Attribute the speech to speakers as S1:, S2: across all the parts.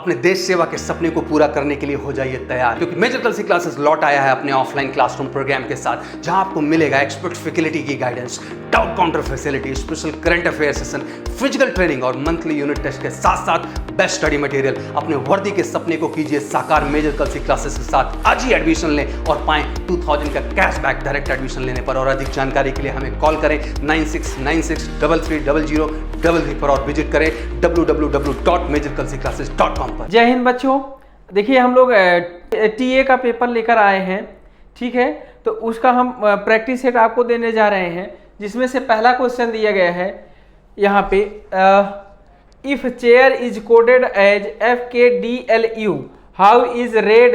S1: अपने देश सेवा के सपने को पूरा करने के लिए हो जाइए तैयार, क्योंकि मेजर कल्सी क्लासेस लौट आया है अपने ऑफलाइन क्लासरूम प्रोग्राम के साथ, जहां आपको मिलेगा एक्सपर्ट फैकल्टी की guidance, doubt counter facility, special current affair session, physical training और मंथली यूनिट टेस्ट के साथ साथ बेस्ट स्टडी मटेरियल। अपने वर्दी के सपने को कीजिए साकार मेजर कल्सी क्लासेस के साथ। आज ही एडमिशन लें और पाएं 2000 का कैशबैक डायरेक्ट एडमिशन लेने पर। और अधिक जानकारी के लिए हमें कॉल करें 9696330033 पर और विजिट करें www.majorkalsiclasses.com पर।
S2: जय हिंद बच्चों, देखिए हम लोग टीए का पेपर लेकर आए हैं, ठीक है। तो उसका हम प्रैक्टिस सेट आपको देने जा रहे हैं, जिसमें से पहला क्वेश्चन दिया गया है यहाँ पे, if chair is coded as FKDLU how is red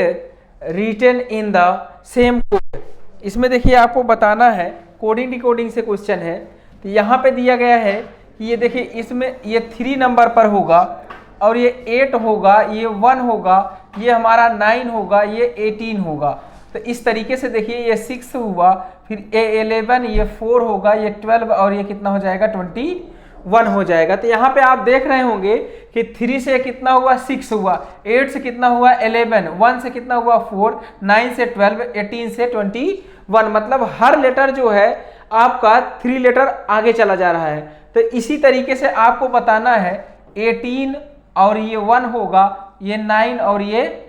S2: written in the same code. इसमें देखिए आपको बताना है, कोडिंग डिकोडिंग से क्वेश्चन है। तो यहाँ पे दिया गया है कि ये देखिए, इसमें ये 3 नंबर पर होगा और ये 8 होगा, ये 1 होगा, ये हमारा 9 होगा, ये 18 होगा। तो इस तरीके से देखिए, ये 6 हुआ, फिर ये 11, ये 4 होगा, ये 12 और ये कितना हो जाएगा 21 हो जाएगा। तो यहाँ पे आप देख रहे होंगे कि 3 से कितना हुआ 6 हुआ, 8 से कितना हुआ 11, 1 से कितना हुआ 4, 9 से 12, 18 से 21। मतलब हर लेटर जो है आपका 3 लेटर आगे चला जा रहा है। तो इसी तरीके से आपको बताना है 18 और ये 1 होगा, ये 9 और ये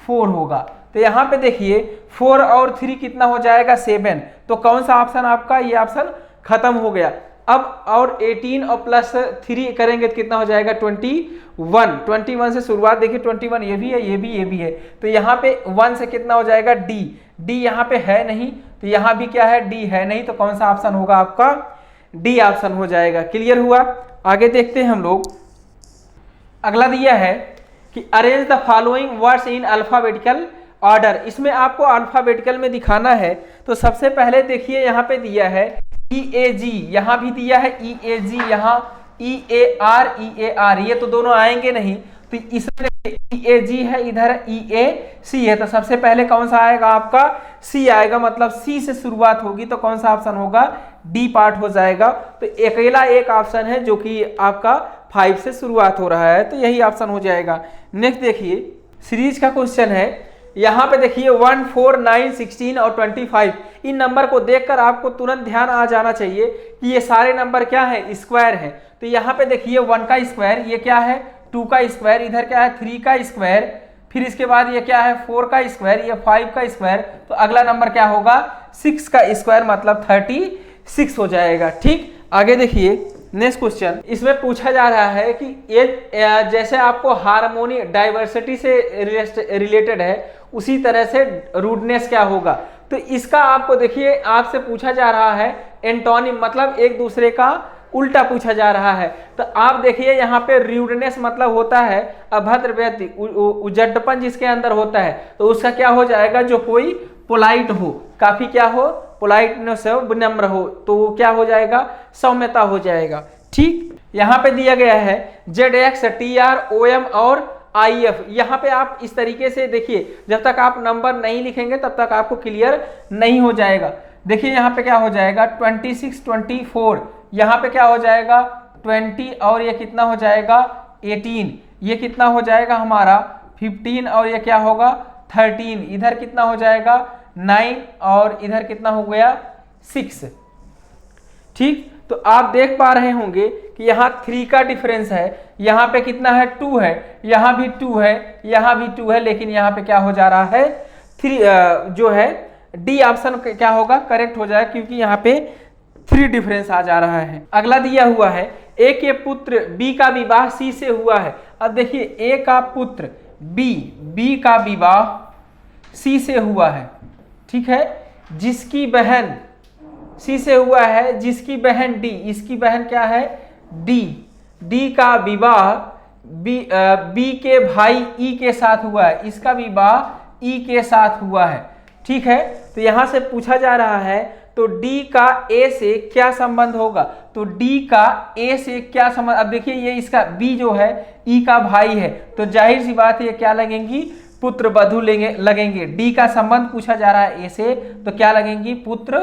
S2: 4 होगा। तो यहाँ पे देखिए 4 और 3 कितना हो जाएगा 7। तो कौन सा ऑप्शन आपका, ये ऑप्शन खत्म हो गया। अब और 18 और प्लस 3 करेंगे तो कितना हो जाएगा 21 से शुरुआत देखिए, 21 ये भी है, ये भी है। तो यहाँ पे 1 से कितना हो जाएगा डी यहाँ पे है नहीं, तो यहाँ भी क्या है डी है नहीं। तो कौन सा ऑप्शन होगा आपका, डी ऑप्शन हो जाएगा। क्लियर हुआ। आगे देखते हैं हम लोग। अगला दिया है कि arrange the following words in alphabetical order. इसमें आपको अल्फाबेटिकल में दिखाना है। तो सबसे पहले देखिए यहाँ पे दिया है EAG, यहाँ भी दिया है EAG, यहाँ EAR, ये तो दोनों आएंगे नहीं। तो इसमें EAG है, इधर EAC है। तो सबसे पहले कौन सा आएगा आपका, C आएगा। मतलब C से शुरुआत होगी, तो कौन सा ऑप्शन होगा, डी पार्ट हो जाएगा। तो अकेला एक ऑप्शन है जो कि आपका 5 से शुरुआत हो रहा है, तो यही ऑप्शन हो जाएगा। नेक्स्ट देखिए, सीरीज का क्वेश्चन है। यहाँ पे देखिए 1, 4, 9, 16 और 25, इन नंबर को देखकर आपको तुरंत ध्यान आ जाना चाहिए कि ये सारे नंबर क्या है, स्क्वायर है। तो यहाँ पे देखिए 1 का स्क्वायर, ये क्या है 2 का स्क्वायर, इधर क्या है 3 का स्क्वायर, फिर इसके बाद ये क्या है 4 का स्क्वायर, ये 5 का स्क्वायर। तो अगला नंबर क्या होगा 6 का स्क्वायर, मतलब 36 हो जाएगा। ठीक, आगे देखिए नेक्स्ट क्वेश्चन। इसमें पूछा जा रहा है कि ये जैसे आपको हार्मोनी डाइवर्सिटी से रिलेटेड है, उसी तरह से रूडनेस क्या होगा। तो इसका आपको देखिए आपसे पूछा जा रहा है एंटोनिम, मतलब एक दूसरे का उल्टा पूछा जा रहा है। तो आप देखिए यहाँ पे रूडनेस मतलब होता है अभद्र व्यक्ति, उजड्डपन जिसके अंदर होता है। तो उसका क्या हो जाएगा, जो कोई पोलाइट हो, काफी क्या हो, पोलाइटनेस हो, विनम्र हो, तो वो क्या हो जाएगा, सौम्यता हो जाएगा। ठीक, यहाँ पे दिया गया है ZX, TR, OM और IF। यहाँ पे आप इस तरीके से देखिए, जब तक आप नंबर नहीं लिखेंगे तब तक आपको क्लियर नहीं हो जाएगा। देखिए यहाँ पे क्या हो जाएगा 26, 24, यहाँ पे क्या हो जाएगा 20 और ये कितना हो जाएगा 18, ये कितना हो जाएगा हमारा 15 और ये क्या होगा 13, इधर कितना हो जाएगा 9 और इधर कितना हो गया 6। ठीक, तो आप देख पा रहे होंगे कि यहाँ 3 का डिफरेंस है, यहाँ पे कितना है 2 है, यहाँ भी 2 है, यहाँ भी 2 है, लेकिन यहाँ पे क्या हो जा रहा है 3 जो है डी ऑप्शन क्या होगा, करेक्ट हो जाएगा, क्योंकि यहाँ पे 3 डिफरेंस आ जा रहा है। अगला दिया हुआ है ए के पुत्र बी का विवाह सी से हुआ है। अब देखिए ए का पुत्र बी का विवाह सी से हुआ है, ठीक है। जिसकी बहन सी से हुआ है, जिसकी बहन डी, इसकी बहन क्या है डी का विवाह बी के भाई ई के साथ हुआ है, इसका विवाह ई के साथ हुआ है, ठीक है। तो यहां से पूछा जा रहा है तो डी का ए से क्या संबंध होगा, तो डी का ए से क्या संबंध। अब देखिए ये इसका बी जो है ई का भाई है, तो जाहिर सी बात है ये क्या लगेंगी, पुत्र वधु लगेंगे। डी का संबंध पूछा जा रहा है ए से, तो क्या लगेंगी, पुत्र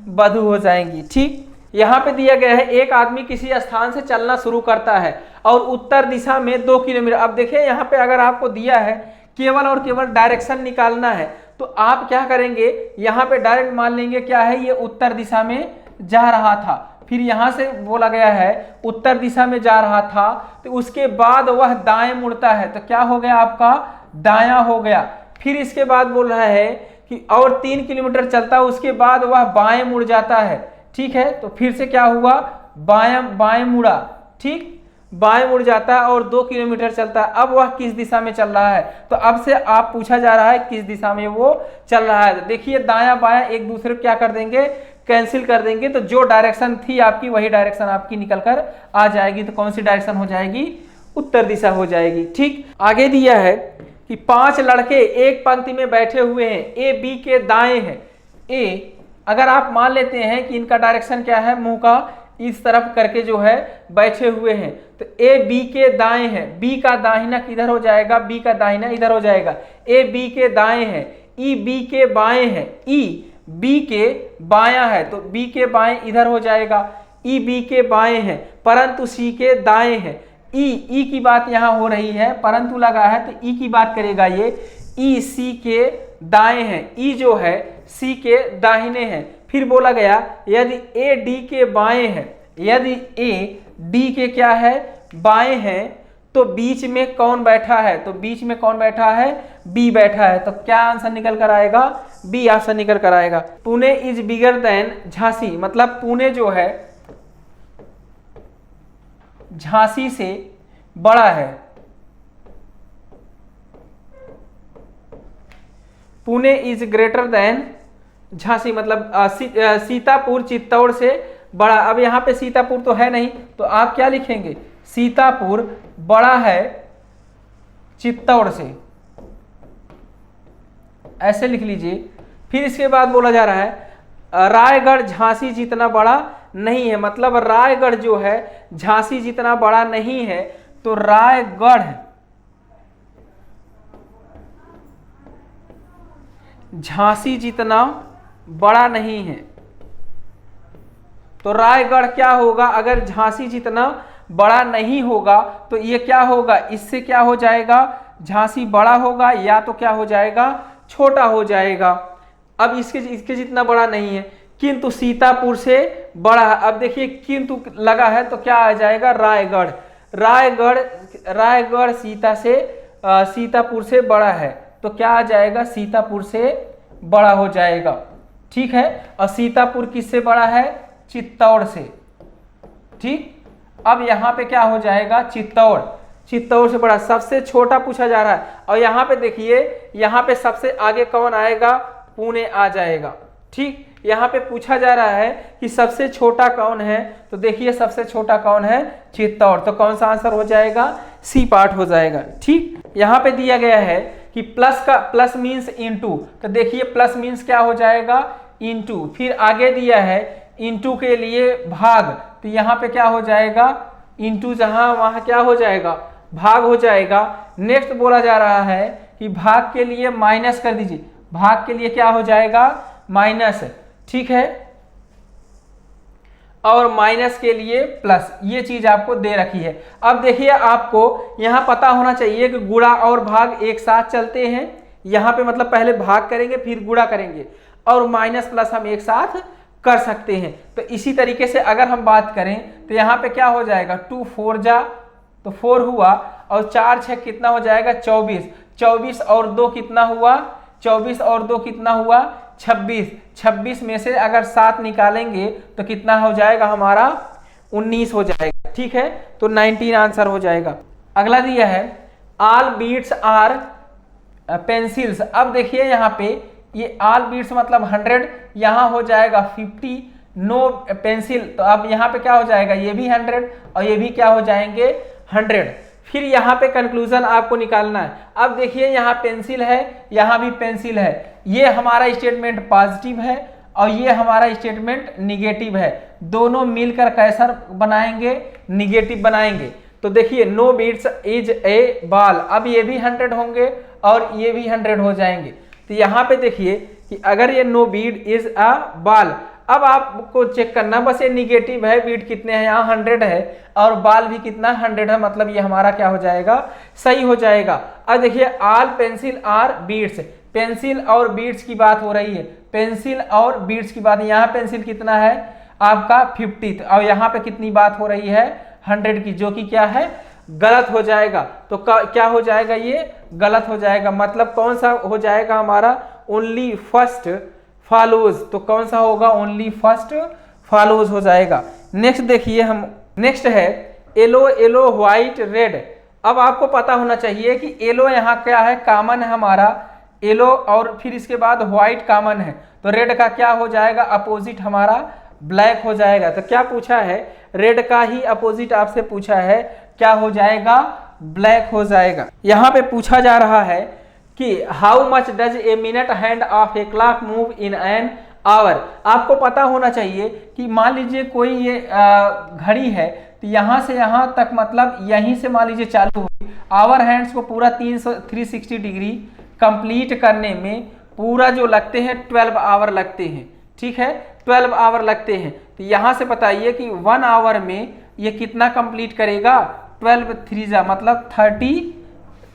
S2: वधु हो जाएंगी। ठीक, यहाँ पे दिया गया है एक आदमी किसी स्थान से चलना शुरू करता है और उत्तर दिशा में 2 किलोमीटर। अब देखिए यहाँ पे अगर आपको दिया है केवल और केवल डायरेक्शन निकालना है तो आप क्या करेंगे, यहाँ पे डायरेक्ट मान लेंगे क्या है, ये उत्तर दिशा में जा रहा था। फिर यहाँ से बोला गया है उत्तर दिशा में जा रहा था, तो उसके बाद वह दाएं मुड़ता है, तो क्या हो गया आपका, दायां हो गया। फिर इसके बाद बोल रहा है कि और 3 किलोमीटर चलता है, उसके बाद वह बाएं मुड़ जाता है। ठीक है, तो फिर से क्या हुआ, बाएं मुड़ा, ठीक, बाएं मुड़ जाता है और 2 किलोमीटर चलता है। अब वह किस दिशा में चल रहा है, तो अब से आप पूछा जा रहा है किस दिशा में वो चल रहा है। देखिए दायां बायां एक दूसरे को क्या कर देंगे, कैंसिल कर देंगे, तो जो डायरेक्शन थी आपकी वही डायरेक्शन आपकी निकल कर आ जाएगी। तो कौन सी डायरेक्शन हो जाएगी, उत्तर दिशा हो जाएगी। ठीक, आगे दिया है कि 5 लड़के एक पंक्ति में बैठे हुए हैं, ए बी के दाएं हैं। ए अगर आप मान लेते हैं कि इनका डायरेक्शन क्या है, मुंह का इस तरफ करके जो है बैठे हुए हैं, तो ए बी के दाएं है, बी का दाहिना किधर हो जाएगा, बी का दाहिना इधर हो जाएगा। ए बी के दाएं है, ई बी के बाएं है, ई बी के बायां है, तो बी के बाएं इधर हो जाएगा। ई बी के बाएं है परंतु सी के दाएं है। ई की बात यहाँ हो रही है, परंतु लगा है तो ई की बात करेगा ये। ई सी के दाएं है, ई जो है सी के दाहिने हैं। फिर बोला गया यदि ए डी के बाएं है, यदि ए डी के क्या है, बाएं हैं, तो बीच में कौन बैठा है, तो बीच में कौन बैठा है, बी बैठा है। तो क्या आंसर निकल कर आएगा, बी आंसर निकल कर आएगा। Pune is bigger than Jhansi, मतलब पुणे जो है झांसी से बड़ा है। Pune is greater than Jhansi, मतलब सीतापुर चित्तौड़ से बड़ा। अब यहाँ पे सीतापुर तो है नहीं, तो आप क्या लिखेंगे, सीतापुर बड़ा है चित्तौड़ से, ऐसे लिख लीजिए। फिर इसके बाद बोला जा रहा है रायगढ़ झांसी जितना बड़ा नहीं है, मतलब रायगढ़ जो है झांसी जितना बड़ा नहीं है, तो रायगढ़ झांसी जितना बड़ा नहीं है। तो रायगढ़ क्या होगा, अगर झांसी जितना बड़ा नहीं होगा तो ये क्या होगा, इससे क्या हो जाएगा, झांसी बड़ा होगा या तो क्या हो जाएगा, छोटा हो जाएगा। अब इसके जितना बड़ा नहीं है, किंतु सीतापुर से बड़ा है। अब देखिए किंतु लगा है तो क्या आ जाएगा, रायगढ़। रायगढ़ सीतापुर से बड़ा है, तो क्या आ जाएगा, सीतापुर से बड़ा हो जाएगा। ठीक है, और सीतापुर किससे बड़ा है, चित्तौड़ से। ठीक, अब यहाँ पे क्या हो जाएगा, चित्तौड़ से बड़ा। सबसे छोटा पूछा जा रहा है, और यहाँ पे देखिए, यहाँ पे सबसे आगे कौन आएगा, पुणे आ जाएगा। ठीक, यहाँ पे पूछा जा रहा है कि सबसे छोटा कौन है, तो देखिए सबसे छोटा कौन है, चित्तौड़। तो कौन सा आंसर हो जाएगा, सी पार्ट हो जाएगा। ठीक, यहाँ पे दिया गया है कि प्लस मीन्स इनटू, तो देखिए प्लस मीन्स क्या हो जाएगा, इनटू। फिर आगे दिया है इनटू के लिए भाग, तो यहाँ पे क्या हो जाएगा, इनटू, जहां वहां क्या हो जाएगा, भाग हो जाएगा। नेक्स्ट बोला जा रहा है कि भाग के लिए माइनस कर दीजिए, भाग के लिए क्या हो जाएगा, माइनस। ठीक है, और माइनस के लिए प्लस, ये चीज आपको दे रखी है। अब देखिए आपको यहां पता होना चाहिए कि गुणा और भाग एक साथ चलते हैं। यहां पे मतलब पहले भाग करेंगे फिर गुणा करेंगे, और माइनस प्लस हम एक साथ कर सकते हैं। तो इसी तरीके से अगर हम बात करें तो यहाँ पे क्या हो जाएगा, 2 4 जा तो 4 हुआ, और 4 6 कितना हो जाएगा, 24। 24 और 2 कितना हुआ, 24 और 2 कितना हुआ, 26। 26 में से अगर 7 निकालेंगे तो कितना हो जाएगा हमारा, 19 हो जाएगा। ठीक है, तो 19 आंसर हो जाएगा। अगला दिया है ऑल बीट्स आर पेंसिल्स। अब देखिए यहाँ पे ये ऑल बीट्स मतलब 100, यहाँ हो जाएगा 50, नो पेंसिल, तो अब यहाँ पे क्या हो जाएगा, ये भी 100 और ये भी क्या हो जाएंगे, 100। फिर यहाँ पे कंक्लूजन आपको निकालना है। अब देखिए यहाँ पेंसिल है, यहाँ भी पेंसिल है, ये हमारा स्टेटमेंट पॉजिटिव है और ये हमारा स्टेटमेंट निगेटिव है। दोनों मिलकर कैसा बनाएंगे, निगेटिव बनाएंगे। तो देखिए no beats is a ball, अब ये भी 100 होंगे और ये भी 100 हो जाएंगे। तो यहाँ पे देखिए कि अगर ये no bead is a ball, अब आपको चेक करना बस ये निगेटिव है, बीट कितने हैं, यहाँ 100 है और बाल भी कितना 100 है, मतलब ये हमारा क्या हो जाएगा, सही हो जाएगा। अब देखिए all pencil are beats, pencil और बीट्स की बात हो रही है, पेंसिल और बीट्स की बात, यहाँ पेंसिल कितना है आपका 50 और यहाँ पे कितनी बात हो रही है 100 की, जो कि क्या है गलत हो जाएगा। तो क्या हो जाएगा, ये गलत हो जाएगा, मतलब कौन सा हो जाएगा हमारा ओनली फर्स्ट फॉलोज, तो कौन सा होगा ओनली फर्स्ट फॉलोज हो जाएगा। नेक्स्ट देखिए हम, नेक्स्ट है येलो, येलो व्हाइट रेड। अब आपको पता होना चाहिए कि येलो यहाँ क्या है, कॉमन है हमारा येलो, और फिर इसके बाद व्हाइट कॉमन है, तो रेड का क्या हो जाएगा अपोजिट हमारा ब्लैक हो जाएगा। तो क्या पूछा है, रेड का ही अपोजिट आपसे पूछा है, क्या हो जाएगा ब्लैक हो जाएगा। यहाँ पे पूछा जा रहा है कि how much does a minute hand of a clock move in an hour. आपको पता होना चाहिए कि मान लीजिए कोई ये घड़ी है, तो यहाँ से यहाँ तक मतलब यहीं से मान लीजिए चालू हुई, आवर हैंड्स को पूरा 360 डिग्री कंप्लीट करने में पूरा जो लगते हैं 12 आवर लगते हैं, ठीक है 12 आवर लगते हैं। तो यहाँ से बताइए कि 1 आवर में ये कितना कंप्लीट करेगा, 12 3 जा मतलब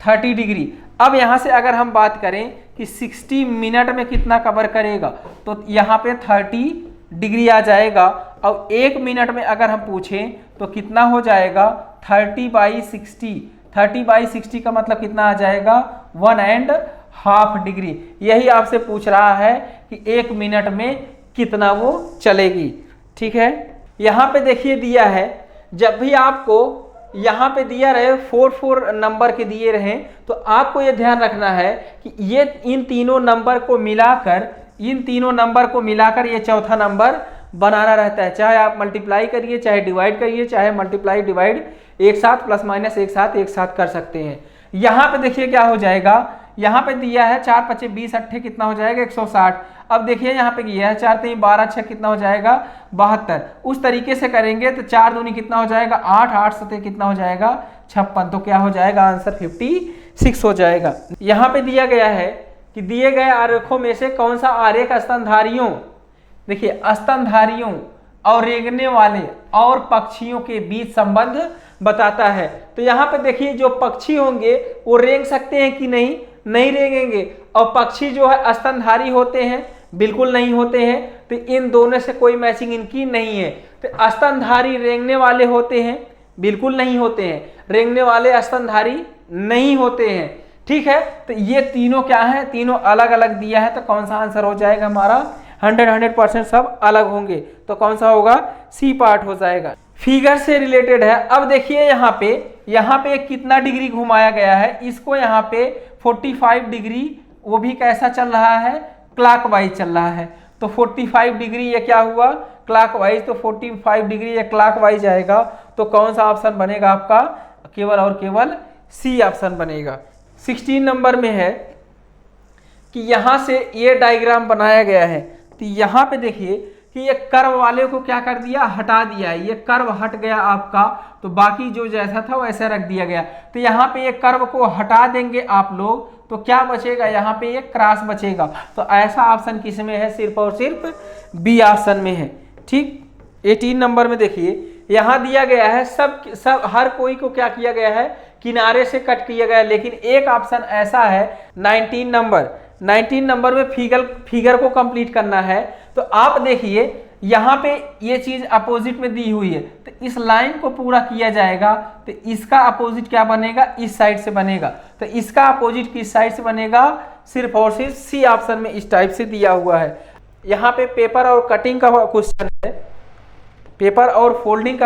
S2: 30 डिग्री। अब यहाँ से अगर हम बात करें कि 60 मिनट में कितना कवर करेगा, तो यहाँ पे 30 डिग्री आ जाएगा, और 1 मिनट में अगर हम पूछें तो कितना हो जाएगा 30/60, 30/60 का मतलब कितना आ जाएगा 1.5 डिग्री। यही आपसे पूछ रहा है कि 1 मिनट में कितना वो चलेगी, ठीक है। यहाँ पे देखिए दिया है, जब भी आपको यहाँ पे दिया रहे 4 नंबर के दिए रहे, तो आपको ये ध्यान रखना है कि ये इन तीनों नंबर को मिलाकर ये चौथा नंबर बनाना रहता है। चाहे आप मल्टीप्लाई करिए, चाहे डिवाइड करिए, चाहे मल्टीप्लाई डिवाइड एक साथ प्लस माइनस एक साथ कर सकते हैं। यहाँ पे देखिए क्या हो जाएगा, यहाँ पे दिया है 4 5 20 8 कितना हो जाएगा 160। अब देखिए यहाँ पे दिया है 4 3 12 6 कितना हो जाएगा 72। उस तरीके से करेंगे तो 4 दूनी कितना हो जाएगा 8, 8 7 कितना हो जाएगा 56। तो क्या हो जाएगा आंसर 56 हो जाएगा। यहाँ पे दिया गया है कि दिए गए आरेखों में से कौन सा आरेख स्तनधारियों, देखिए स्तनधारियों और रेंगने वाले और पक्षियों के बीच संबंध बताता है। तो यहाँ पे देखिए जो पक्षी होंगे वो रेंग सकते हैं कि नहीं रेंगेंगे, और पक्षी जो है स्तनधारी होते हैं बिल्कुल नहीं होते हैं, तो इन दोनों से कोई मैचिंग इनकी नहीं है। तो स्तनधारी रेंगने वाले होते हैं बिल्कुल नहीं होते हैं, रेंगने वाले स्तनधारी नहीं होते हैं, ठीक है। तो ये तीनों क्या है, तीनों अलग अलग दिया है, तो कौन सा आंसर हो जाएगा हमारा 100% सब अलग होंगे, तो कौन सा होगा सी पार्ट हो जाएगा। फिगर से रिलेटेड है। अब देखिए यहाँ पे कितना डिग्री घुमाया गया है, इसको यहाँ पे 45 डिग्री, वो भी कैसा चल रहा है क्लॉकवाइज चल रहा है। तो 45 डिग्री ये क्या हुआ क्लॉकवाइज, तो 45 डिग्री ये क्लॉकवाइज आएगा। तो कौन सा ऑप्शन बनेगा आपका, केवल और केवल सी ऑप्शन बनेगा। 16 नंबर में है कि यहाँ से ये डायग्राम बनाया गया है, तो यहाँ पे देखिए कि ये कर्व वाले को क्या कर दिया, हटा दिया है, ये कर्व हट गया आपका, तो बाकी जो जैसा था वैसा रख दिया गया। तो यहाँ पे ये कर्व को हटा देंगे आप लोग, तो क्या बचेगा, यहाँ पे ये क्रॉस बचेगा। तो ऐसा ऑप्शन किस में है, सिर्फ और सिर्फ बी ऑप्शन में है, ठीक। 18 नंबर में देखिए यहाँ दिया गया है सब हर कोई को क्या किया गया है, किनारे से कट किया गया है, लेकिन एक ऑप्शन ऐसा है 19 नंबर में फिगर को कंप्लीट करना है। तो आप देखिए यहाँ पे ये चीज अपोजिट में दी हुई है, तो इस लाइन को पूरा किया जाएगा, तो इसका अपोजिट क्या बनेगा, इस साइड से बनेगा। तो इसका अपोजिट किस साइड से बनेगा, सिर्फ और सिर्फ सी ऑप्शन में इस टाइप से दिया हुआ है। यहाँ पे पेपर और कटिंग का क्वेश्चन है, पेपर और फोल्डिंग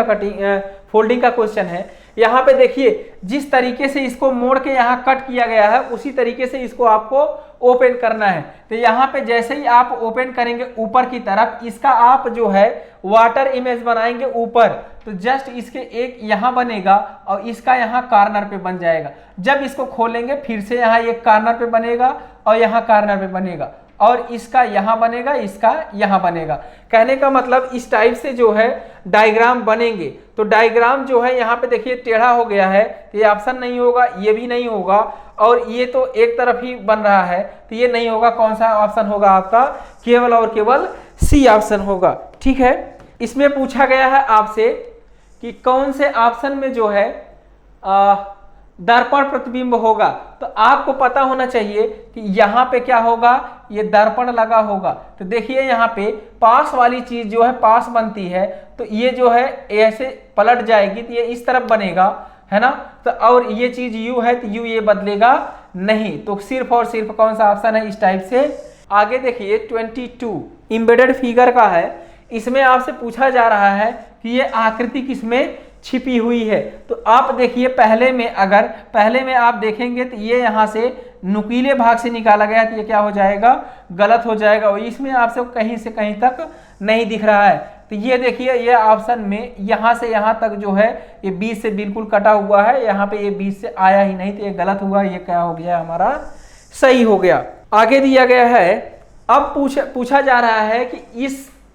S2: का क्वेश्चन है। यहाँ पे देखिए जिस तरीके से इसको मोड़ के यहाँ कट किया गया है, उसी तरीके से इसको आपको ओपन करना है। तो यहाँ पे जैसे ही आप ओपन करेंगे ऊपर की तरफ, इसका आप जो है वाटर इमेज बनाएंगे ऊपर, तो जस्ट इसके एक यहाँ बनेगा और इसका यहाँ कॉर्नर पे बन जाएगा। जब इसको खोलेंगे फिर से यहाँ एक कॉर्नर पे बनेगा और यहाँ कॉर्नर पे बनेगा, और इसका यहाँ बनेगा, इसका यहाँ बनेगा। कहने का मतलब इस टाइप से जो है डायग्राम बनेंगे। तो डायग्राम जो है यहाँ पे देखिए टेढ़ा हो गया है, तो ये ऑप्शन नहीं होगा, ये भी नहीं होगा, और ये तो एक तरफ ही बन रहा है, तो ये नहीं होगा। कौन सा ऑप्शन होगा आपका, केवल और केवल सी सी ऑप्शन होगा। ठीक है, इसमें पूछा गया है आपसे कि कौन से ऑप्शन में जो है दर्पण प्रतिबिंब होगा, तो आपको पता होना चाहिए कि यहाँ पे क्या होगा, ये दर्पण लगा होगा। तो देखिए यहाँ पे पास वाली चीज जो है पास बनती है, तो ये जो है ऐसे पलट जाएगी तो ये इस तरफ बनेगा, है ना। तो और ये चीज यू है तो यू ये बदलेगा नहीं, तो सिर्फ और सिर्फ कौन सा ऑप्शन है इस टाइप से। आगे देखिए 22 एम्बेडेड फिगर का है, इसमें आपसे पूछा जा रहा है कि ये आकृति किसमें छिपी हुई है। तो आप देखिए पहले में आप देखेंगे तो ये यहाँ से नुकीले भाग से निकाला गया, तो ये क्या हो जाएगा, गलत हो जाएगा, और इसमें आपसे कहीं से कहीं तक नहीं दिख रहा है। तो ये देखिए ये ऑप्शन में यहाँ से यहाँ तक जो है ये बीच से बिल्कुल कटा हुआ है, यहाँ पे ये बीच से आया ही नहीं, तो ये गलत हुआ, ये क्या हो गया हमारा सही हो गया। आगे दिया गया है, अब पूछा जा रहा है कि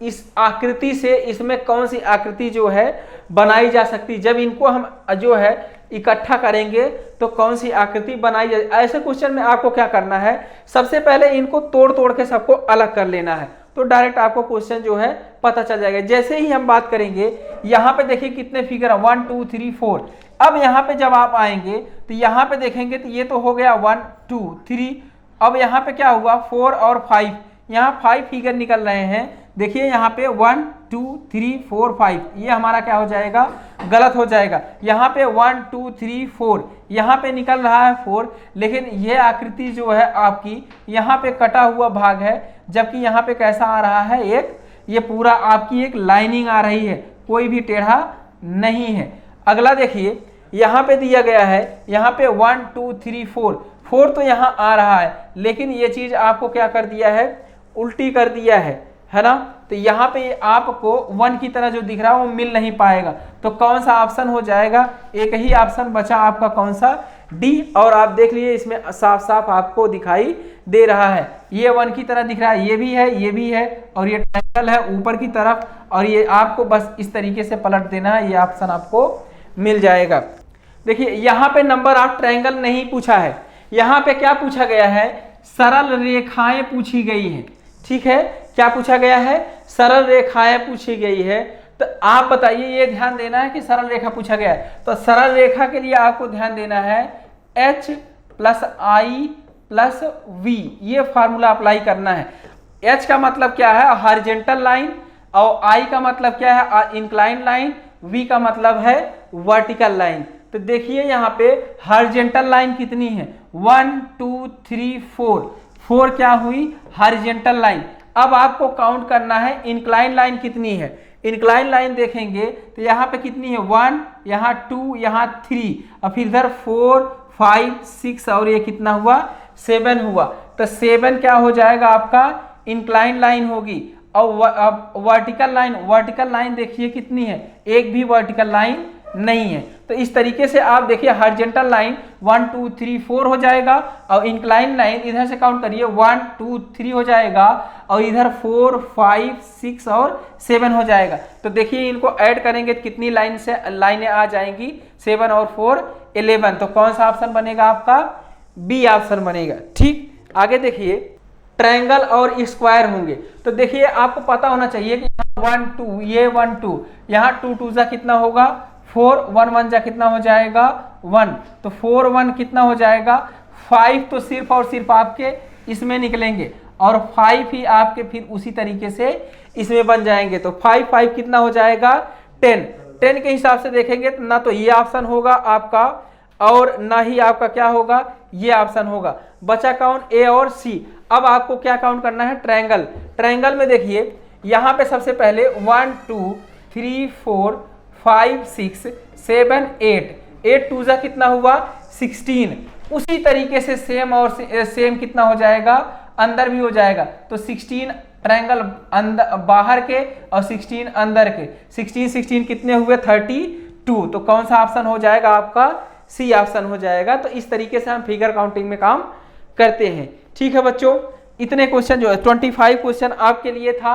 S2: इस आकृति से इसमें कौन सी आकृति जो है बनाई जा सकती, जब इनको हम जो है इकट्ठा करेंगे तो कौन सी आकृति बनाई जाए। ऐसे क्वेश्चन में आपको क्या करना है, सबसे पहले इनको तोड़ के सबको अलग कर लेना है, तो डायरेक्ट आपको क्वेश्चन जो है पता चल जाएगा। जैसे ही हम बात करेंगे, यहाँ पे देखिए कितने फिगर है 1 2 3 4। अब यहाँ पे जब आप आएंगे तो यहाँ पे देखेंगे तो ये तो हो गया 1 2 3, अब यहाँ पे क्या हुआ 4 और 5, यहाँ 5 फिगर निकल रहे हैं। देखिए यहाँ पे 1 2 3 4 5, ये हमारा क्या हो जाएगा, गलत हो जाएगा। यहाँ पे 1 2 3 4, यहाँ पे निकल रहा है 4, लेकिन ये आकृति जो है आपकी यहाँ पे कटा हुआ भाग है, जबकि यहाँ पे कैसा आ रहा है, एक ये पूरा आपकी एक लाइनिंग आ रही है, कोई भी टेढ़ा नहीं है। अगला देखिए यहाँ पे दिया गया है, यहाँ पे 1 2 3 4 तो यहाँ आ रहा है, लेकिन ये चीज आपको क्या कर दिया है, उल्टी कर दिया है ना। तो यहाँ पे आपको 1 की तरह जो दिख रहा है वो मिल नहीं पाएगा, तो कौन सा ऑप्शन हो जाएगा, एक ही ऑप्शन बचा आपका, कौन सा, डी। और आप देख लीजिए इसमें साफ साफ आपको दिखाई दे रहा है, ये 1 की तरह दिख रहा है, ये भी है और ये ट्रायंगल है ऊपर की तरफ, और ये आपको बस इस तरीके से पलट देना है, ये ऑप्शन आपको मिल जाएगा। देखिए यहाँ पे नंबर ऑफ ट्रायंगल नहीं पूछा है, यहाँ पे क्या पूछा गया है, सरल रेखाएं पूछी गई हैं। ठीक है, क्या पूछा गया है, सरल रेखाएं पूछी गई है। तो आप बताइए, ये ध्यान देना है कि सरल रेखा पूछा गया है, तो सरल रेखा के लिए आपको ध्यान देना है h + i + v, ये फार्मूला अप्लाई करना है। h का मतलब क्या है, हॉरिजॉन्टल लाइन, और i का मतलब क्या है, इंक्लाइंड लाइन, v का मतलब है वर्टिकल लाइन। तो देखिए यहाँ पे हॉरिजॉन्टल लाइन कितनी है, 1 2 3 4 क्या हुई, हॉरिजॉन्टल लाइन। अब आपको काउंट करना है इंक्लाइन लाइन कितनी है। इंक्लाइन लाइन देखेंगे तो यहाँ पे कितनी है, 1, यहाँ 2, यहाँ 3, और फिर इधर 4 5 6, और ये कितना हुआ, 7 हुआ। तो 7 क्या हो जाएगा आपका, इंक्लाइन लाइन होगी। और वर्टिकल लाइन देखिए कितनी है, एक भी वर्टिकल लाइन नहीं है। तो इस तरीके से आप देखिए हॉरिजॉन्टल लाइन 1 2 3 4 हो जाएगा, और इंक्लाइन लाइन इधर से काउंट करिए 1 2 3 हो जाएगा, और इधर 4 5 6 और 7 हो जाएगा। तो देखिए इनको ऐड करेंगे तो कितनी लाइनें आ जाएंगी, 7 और 4 11। तो कौन सा ऑप्शन बनेगा आपका, बी ऑप्शन बनेगा। ठीक, आगे देखिए ट्रायंगल और स्क्वायर होंगे। तो देखिए आपको पता होना चाहिए कि 1 2, ये 1 2, यहाँ 2 2 जा कितना होगा 4, 1 1 जा कितना हो जाएगा 1, तो 4 1 कितना हो जाएगा 5। तो सिर्फ और सिर्फ आपके इसमें निकलेंगे, और 5 ही आपके फिर उसी तरीके से इसमें बन जाएंगे। तो 5 5 कितना हो जाएगा 10 के हिसाब से देखेंगे तो ना तो ये ऑप्शन होगा आपका, और ना ही आपका क्या होगा, ये ऑप्शन होगा। बचा कौन, ए और सी। अब आपको क्या काउंट करना है, ट्रायंगल में देखिए यहाँ पे सबसे पहले 1 2 3 4 5 6 7 8 2 जा कितना हुआ 16। उसी तरीके से सेम और सेम कितना हो जाएगा, अंदर भी हो जाएगा। तो 16 ट्रायंगल अंदर बाहर के और 16 अंदर के, 16 कितने हुए 32। तो कौन सा ऑप्शन हो जाएगा आपका, सी ऑप्शन हो जाएगा। तो इस तरीके से हम फिगर काउंटिंग में काम करते हैं। ठीक है बच्चों, इतने क्वेश्चन जो है 25 क्वेश्चन आपके लिए था।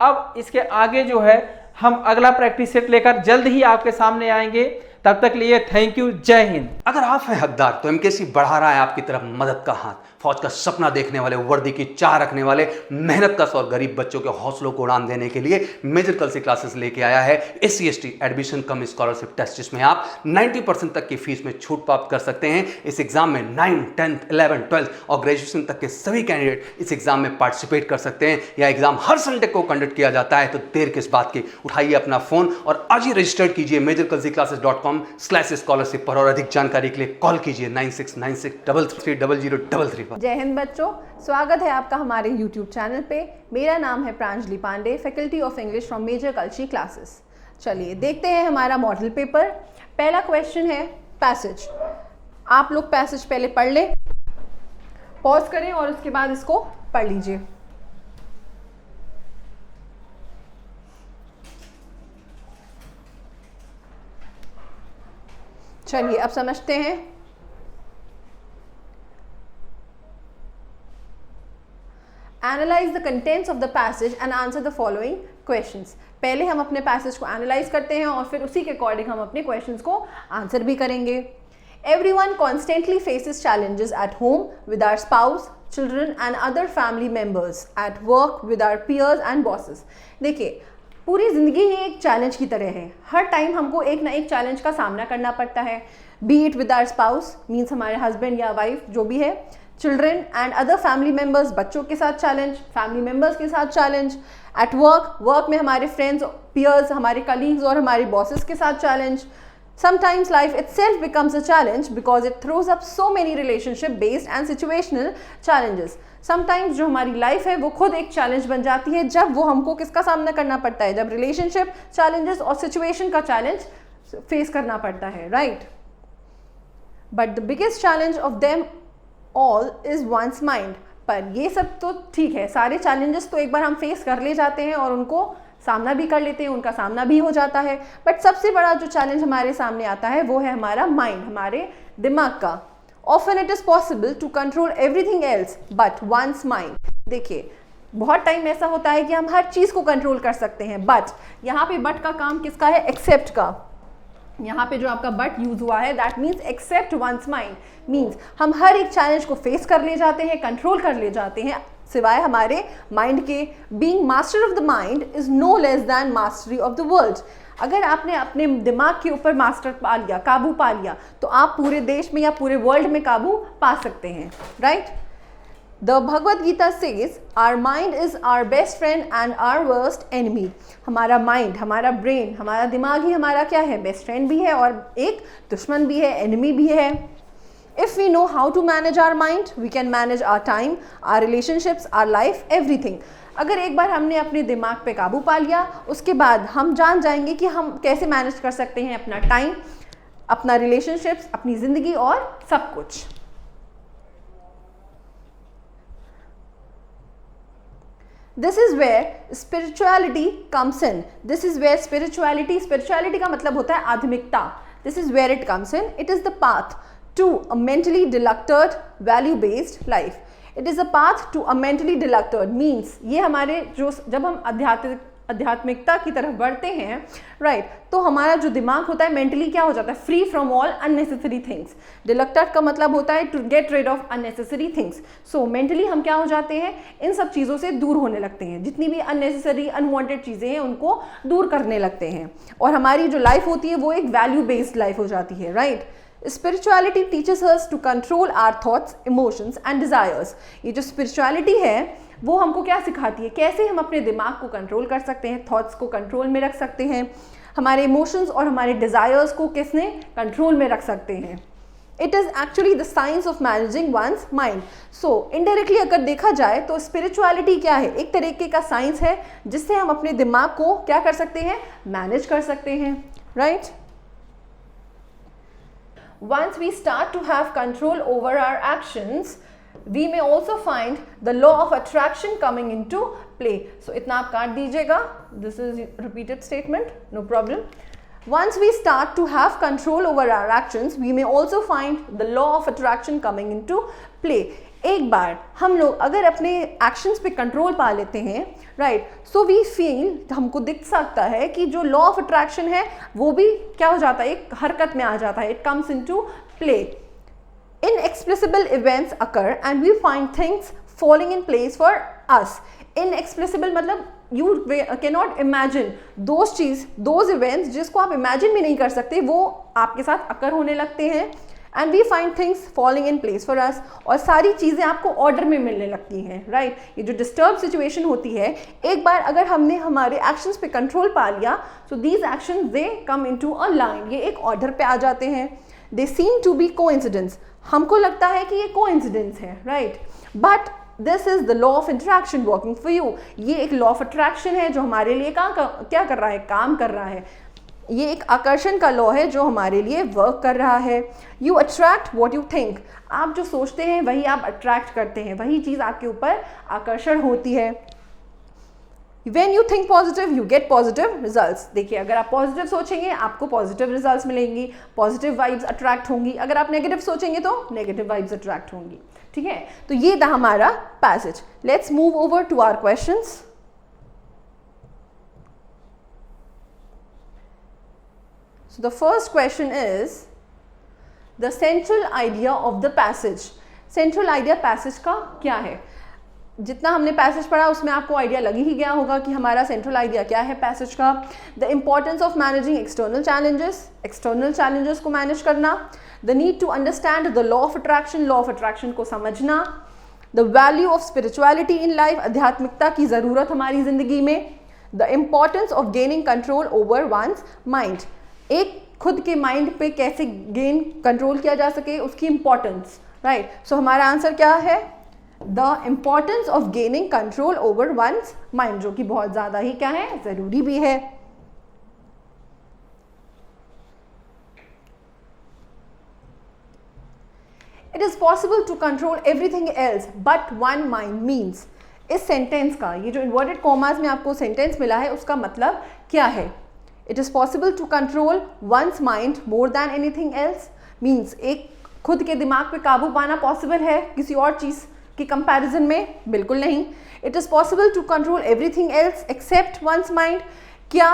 S2: अब इसके आगे जो है हम अगला प्रैक्टिस सेट लेकर जल्द ही आपके सामने आएंगे। तब तक लिए थैंक यू, जय हिंद।
S1: अगर आप हैं हकदार तो एमकेसी बढ़ा रहा है आपकी तरफ मदद का हाथ। फौज का सपना देखने वाले, वर्दी की चाह रखने वाले, मेहनत कश और गरीब बच्चों के हौसलों को उड़ान देने के लिए मेजर कल्सी क्लासेस लेके आया है SC/ST एडमिशन कम स्कॉलरशिप टेस्ट, जिसमें आप 90% तक की फीस में छूट प्राप्त कर सकते हैं। इस एग्जाम में 9, 10, 11, 12 और ग्रेजुएशन तक के सभी कैंडिडेट इस एग्जाम में पार्टिसिपेट कर सकते हैं। यह एग्जाम हर संडे को कंडक्ट किया जाता है, तो देर किस बात की, उठाइए अपना फोन और आज ही रजिस्टर्ड कीजिए majorkulsiclasses.com/scholarship पर और अधिक जानकारी के लिए कॉल कीजिए 9696333033 पर।
S3: जय हिंद बच्चों, स्वागत है आपका हमारे YouTube चैनल पे। मेरा नाम है Pranjali Pandey, faculty of English from Major Kalsi classes. चलिए देखते हैं हमारा मॉडल पेपर। पहला क्वेश्चन है पैसेज। आप लोग पैसेज पहले पढ़ लें, पॉज करें और उसके बाद इसको पढ़ लीजिए। चलिए अब समझते हैं। Analyze the contents of the passage and answer the following questions। पहले हम अपने पैसेज को एनालाइज करते हैं और फिर उसी के अकॉर्डिंग हम अपने क्वेश्चंस को आंसर भी करेंगे। Everyone constantly faces challenges at home with our spouse, children and other family members, at work with our peers and bosses। देखिए, पूरी ज़िंदगी ही एक चैलेंज की तरह है। हर टाइम हमको एक ना एक चैलेंज का सामना करना पड़ता है। Be it with our spouse, means हमारे हस्बैंड या वाइफ जो भी है, children and other family members, बच्चों के साथ चैलेंज, फैमिली मेम्बर्स के साथ चैलेंज, एट वर्क, वर्क में हमारे फ्रेंड्स, पीयर्स, हमारे कलीग्स और हमारे बॉसेस के साथ challenge. Sometimes life itself becomes a challenge because it throws up so many relationship based and situational challenges। Sometimes जो हमारी लाइफ है वो खुद एक चैलेंज बन जाती है जब वो हमको किसका सामना करना पड़ता है, जब रिलेशनशिप चैलेंजेस और सिचुएशन का चैलेंज फेस करना पड़ता है, right. But the biggest challenge of them all is once mind. पर ये सब तो ठीक है, सारे चैलेंजेस तो एक बार हम फेस कर ले जाते हैं और उनको सामना भी कर लेते हैं, उनका सामना भी हो जाता है। बट सबसे बड़ा जो चैलेंज हमारे सामने आता है वो है हमारा माइंड, हमारे दिमाग का। Often it is possible to control everything else but one's mind. देखिए, बहुत टाइम ऐसा होता है कि हम हर चीज़ को कंट्रोल कर सकते हैं, बट यहाँ पे बट का काम किसका है, एक्सेप्ट का। यहाँ पे जो आपका बट यूज हुआ है that means except one's mind, means हम हर एक चैलेंज को फेस कर ले जाते हैं, कंट्रोल कर ले जाते हैं, सिवाय हमारे माइंड के। Being master of the mind is no less than mastery of the world. अगर आपने अपने दिमाग के ऊपर मास्टर पा लिया, काबू पा लिया, तो आप पूरे देश में या पूरे वर्ल्ड में काबू पा सकते हैं, right. The Bhagavad Gita says our mind is our best friend and our worst enemy. हमारा माइंड, हमारा ब्रेन, हमारा दिमाग ही हमारा क्या है, बेस्ट फ्रेंड भी है और एक दुश्मन भी है, एनिमी भी है। If we know how to manage our mind, we can manage our time, our relationships, our life, everything। अगर एक बार हमने अपने दिमाग पे काबू पा लिया, उसके बाद हम जान जाएंगे कि हम कैसे मैनेज कर सकते हैं अपना टाइम, अपना रिलेशनशिप्स, अपनी ज़िंदगी और सब कुछ। This is where spirituality comes in। This is where spirituality का मतलब होता है आध्यात्मिकता। This is where it comes in। It is the path to a mentally delucted value-based life। It is a path to a mentally delucted means ये हमारे जो जब हम आध्यात्मिकता की तरफ बढ़ते हैं, राइट, तो हमारा जो दिमाग होता है मेंटली क्या हो जाता है, free from all unnecessary things. डिलक्टेड का मतलब होता है to get rid of unnecessary things. So mentally हम क्या हो जाते हैं, इन सब चीज़ों से दूर होने लगते हैं, जितनी भी अननेसेसरी अनवांटेड चीज़ें हैं उनको दूर करने लगते हैं और हमारी जो लाइफ होती है वो एक वैल्यू बेस्ड लाइफ हो जाती है, right. Spirituality teaches us to control our thoughts, emotions and desires। ये जो spirituality है वो हमको क्या सिखाती है, कैसे हम अपने दिमाग को कंट्रोल कर सकते हैं, थॉट्स को कंट्रोल में रख सकते हैं, हमारे इमोशंस और हमारे डिज़ायर्स को किसने कंट्रोल में रख सकते हैं। It is actually the science of managing once mind. So indirectly अगर देखा जाए तो स्पिरिचुअलिटी क्या है, एक तरीके का साइंस है जिससे हम अपने दिमाग को क्या कर सकते हैं, मैनेज कर सकते हैं, right. Once we start to have control over our actions, we may also find the law of attraction coming into play। So इतना आप काट दीजिएगा, this is repeated statement, no problem। Once we start to have control over our actions, we may also find the law of attraction coming into play. एक बार हम लोग अगर अपने actions पे कंट्रोल पा लेते हैं, राइट, सो वी फील, हमको दिख सकता है कि जो लॉ ऑफ अट्रैक्शन है वो भी क्या हो जाता है, एक हरकत में आ जाता है. It comes into play. Inexplicable events occur and we find things falling in place for us. Inexplicable मतलब you cannot imagine those events जिसको आप imagine भी नहीं कर सकते, वो आपके साथ occur होने लगते हैं. And we find things falling in place for us. और सारी चीज़ें आपको ऑर्डर में मिलने लगती हैं, राइट. ये जो डिस्टर्ब सिचुएशन होती है, एक बार अगर हमने हमारे एक्शंस पे कंट्रोल पा लिया, so these actions they come into a line. ये एक ऑर्डर पे आ जाते हैं. They seem to be coincidence. हमको लगता है कि ये कोइंसिडेंस है, right, but this is the law of interaction working for you. ये एक लॉ ऑफ अट्रैक्शन है जो हमारे लिए क्या कर रहा है, काम कर रहा है. ये एक आकर्षण का लॉ है जो हमारे लिए वर्क कर रहा है. You attract what you think. आप जो सोचते हैं वही आप अट्रैक्ट करते हैं, वही चीज़ आपके ऊपर आकर्षण होती है. When you think positive, you get positive results. देखिए, अगर आप पॉजिटिव सोचेंगे आपको पॉजिटिव रिजल्ट्स मिलेंगी, पॉजिटिव वाइब्स अट्रैक्ट होंगी. अगर आप नेगेटिव सोचेंगे तो नेगेटिव वाइब्स अट्रैक्ट होंगी. ठीक है, तो ये था हमारा passage. Let's move over to our questions. So the first question is the central idea of the passage. Central idea passage का क्या है? जितना हमने पैसेज पढ़ा उसमें आपको आइडिया लग ही गया होगा कि हमारा सेंट्रल आइडिया क्या है पैसेज का. The importance of managing external challenges को मैनेज करना. The need to understand the law of attraction को समझना. The value of spirituality in life, आध्यात्मिकता की ज़रूरत हमारी ज़िंदगी में. The importance of gaining control over one's mind, एक खुद के माइंड पे कैसे गेन कंट्रोल किया जा सके उसकी इम्पॉर्टेंस, राइट. सो हमारा आंसर क्या है, the importance of gaining control over one's mind, जो कि बहुत ज़्यादा ही क्या है, ज़रूरी भी है. It is possible to control everything else but one mind means. इस सेंटेंस का, ये जो इन्वर्टेड कॉमास में आपको सेंटेंस मिला है उसका मतलब क्या है. It is possible to control one's mind more than anything else means एक खुद के दिमाग पे काबू पाना पॉसिबल है किसी और चीज़ की कंपैरिजन में, बिल्कुल नहीं. It is possible to control everything else except one's mind, क्या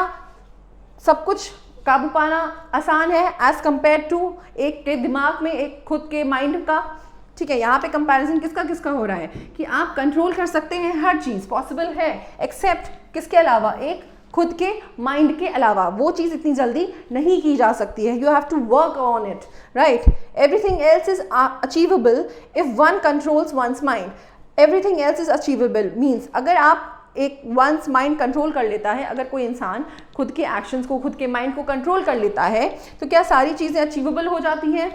S3: सब कुछ काबू पाना आसान है एज कंपेयर टू एक के दिमाग में, एक खुद के माइंड का. ठीक है, यहाँ पे कंपैरिजन किसका हो रहा है कि आप कंट्रोल कर सकते हैं, हर चीज़ पॉसिबल है एक्सेप्ट किसके अलावा, एक खुद के माइंड के अलावा. वो चीज़ इतनी जल्दी नहीं की जा सकती है. You have to work on it, right. Everything else is achievable if one controls one's mind. Everything else is achievable means अगर आप एक वंस माइंड कंट्रोल कर लेता है, अगर कोई इंसान खुद के एक्शंस को, खुद के माइंड को कंट्रोल कर लेता है तो क्या सारी चीज़ें अचीवेबल हो जाती हैं.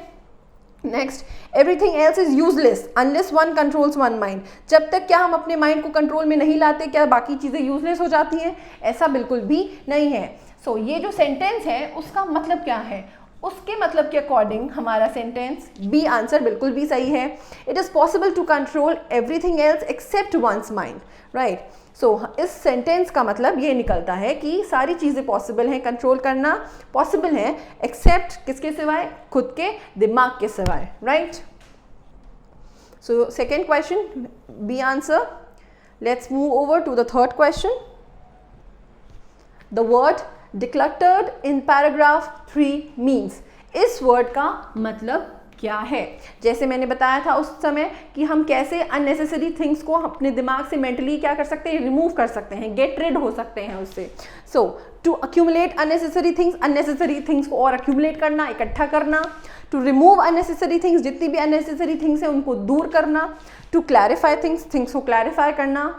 S3: Next, everything else is useless unless one controls one mind. जब तक क्या हम अपने माइंड को कंट्रोल में नहीं लाते क्या बाकी चीज़ें यूजलेस हो जाती हैं, ऐसा बिल्कुल भी नहीं है. सो ये जो सेंटेंस है उसका मतलब क्या है, उसके मतलब के अकॉर्डिंग हमारा सेंटेंस बी आंसर बिल्कुल भी सही है. It is possible to control everything else except one's mind, right. So इस सेंटेंस का मतलब ये निकलता है कि सारी चीज़ें पॉसिबल हैं, कंट्रोल करना पॉसिबल है एक्सेप्ट किसके सिवाय, खुद के दिमाग के सिवाय, right. So second question B answer. Let's move over to the third question. The word decluttered in paragraph 3 means. इस वर्ड का मतलब क्या है. जैसे मैंने बताया था उस समय कि हम कैसे अननेसेसरी थिंग्स को अपने दिमाग से मेंटली क्या कर सकते हैं, रिमूव कर सकते हैं, गेट रिड हो सकते हैं उससे. सो टू अक्यूमुलेट अननेसेसरी थिंग्स को और अक्यूमुलेट करना, इकट्ठा करना. टू रिमूव अननेसेसरी थिंग्स, जितनी भी अननेसेसरी थिंग्स हैं उनको दूर करना. टू क्लैरिफाई थिंग्स को क्लैरिफाई करना.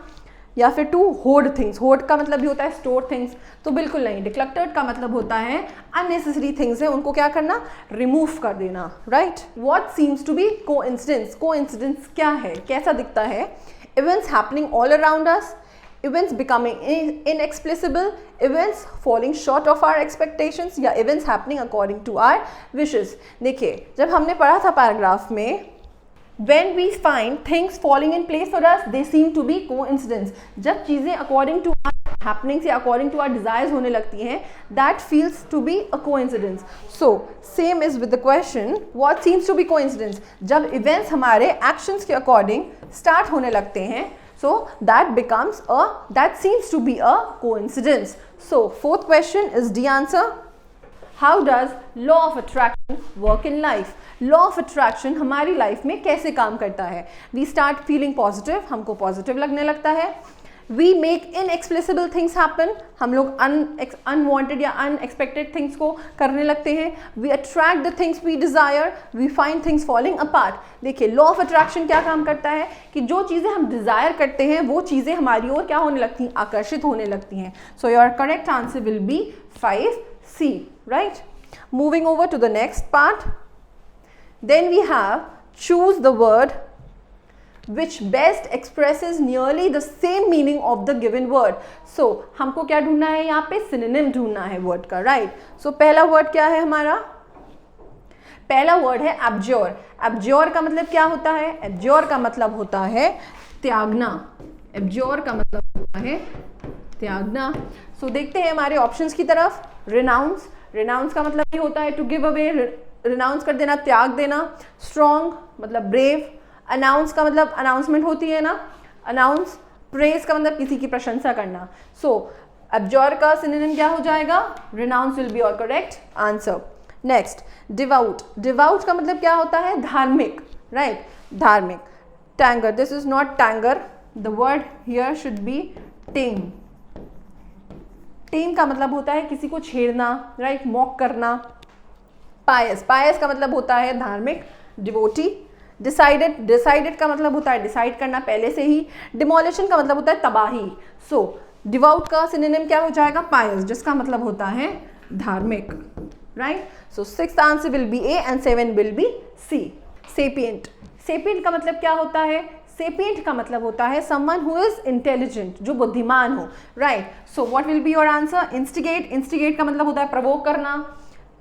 S3: या फिर टू होर्ड थिंग्स, होर्ड का मतलब भी होता है स्टोर थिंग्स, तो बिल्कुल नहीं. डिक्लटर्ड का मतलब होता है अननेसेसरी थिंग्स है उनको क्या करना, रिमूव कर देना, right. What seems to be coincidence. Coincidence क्या है, कैसा दिखता है. Events happening all around us, events becoming inexplicable, events falling short of our expectations, या events happening according to our wishes. देखिए, जब हमने पढ़ा था पैराग्राफ में When we find things falling in place for us, they seem to be coincidence. जब चीज़ें according to our happenings या अकॉर्डिंग टू आवर डिजायर्स होने लगती हैं, that feels to be a coincidence. So same is with the question, what seems to be coincidence? जब events हमारे actions के according start होने लगते हैं, so that seems to be a coincidence. So fourth question is the answer. How does law of attraction work in life? Law of attraction हमारी life में कैसे काम करता है? वी स्टार्ट फीलिंग पॉजिटिव, हमको पॉजिटिव लगने लगता है. वी मेक इनएक्सप्लेसिबल थिंग्स हैपन, हम लोग अनवांटेड या अनएक्सपेक्टेड थिंग्स को करने लगते हैं. We attract the things we desire, we find things falling apart. देखिए लॉ ऑफ अट्रैक्शन क्या काम करता है कि जो चीज़ें हम डिजायर करते हैं वो चीज़ें हमारी ओर क्या होने लगती हैं? आकर्षित होने लगती हैं. So your correct answer will be 5C, right? Moving over to the next part. Then we have choose the word which best expresses nearly the same meaning of the given word. So हमको क्या ढूंढना है यहाँ पे? synonym ढूंढना है word का, right? So पहला word क्या है हमारा? पहला word है abjure. abjure का मतलब क्या होता है? abjure का मतलब होता है त्यागना. abjure का मतलब होता है त्यागना. So देखते हैं हमारे options की तरफ. renounce. renounce का मतलब ये होता है to give away, रिनाउंस कर देना, त्याग देना. स्ट्रॉन्ग मतलब ब्रेव. अनाउंस का मतलब अनाउंसमेंट होती है ना, अनाउंस. प्रेज का मतलब किसी की प्रशंसा करना. सो एब्जॉर का सिनोनिम क्या हो जाएगा? Renounce will be your correct answer. Next devout. Devout का मतलब क्या होता है? धार्मिक, राइट? धार्मिक. टैंगर, दिस इज नॉट टैंगर, the word here should be tame. Tame का मतलब होता है किसी को छेड़ना, राइट? मॉक करना. पायस. पायस का मतलब होता है धार्मिक. डिवोटी. डिसाइडेड. डिसाइडेड का मतलब होता है डिसाइड करना पहले से ही. डिमोलिशन का मतलब होता है तबाही. सो डिवाउट का सिनोनिम क्या हो जाएगा? पायस, जिसका मतलब होता है धार्मिक, right? So 6th answer will B A and 7 will be C. सेपिएंट. सेपिएंट का मतलब क्या होता है? सेपिएंट का मतलब होता है समवन हु इज इंटेलिजेंट, जो बुद्धिमान हो, right? So what will be your answer? Instigate. Instigate का मतलब होता है प्रवोक करना.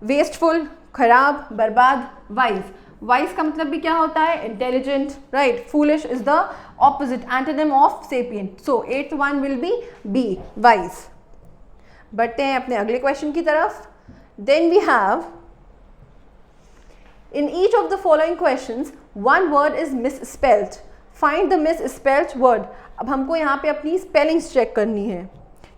S3: वेस्टफुल, खराब, बर्बाद. वाइज. वाइज का मतलब भी क्या होता है? Intelligent, right? Foolish is the opposite antonym of sapient. So 8th one will be B, wise. बढ़ते हैं अपने अगले क्वेश्चन की तरफ. Then we have in each of the following questions one word is misspelled. Find the misspelled word. अब हमको यहाँ पे अपनी स्पेलिंग्स चेक करनी है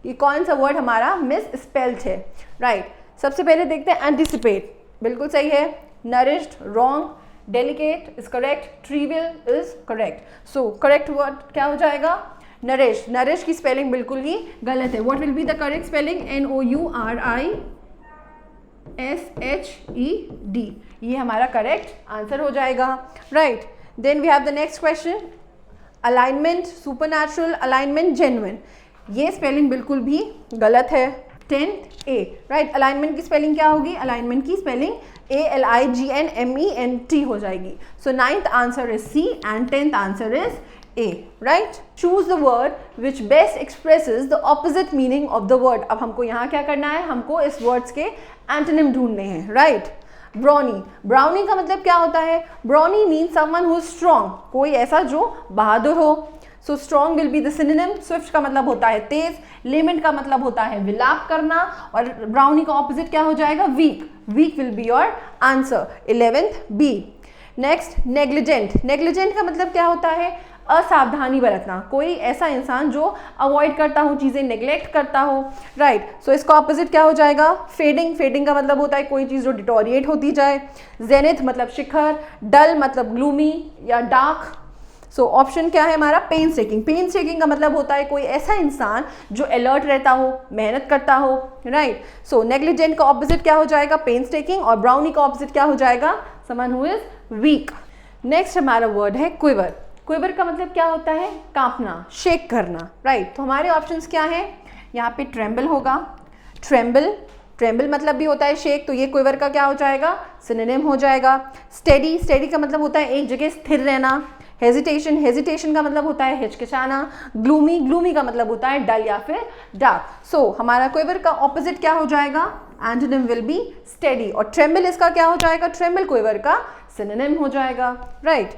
S3: कि कौन सा वर्ड हमारा मिसस्पेल्ड है, राइट? सबसे पहले देखते हैं एंटिसिपेट. बिल्कुल सही है. Nourished wrong. Delicate is correct. Trivial is correct. So correct word क्या हो जाएगा? नरिश. नरिश की स्पेलिंग बिल्कुल ही गलत है. What will be the correct spelling? NOURISHED. ये हमारा करेक्ट आंसर हो जाएगा, right? Then we have the next question. Alignment, supernatural, alignment, genuine. ये स्पेलिंग बिल्कुल भी गलत है. 10th A, right? अलाइनमेंट की स्पेलिंग क्या होगी? अलाइनमेंट की स्पेलिंग ALIGNMENT हो जाएगी. So 9th answer is C and 10th answer is A, right? Choose the word which best expresses the opposite meaning of the word. अब हमको यहाँ क्या करना है? हमको इस वर्ड्स के एंटोनिम ढूंढने हैं, राइट? ब्राउनी. ब्राउनी का मतलब क्या होता है? Brownie means someone who is strong, कोई ऐसा जो बहादुर हो. So strong will be the synonym. Swift का मतलब होता है तेज. लेमेंट का मतलब होता है विलाप करना. और ब्राउनी का ऑपोजिट क्या हो जाएगा? Weak. Weak will be your answer. 11th B. Next negligent. Negligent का मतलब क्या होता है? असावधानी बरतना, कोई ऐसा इंसान जो अवॉइड करता हो चीज़ें, नेग्लेक्ट करता हो, राइट? सो इसका ऑपोजिट क्या हो जाएगा? फेडिंग. फेडिंग का मतलब होता है कोई चीज़ जो डिटोरिएट होती जाए. जेनिथ मतलब शिखर. डल मतलब ग्लूमी या डार्क. सो ऑप्शन क्या है हमारा? Pen taking. पेन टेकिंग का मतलब होता है कोई ऐसा इंसान जो अलर्ट रहता हो, मेहनत करता हो, राइट? सो नेग्लिजेंट का ऑपोजिट क्या हो जाएगा? Pain taking. और ब्राउनी का ऑपोजिट क्या हो जाएगा? Someone who is weak. Next हमारा वर्ड है क्विवर. क्विवर का मतलब क्या होता है? कांपना, शेक करना, राइट? तो हमारे ऑप्शंस क्या है? यहाँ पे ट्रेम्बल होगा. ट्रेम्बल. ट्रेम्बल मतलब भी होता है शेक, तो ये क्विवर का क्या हो जाएगा? सिनोनिम हो जाएगा. स्टेडी. स्टेडी का मतलब होता है एक जगह स्थिर रहना. हेजिटेशन. हेजिटेशन का मतलब होता है हिचकिचाना. ग्लूमी. ग्लूमी का मतलब होता है डल या फिर डार्क. सो हमारा क्विवर का ऑपोजिट क्या हो जाएगा? Antonym will be steady. और ट्रेम्बल इसका क्या हो जाएगा? ट्रेम्बल क्विवर का सिनोनिम हो जाएगा, right?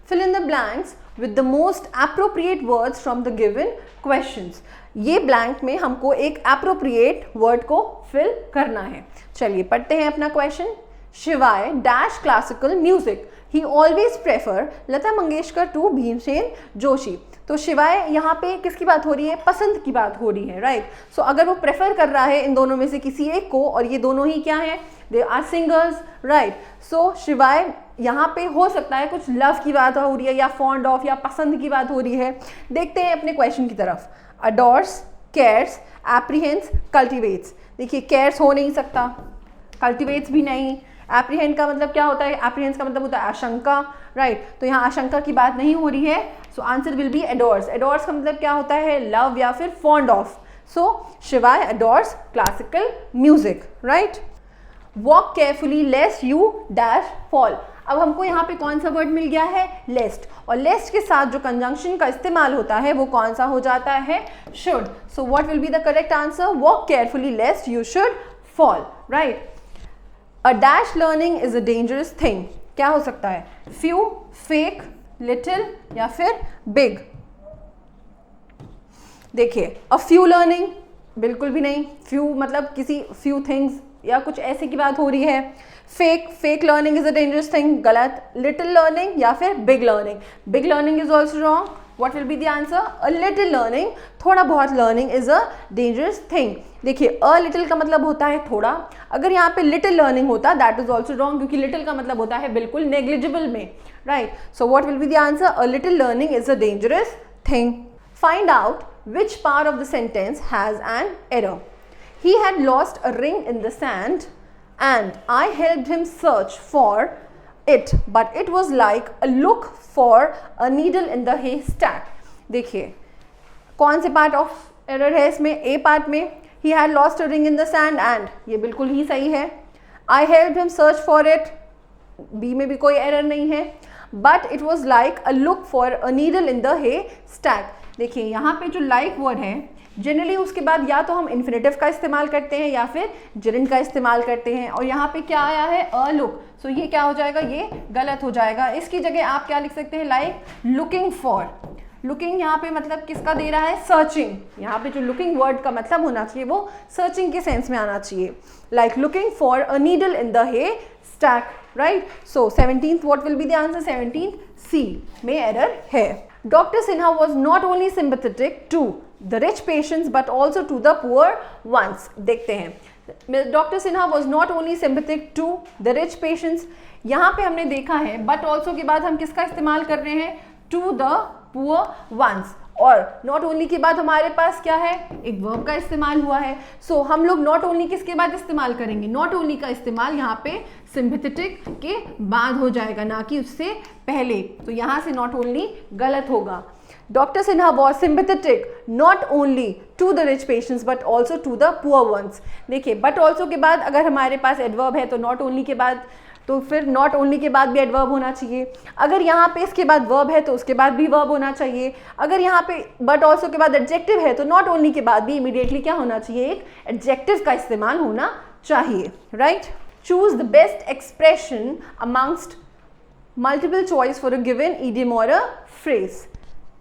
S3: fill in the blanks with the most appropriate words from the given questions. ये blank में हमको एक appropriate word को fill करना है. चलिए पढ़ते हैं अपना question. शिवाय dash classical music. He always prefer Lata Mangeshkar to Bhimsen Joshi. तो शिवाय यहाँ पे किसकी बात हो रही है? पसंद की बात हो रही है, राइट. सो अगर वो प्रेफर कर रहा है इन दोनों में से किसी एक को, और ये दोनों ही क्या हैं? They are singers, right. So Shivay यहाँ पे हो सकता है कुछ लव की बात हो रही है, या फॉन्ड ऑफ, या पसंद की बात हो रही है. देखते हैं अपने क्वेश्चन की तरफ. Adores, cares, apprehends, cultivates. देखिए केयर्स हो नहीं सकता, कल्टिवेट्स भी नहीं. एप्रीहेंड का मतलब क्या होता है? एप्रीहेंस का मतलब होता है आशंका, राइट. तो यहाँ आशंका की बात नहीं हो रही है. So answer will be adores. Adores का मतलब क्या होता है? लव या फिर fond of. So Shivay adores classical music, right. Walk carefully lest you dash fall. अब हमको यहाँ पे कौन सा वर्ड मिल गया है? लेस्ट. और लेस्ट के साथ जो कंजंक्शन का इस्तेमाल होता है वो कौन सा हो जाता है? Should. So what will be the correct answer? Walk carefully lest you should fall, right. A dash learning is a dangerous thing. क्या हो सकता है? Few, fake, little या फिर big. देखिए a few learning बिल्कुल भी नहीं. few मतलब किसी few things या कुछ ऐसे की बात हो रही है. fake learning is a dangerous thing, गलत. little learning या फिर big learning. big learning is also wrong. What will be the answer? A little learning, थोड़ा बहुत learning is a dangerous thing. देखिए a little का मतलब होता है थोड़ा. अगर यहाँ पे little learning होता that is also wrong, क्योंकि little का मतलब होता है बिल्कुल negligible में, right? So what will be the answer? A little learning is a dangerous thing. Find out which part of the sentence has an error. He had lost a ring in the sand and I helped him search for it, but it was like a look for a needle in the haystack. देखिए कौन से part of error है इसमें? ए part में. He had lost a ring in the sand and ये बिल्कुल ही सही है. I helped him search for it, B में भी कोई एरर नहीं है. But it was like a look for a needle in the haystack. देखिए यहाँ पे जो like वर्ड है जनरली उसके बाद या तो हम इन्फिनेटिव का इस्तेमाल करते हैं या फिर जिरंड का इस्तेमाल करते हैं, और यहाँ पे क्या आया है? A look. सो ये क्या हो जाएगा? ये गलत हो जाएगा. इसकी जगह आप क्या लिख सकते हैं? Like looking for. लुकिंग यहाँ पे मतलब किसका दे रहा है? सर्चिंग. यहाँ पे जो लुकिंग वर्ड का मतलब होना चाहिए वो सर्चिंग के सेंस में आना चाहिए. Like looking for a needle in the haystack, right. So 17th what will be the answer? 17th C में एरर है. Dr. Sinha was not only sympathetic to the rich patients but also to the poor ones. देखते हैं. Dr. Sinha was not only sympathetic to the rich patients. यहाँ पे हमने देखा है but also के बाद हम किसका इस्तेमाल कर रहे हैं? To the poor ones. और not only के बाद हमारे पास क्या है? एक verb का इस्तेमाल हुआ है. So हम लोग not only किसके बाद इस्तेमाल करेंगे? not only का इस्तेमाल यहाँ पे sympathetic के बाद हो जाएगा, ना कि उससे पहले. तो यहाँ से not only गलत होगा. Dr. Sinha was sympathetic not only to the rich patients but also to the poor ones. देखिए but also के बाद अगर हमारे पास adverb है तो not only के बाद, तो फिर नॉट ओनली के बाद भी एडवर्ब होना चाहिए. अगर यहाँ पे इसके बाद वर्ब है तो उसके बाद भी वर्ब होना चाहिए. अगर यहाँ पे बट ऑल्सो के बाद एडजेक्टिव है तो नॉट ओनली के बाद भी इमीडिएटली क्या होना चाहिए? एक एडजेक्टिव का इस्तेमाल होना चाहिए, right. Choose the best expression amongst multiple choice for a given idiom और अ फ्रेज.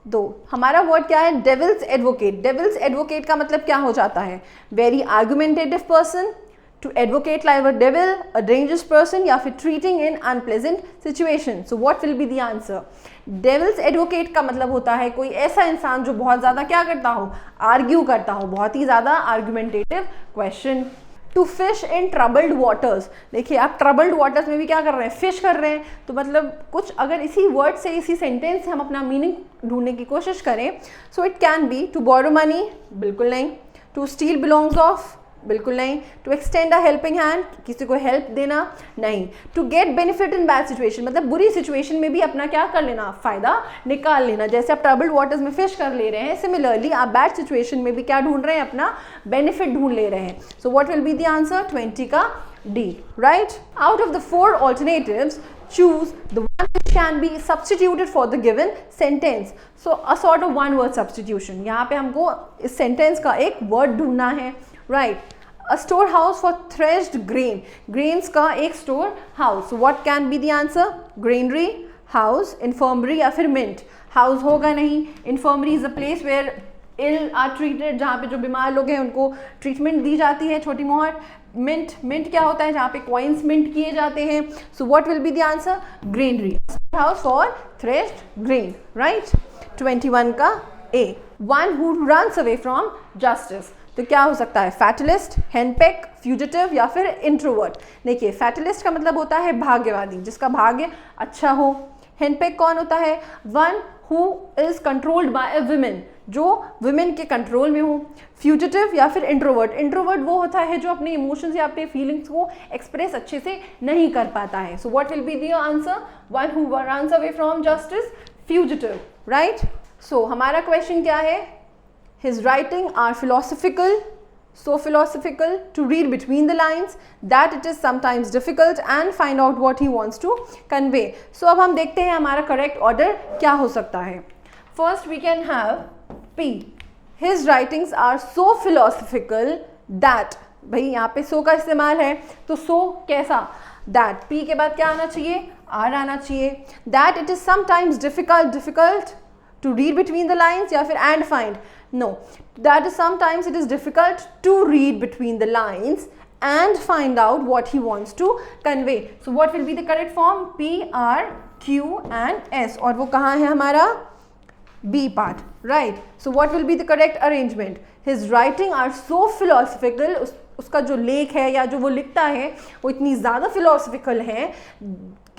S3: दो हमारा वर्ड क्या है? Devil's advocate. डेविल्स एडवोकेट का मतलब क्या हो जाता है? Very argumentative person, to advocate like a devil, a dangerous person, या फिर treating in unpleasant situation. So what will be the answer? Devil's advocate का मतलब होता है कोई ऐसा इंसान जो बहुत ज़्यादा क्या करता हो? आर्ग्यू करता हो, बहुत ही ज़्यादा argumentative question. To fish in troubled waters. देखिए आप ट्रबल्ड वाटर्स में भी क्या कर रहे हैं? फिश कर रहे हैं. तो मतलब कुछ अगर इसी वर्ड से, इसी सेंटेंस से हम अपना मीनिंग ढूंढने की कोशिश करें, so it can be to borrow money, बिल्कुल नहीं. टू स्टील बिलोंग्स ऑफ, बिल्कुल नहीं. To extend a helping hand, किसी को हेल्प देना, नहीं. To get benefit in bad situation, मतलब बुरी सिचुएशन में भी अपना क्या कर लेना? फायदा निकाल लेना. जैसे आप ट्रबल्ड वाटर्स में फिश कर ले रहे हैं, सिमिलरली आप बैड सिचुएशन में भी क्या ढूंढ रहे हैं? अपना बेनिफिट ढूंढ ले रहे हैं. So what will be the answer? 20 का D, right. Out of the 4 alternatives choose the one which can be substituted for the given sentence. So a sort of one word substitution. यहाँ पे हमको इस sentence का एक word ढूंढना है, right. A storehouse for threshed grain. Grains का एक store house. What can be the answer? Granary, house, infirmary या फिर मिंट। हाउस होगा नहीं, infirmary is a place where ill are treated, जहाँ पे जो बीमार लोग हैं उनको ट्रीटमेंट दी जाती है, छोटी मोहर। मिंट, मिंट क्या होता है, जहाँ पे कॉइन्स मिंट किए जाते हैं। So what will be the answer, granary, house for threshed grain, right. 21 का A, one who runs away from justice, तो क्या हो सकता है, फैटलिस्ट, हेनपेक, फ्यूजिटिव या फिर इंट्रोवर्ट। देखिए फैटलिस्ट का मतलब होता है भाग्यवादी, जिसका भाग्य अच्छा हो। हेनपेक कौन होता है, one who is controlled by a women, जो वुमेन के कंट्रोल में हो। फ्यूजिटिव या फिर इंट्रोवर्ट, इंट्रोवर्ट वो होता है जो अपने इमोशंस या अपने फीलिंग्स को एक्सप्रेस अच्छे से नहीं कर पाता है। So what will be the answer, one who runs away from justice, fugitive, right. So हमारा क्वेश्चन क्या है, his writing are philosophical, so philosophical to read between the lines that it is sometimes difficult and find out what he wants to convey. So अब हम देखते हैं हमारा correct order क्या हो सकता है। First we can have P, his writings are so philosophical that, भाई यहाँ पे so का इस्तेमाल है तो so कैसा, that, P के बाद क्या आना चाहिए, R आना चाहिए। that it is sometimes difficult to read between the lines या फिर and find, no, that is sometimes it is difficult to read between the lines and find out what he wants to convey. So what will be the correct form, P, R, Q and S, और वो कहाँ है हमारा B part, right. So what will be the correct arrangement, his writing are so philosophical, उसका जो लेख है या जो वो लिखता है वो इतनी ज़्यादा philosophical है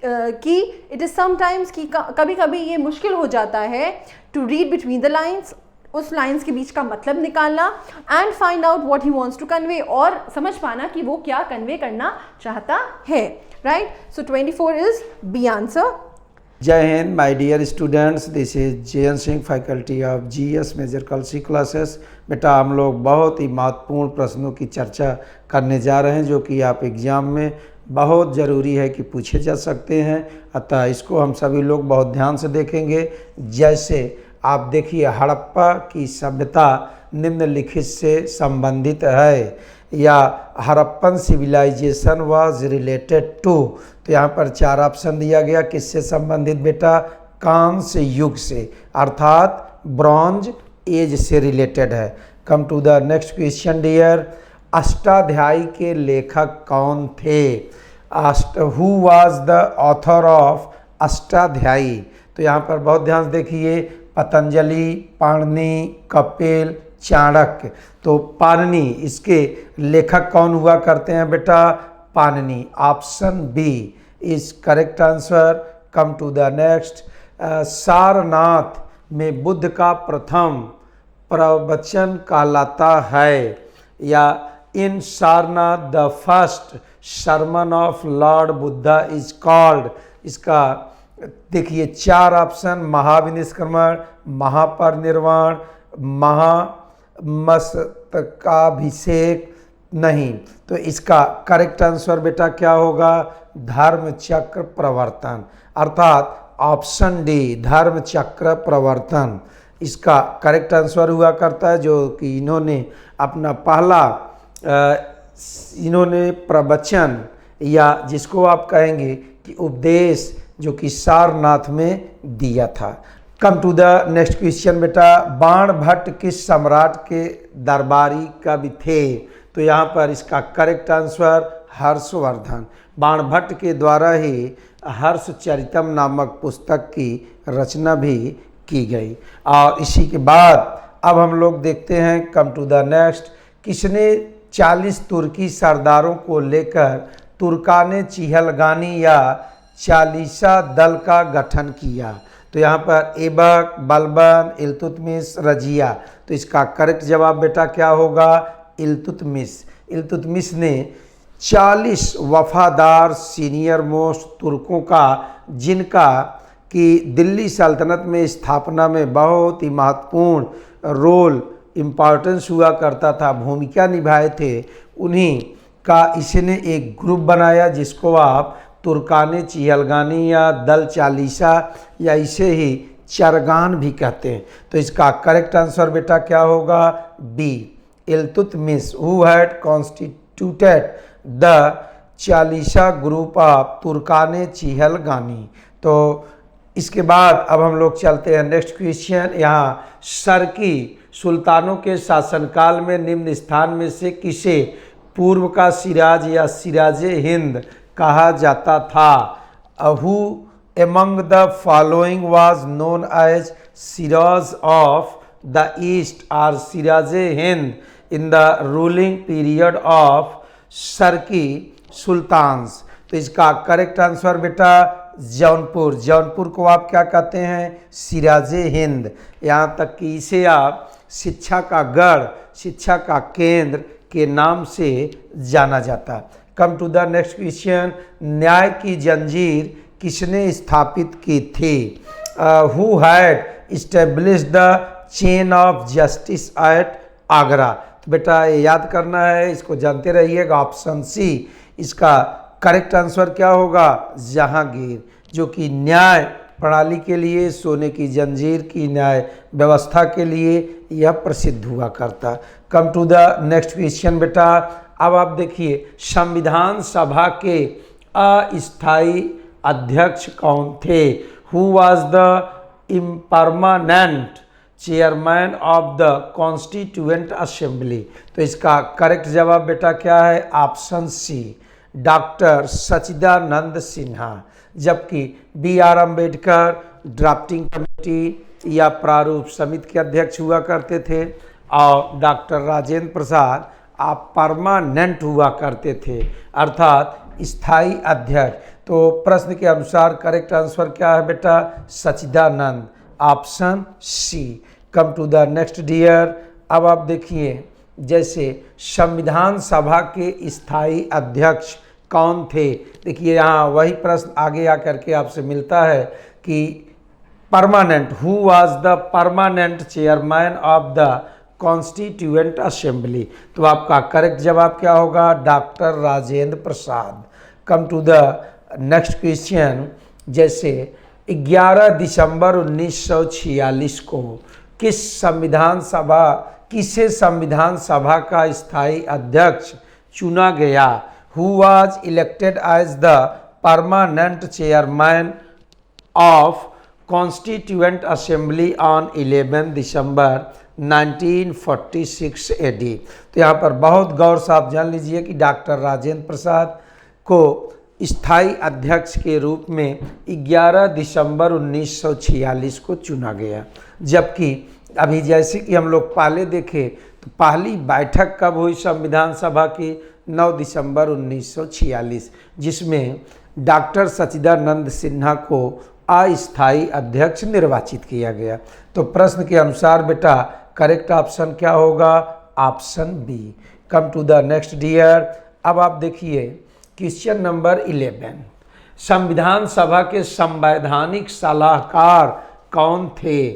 S3: कि इट इज़ समटाइम्स कि कभी कभी ये मुश्किल हो जाता है to read between the lines, उस लाइन्स के बीच का मतलब निकालना, and find out what he wants to convey, और समझ पाना कि वो क्या कन्वे करना चाहता है, right. So 24 is B answer.
S4: जय हिंद my dear students, this is JN Singh, faculty of GS Major Kalsi classes. बेटा हम लोग बहुत ही महत्वपूर्ण प्रश्नों की चर्चा करने जा रहे हैं जो कि आप एग्ज़ाम में बहुत ज़रूरी है कि पूछे जा सकते हैं, अतः इसको हम सभी लोग बहुत ध्यान से देखेंगे। जैसे आप देखिए हड़प्पा की सभ्यता निम्नलिखित से संबंधित है, या Harappan civilization was related to, तो यहाँ पर 4 ऑप्शन दिया गया, किससे संबंधित बेटा, कांस्य युग से, अर्थात ब्रॉन्ज एज से रिलेटेड है। Come to the next question dear, Ashtadhyayi के लेखक कौन थे, who was the author of Ashtadhyayi, तो यहाँ पर बहुत ध्यान से देखिए, पतंजलि, पाणिनि, कपिल, चाणक्य। तो पाणिनि इसके लेखक कौन हुआ करते हैं बेटा, Panini, option B is correct answer. Come to the next, Sarnath में बुद्ध का प्रथम प्रवचन कहलाता है, या in Sarnath the first sermon of Lord Buddha is called, इसका देखिए 4 ऑप्शन, महाविनिष्क्रमण, महापरिनिर्वाण, महामस्तकाभिषेक, नहीं, तो इसका करेक्ट आंसर बेटा क्या होगा, धर्म चक्र प्रवर्तन, अर्थात ऑप्शन डी धर्म चक्र प्रवर्तन इसका करेक्ट आंसर हुआ करता है, जो कि इन्होंने अपना पहला इन्होंने प्रवचन या जिसको आप कहेंगे कि उपदेश जो कि सारनाथ में दिया था। Come to the next question बेटा, बाणभट्ट किस सम्राट के दरबारी कवि थे, तो यहाँ पर इसका करेक्ट आंसर हर्षवर्धन, बाणभट्ट के द्वारा ही हर्षचरितम नामक पुस्तक की रचना भी की गई। और इसी के बाद अब हम लोग देखते हैं, कम टू द नेक्स्ट, किसने 40 तुर्की सरदारों को लेकर तुर्काने चिहलगानी या चालीसा दल का गठन किया, तो यहाँ पर ऐबक, बलबन, इल्तुतमिश, रजिया, तो इसका करेक्ट जवाब बेटा क्या होगा, इल्तुतमिश। इल्तुतमिश ने 40 वफादार सीनियर मोस्ट तुर्कों का, जिनका कि दिल्ली सल्तनत में स्थापना में बहुत ही महत्वपूर्ण रोल इम्पॉर्टेंस हुआ करता था, भूमिका निभाए थे, उन्हीं का इसने एक ग्रुप बनाया जिसको आप तुर्काने चिहलगानी या दल चालीसा या इसे ही चरगान भी कहते हैं। तो इसका करेक्ट आंसर बेटा क्या होगा, B, Iltutmish who had constituted the Chalisa group of Turkan Chihalgani. तो इसके बाद अब हम लोग चलते हैं नेक्स्ट क्वेश्चन। यहाँ शर्की सुल्तानों के शासनकाल में निम्न स्थान में से किसे पूर्व का सिराज या सिराजे हिंद कहा जाता था? Who among the following was known as Siraj of the east और सिराजे Hind in the ruling period of Sharqi sultans? तो इसका करेक्ट आंसर बेटा जौनपुर। जौनपुर को आप क्या कहते हैं? सिराजे हिंद। यहाँ तक कि इसे आप शिक्षा का गढ़, शिक्षा का केंद्र के नाम से जाना जाता। Come to the next question. न्याय की जंजीर किसने स्थापित की थी? Who had established the chain of justice at Agra? तो बेटा ये याद करना है, इसको जानते रहिएगा। ऑप्शन सी इसका करेक्ट आंसर क्या होगा? जहांगीर, जो कि न्याय प्रणाली के लिए, सोने की जंजीर की न्याय व्यवस्था के लिए यह प्रसिद्ध हुआ करता। Come to the next question बेटा। अब आप देखिए संविधान सभा के अस्थायी अध्यक्ष कौन थे? Who was the impermanent chairman of the constituent assembly? तो इसका करेक्ट जवाब बेटा क्या है? Option C doctor Sachchidananda Sinha. जबकि B R Ambedkar drafting committee या प्रारूप समिति के अध्यक्ष हुआ करते थे और डॉक्टर राजेंद्र प्रसाद आप परमानेंट हुआ करते थे, अर्थात स्थायी अध्यक्ष। तो प्रश्न के अनुसार करेक्ट आंसर क्या है बेटा? Sachchidanand, option C. Come to the next dear. अब आप देखिए जैसे संविधान सभा के स्थायी अध्यक्ष कौन थे? देखिए यहाँ वही प्रश्न आगे आकर के आपसे मिलता है कि permanent, who was the permanent chairman of the constituent assembly? तो आपका करेक्ट जवाब क्या होगा? Doctor Rajendra Prasad. Come to the next question. जैसे 11 दिसंबर 1946 को किसे संविधान सभा का स्थायी अध्यक्ष चुना गया? Who was elected as the permanent chairman of Constituent Assembly on 11 December 1946 AD? तो यहाँ पर बहुत गौर से आप जान लीजिए कि डॉक्टर राजेंद्र प्रसाद को स्थायी अध्यक्ष के रूप में 11 दिसंबर 1946 को चुना गया। जबकि अभी जैसे कि हम लोग पहले देखे तो पहली बैठक कब हुई संविधान सभा की? 9 दिसंबर 1946, जिसमें डॉक्टर सच्चिदानंद सिन्हा को अस्थायी अध्यक्ष निर्वाचित किया गया। तो प्रश्न के अनुसार बेटा करेक्ट ऑप्शन क्या होगा? Option B. Come to the next dear. अब आप देखिए क्वेश्चन नंबर 11। संविधान सभा के संवैधानिक सलाहकार कौन थे?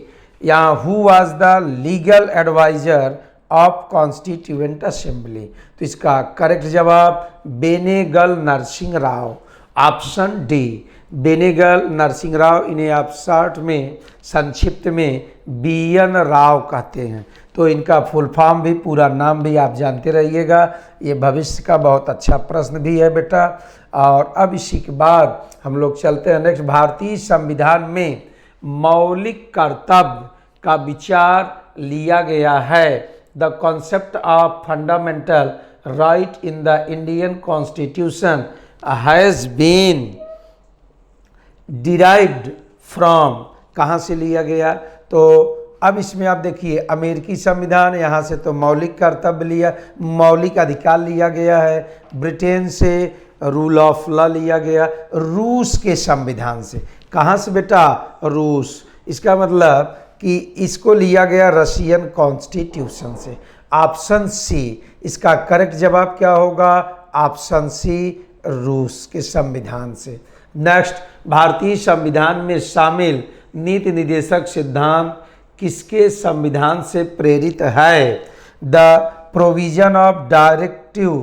S4: यहाँ who was the legal adviser of constituent assembly? तो इसका करेक्ट जवाब बेनेगल नरसिंह राव, ऑप्शन डी बेनेगल नरसिंह राव। इन्हें आप शॉर्ट में संक्षिप्त में BN राव कहते हैं। तो इनका फुल फॉर्म भी, पूरा नाम भी आप जानते रहिएगा। ये भविष्य का बहुत अच्छा प्रश्न भी है बेटा। और अब इसी के बाद हम लोग चलते हैं नेक्स्ट। भारतीय संविधान में मौलिक कर्तव्य का विचार लिया गया है। The concept of fundamental right in the Indian constitution has been derived from, कहाँ से लिया गया? तो अब इसमें आप देखिए अमेरिकी संविधान, यहाँ से तो मौलिक कर्तव्य लिया, मौलिक अधिकार लिया गया है। ब्रिटेन से रूल ऑफ लॉ लिया गया। रूस के संविधान से, कहाँ से बेटा? रूस। इसका मतलब कि इसको लिया गया रशियन कॉन्स्टिट्यूशन से। ऑप्शन सी इसका करेक्ट जवाब क्या होगा? ऑप्शन सी रूस के संविधान से। नेक्स्ट, भारतीय संविधान में शामिल नीति निर्देशक सिद्धांत किसके संविधान से प्रेरित है? The provision of directive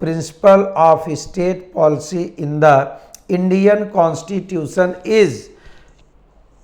S4: principle of state policy in the Indian constitution is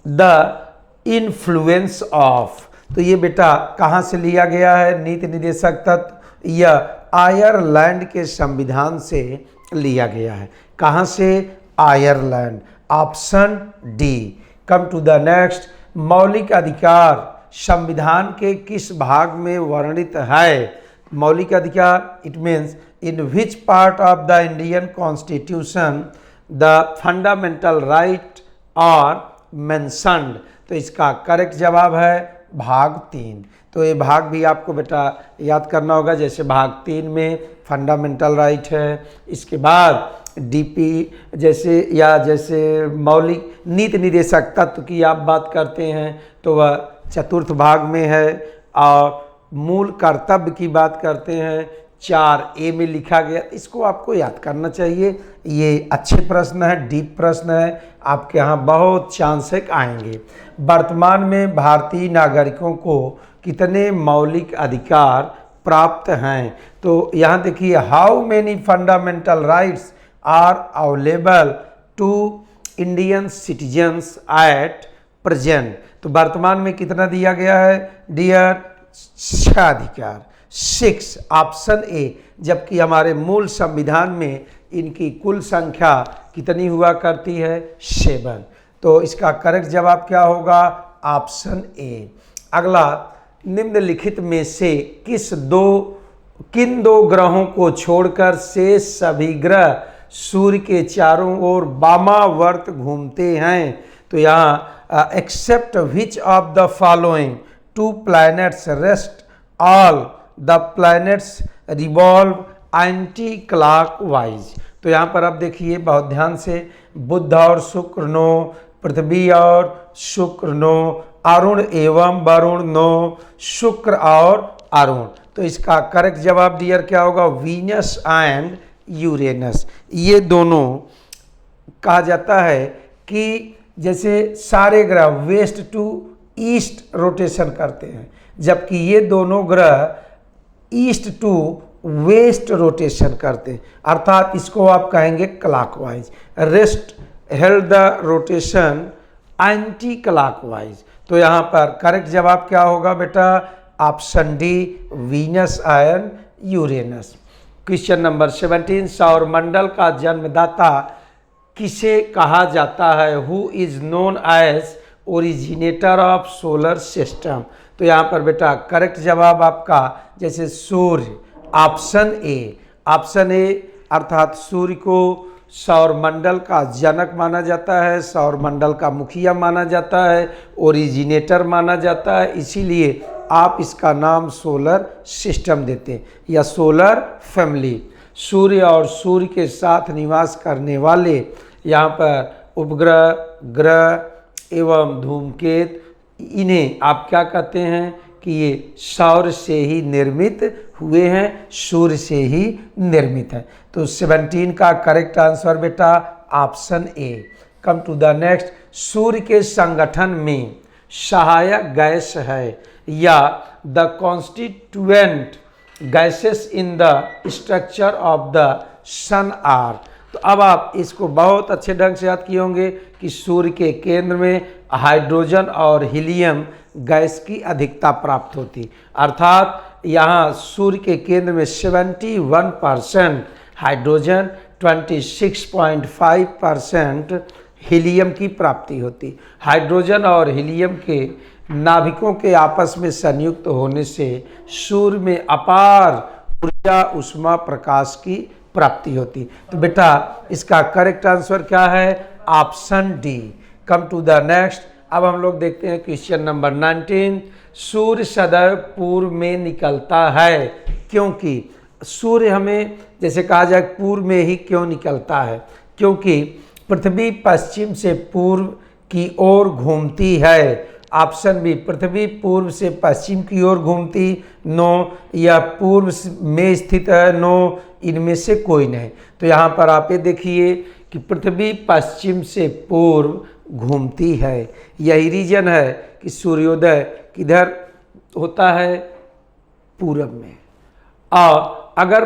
S4: the influence of. तो ये बेटा कहाँ से लिया गया है नीति निर्देशक तत्व? यह आयरलैंड के संविधान से लिया गया है। कहाँ से? Ireland. Option D. Come to the next, मौलिक अधिकार संविधान के किस भाग में वर्णित है? मौलिक अधिकार, it means in which part of the Indian constitution the fundamental right are mentioned. तो इसका करेक्ट जवाब है भाग 3। तो ये भाग भी आपको बेटा याद करना होगा, जैसे भाग 3 में फंडामेंटल राइट है, इसके बाद डीपी जैसे मौलिक नीति निर्देशक तत्व की आप बात करते हैं तो वह चतुर्थ भाग में है, और मूल कर्तव्य की बात करते हैं 4A में लिखा गया। इसको आपको याद करना चाहिए। ये अच्छे प्रश्न है, डीप प्रश्न है, आपके यहाँ बहुत चांस आएंगे। वर्तमान में भारतीय नागरिकों को कितने मौलिक अधिकार प्राप्त हैं? तो यहाँ देखिए, how many fundamental rights are available to Indian citizens at present. तो वर्तमान में कितना दिया गया है डियर? 6 अधिकार, 6 ऑप्शन ए। जबकि हमारे मूल संविधान में इनकी कुल संख्या कितनी हुआ करती है? 7। तो इसका करेक्ट जवाब क्या होगा? Option A. अगला, निम्नलिखित में से किन दो ग्रहों को छोड़कर शेष सभी ग्रह सूर्य के चारों ओर वामावर्त घूमते हैं? तो यहाँ except which of the following 2 planets rest all the planets revolve anti clockwise. तो यहाँ पर आप देखिए बहुत ध्यान से, बुध और शुक्र नो, पृथ्वी और शुक्र नो, अरुण एवं वरुण नो, शुक्र और अरुण। तो इसका करेक्ट जवाब डियर क्या होगा? Venus and Uranus. ये दोनों कहा जाता है कि जैसे सारे ग्रह वेस्ट टू ईस्ट रोटेशन करते हैं, जबकि ये दोनों ग्रह ईस्ट टू वेस्ट रोटेशन करते हैं, अर्थात इसको आप कहेंगे clockwise. Rest held the rotation anti clockwise. तो यहाँ पर करेक्ट जवाब क्या होगा बेटा? Option D, Venus and Uranus. Question number 17, सौरमंडल का जन्मदाता किसे कहा जाता है? Who is known as originator of solar system. तो यहाँ पर बेटा करेक्ट जवाब आपका जैसे सूर्य, ऑप्शन ए। ऑप्शन ए अर्थात सूर्य को सौरमंडल का जनक माना जाता है, सौरमंडल का मुखिया माना जाता है, ओरिजिनेटर माना जाता है, इसीलिए आप इसका नाम सोलर सिस्टम देते हैं या सोलर फैमिली। सूर्य और सूर्य के साथ निवास करने वाले यहाँ पर उपग्रह, ग्रह एवं धूमकेतु, इन्हें आप क्या कहते हैं कि ये सौर से ही निर्मित हुए हैं, सूर्य से ही निर्मित है। तो 17 का करेक्ट आंसर बेटा option A. Come to the next, सूर्य के संगठन में सहायक गैस है या the constituent gases in the structure of the sun are. तो अब आप इसको बहुत अच्छे ढंग से याद किए होंगे कि सूर्य के केंद्र में हाइड्रोजन और हीलियम गैस की अधिकता प्राप्त होती, अर्थात यहाँ सूर्य के केंद्र में 71% हाइड्रोजन, 26.5% हीलियम की प्राप्ति होती। हाइड्रोजन और हीलियम के नाभिकों के आपस में संयुक्त होने से सूर्य में अपार ऊर्जा, उष्मा, प्रकाश की प्राप्ति होती। तो बेटा इसका करेक्ट आंसर क्या है? Option D. Come to the next, अब हम लोग देखते हैं क्वेश्चन नंबर 19। सूर्य सदैव पूर्व में निकलता है, क्योंकि सूर्य हमें जैसे कहा जाए पूर्व में ही क्यों निकलता है? क्योंकि पृथ्वी पश्चिम से पूर्व की ओर घूमती है। ऑप्शन बी, पृथ्वी पूर्व से पश्चिम की ओर घूमती, नो, या पूर्व में स्थित है, नो, इनमें से कोई नहीं। तो यहाँ पर आप ये देखिए कि पृथ्वी पश्चिम से पूर्व घूमती है। यही रीजन है कि सूर्योदय किधर होता है? पूरब में। और अगर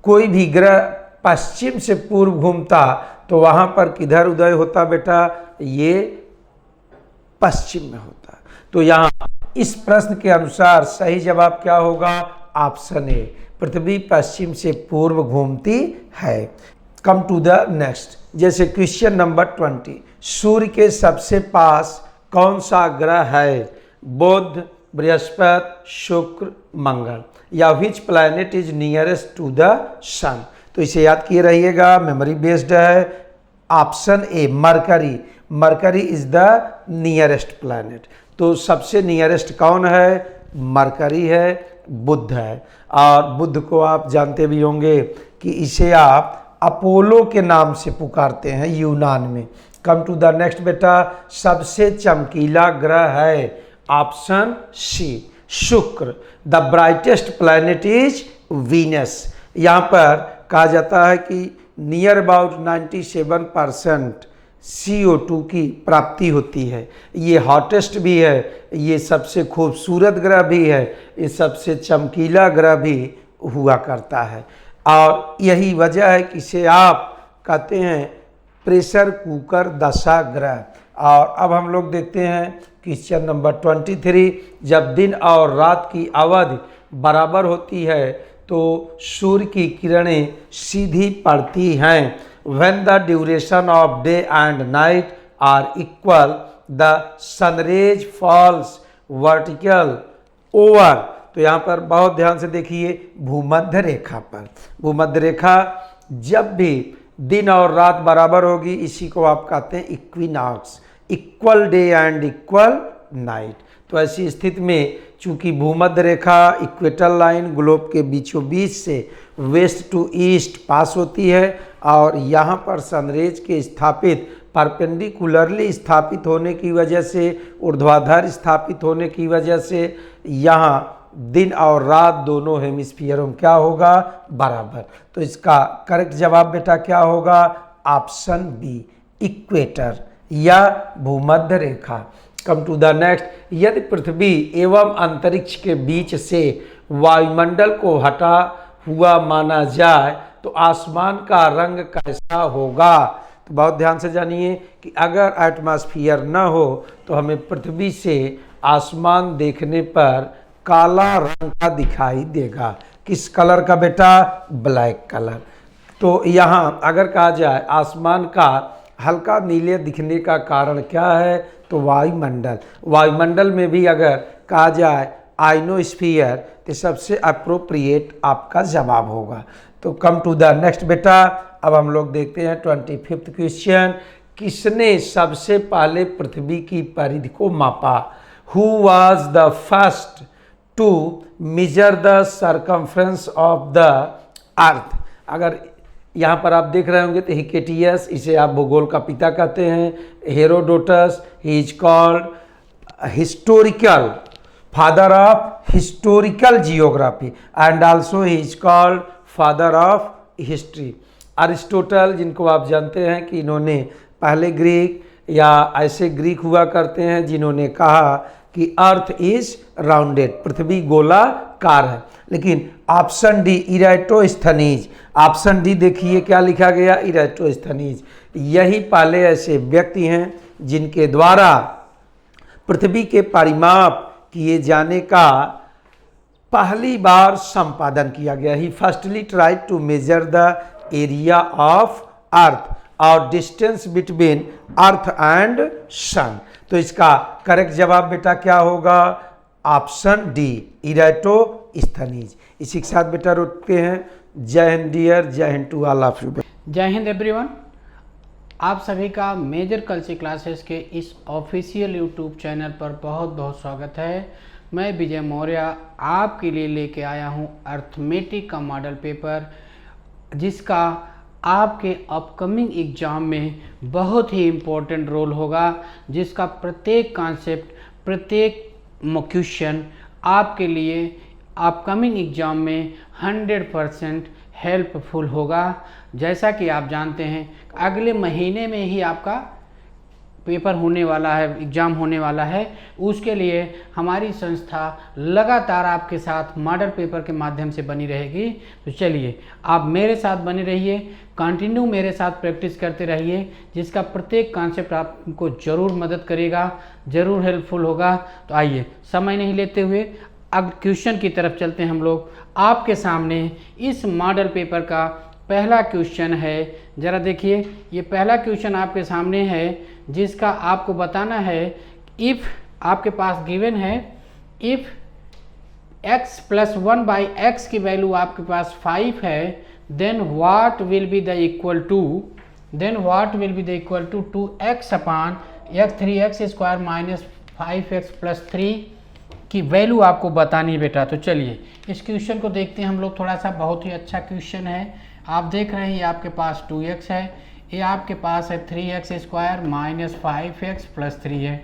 S4: कोई भी ग्रह पश्चिम से पूर्व घूमता तो वहाँ पर किधर उदय होता बेटा? ये पश्चिम में होता। तो यहाँ इस प्रश्न के अनुसार सही जवाब क्या होगा? ऑप्शन ए, पृथ्वी पश्चिम से पूर्व घूमती है। Come to the next. जैसे क्वेश्चन नंबर 20, सूर्य के सबसे पास कौन सा ग्रह है? बुध, बृहस्पति, शुक्र, मंगल। या which planet is nearest to the sun? तो इसे याद किए रहिएगा, मेमोरी बेस्ड है। Option A mercury, mercury is the nearest planet. तो सबसे नियरेस्ट कौन है? मरकरी है, बुध है। और बुध को आप जानते भी होंगे कि इसे आप अपोलो के नाम से पुकारते हैं यूनान में। कम टू द नेक्स्ट बेटा, सबसे चमकीला ग्रह है? ऑप्शन सी शुक्र। The brightest planet is Venus. यहाँ पर कहा जाता है कि नियर अबाउट 97% CO2 की प्राप्ति होती है। ये हॉटेस्ट भी है, ये सबसे खूबसूरत ग्रह भी है, ये सबसे चमकीला ग्रह भी हुआ करता है। और यही वजह है कि इसे आप कहते हैं प्रेशर कुकर दशा ग्रह। और अब हम लोग देखते हैं क्वेश्चन नंबर 23, जब दिन और रात की अवधि बराबर होती है तो सूर्य की किरणें सीधी पड़ती हैं। When the duration of day and night are equal, the sun rays falls vertical over। तो यहाँ पर बहुत ध्यान से देखिए, भूमध्य रेखा पर। भूमध्य रेखा जब भी दिन और रात बराबर होगी, इसी को आप कहते हैं equinox, equal day and equal night. तो ऐसी स्थिति में चूंकि भूमध्य रेखा इक्वेटल लाइन ग्लोब के बीचों बीच से वेस्ट टू ईस्ट पास होती है और यहाँ पर सनरेज के स्थापित परपेंडिकुलरली स्थापित होने की वजह से, ऊर्ध्वाधर स्थापित होने की वजह से यहाँ दिन और रात दोनों हेमिस्फीयरों क्या होगा? बराबर। तो इसका करेक्ट जवाब बेटा क्या होगा? ऑप्शन बी इक्वेटर या भूमध्य रेखा। कम टू द नेक्स्ट, यदि पृथ्वी एवं अंतरिक्ष के बीच से वायुमंडल को हटा हुआ माना जाए तो आसमान का रंग कैसा होगा? तो बहुत ध्यान से जानिए कि अगर एटमॉस्फेयर न हो तो हमें पृथ्वी से आसमान देखने पर काला रंग का दिखाई देगा। किस कलर का बेटा? Black colour. तो यहाँ अगर कहा जाए आसमान का हल्का नीले दिखने का कारण क्या है? तो वायुमंडल। वायुमंडल में भी अगर कहा जाए आइनोस्फीयर तो सबसे अप्रोप्रिएट आपका जवाब होगा। तो कम टू द नेक्स्ट बेटा, अब हम लोग देखते हैं 25वां क्वेश्चन। किसने सबसे पहले पृथ्वी की परिधि को मापा? Who was the first to measure the circumference of the earth? अगर यहाँ पर आप देख रहे होंगे तो हिकेटियस, इसे आप भूगोल का पिता कहते हैं। Herodotus, he is called historical father of historical geography and also he is called father of history. Aristotle, जिनको आप जानते हैं कि इन्होंने पहले ग्रीक या ऐसे ग्रीक हुआ करते हैं जिन्होंने कहा कि अर्थ इज राउंडेड, पृथ्वी गोलाकार है। लेकिन ऑप्शन डी इराटोस्थनीज, ऑप्शन डी देखिए क्या लिखा गया? इराटोस्थनीज। यही पहले ऐसे व्यक्ति हैं जिनके द्वारा पृथ्वी के परिमाप किए जाने का पहली बार संपादन किया गया। He firstly tried to measure the area of earth और distance between earth and sun. तो इसका करेक्ट जवाब बेटा क्या होगा? Option D Eratosthenes. इसी के साथ बेटा रुकते हैं। जय हिंद डियर, जय हिंद टू ऑल ऑफ यू।
S2: जय हिंद एवरीवन। आप सभी का मेजर कल्चर क्लासेस के इस ऑफिशियल यूट्यूब चैनल पर बहुत बहुत स्वागत है। मैं विजय मौर्य आपके लिए लेके आया हूं अर्थमेटिक का मॉडल पेपर, जिसका आपके अपकमिंग एग्ज़ाम में बहुत ही इम्पोर्टेंट रोल होगा, जिसका प्रत्येक कॉन्सेप्ट, प्रत्येक क्वेश्चन आपके लिए अपकमिंग एग्ज़ाम में 100% हेल्पफुल होगा। जैसा कि आप जानते हैं अगले महीने में ही आपका पेपर होने वाला है, एग्ज़ाम होने वाला है। उसके लिए हमारी संस्था लगातार आपके साथ मॉडल पेपर के माध्यम से बनी रहेगी। तो चलिए आप मेरे साथ बने रहिए, कंटिन्यू मेरे साथ प्रैक्टिस करते रहिए, जिसका प्रत्येक कॉन्सेप्ट आपको ज़रूर मदद करेगा, ज़रूर हेल्पफुल होगा। तो आइए समय नहीं लेते हुए अब क्वेश्चन की तरफ चलते हैं हम लोग। आपके सामने इस मॉडल पेपर का
S5: पहला क्वेश्चन है, ज़रा देखिए ये पहला क्वेश्चन आपके सामने है जिसका आपको बताना है इफ़ आपके पास गिवन है इफ़ x + 1/x की वैल्यू आपके पास 5 है then what will be the equal to 2x upon x 3x² - 5x + 3 की वैल्यू आपको बतानी है बेटा। तो चलिए इस क्वेश्चन को देखते हैं हम लोग थोड़ा सा। बहुत ही अच्छा क्वेश्चन है। आप देख रहे हैं ये आपके पास 2x है, ये आपके पास है 3x² - 5x + 3 है,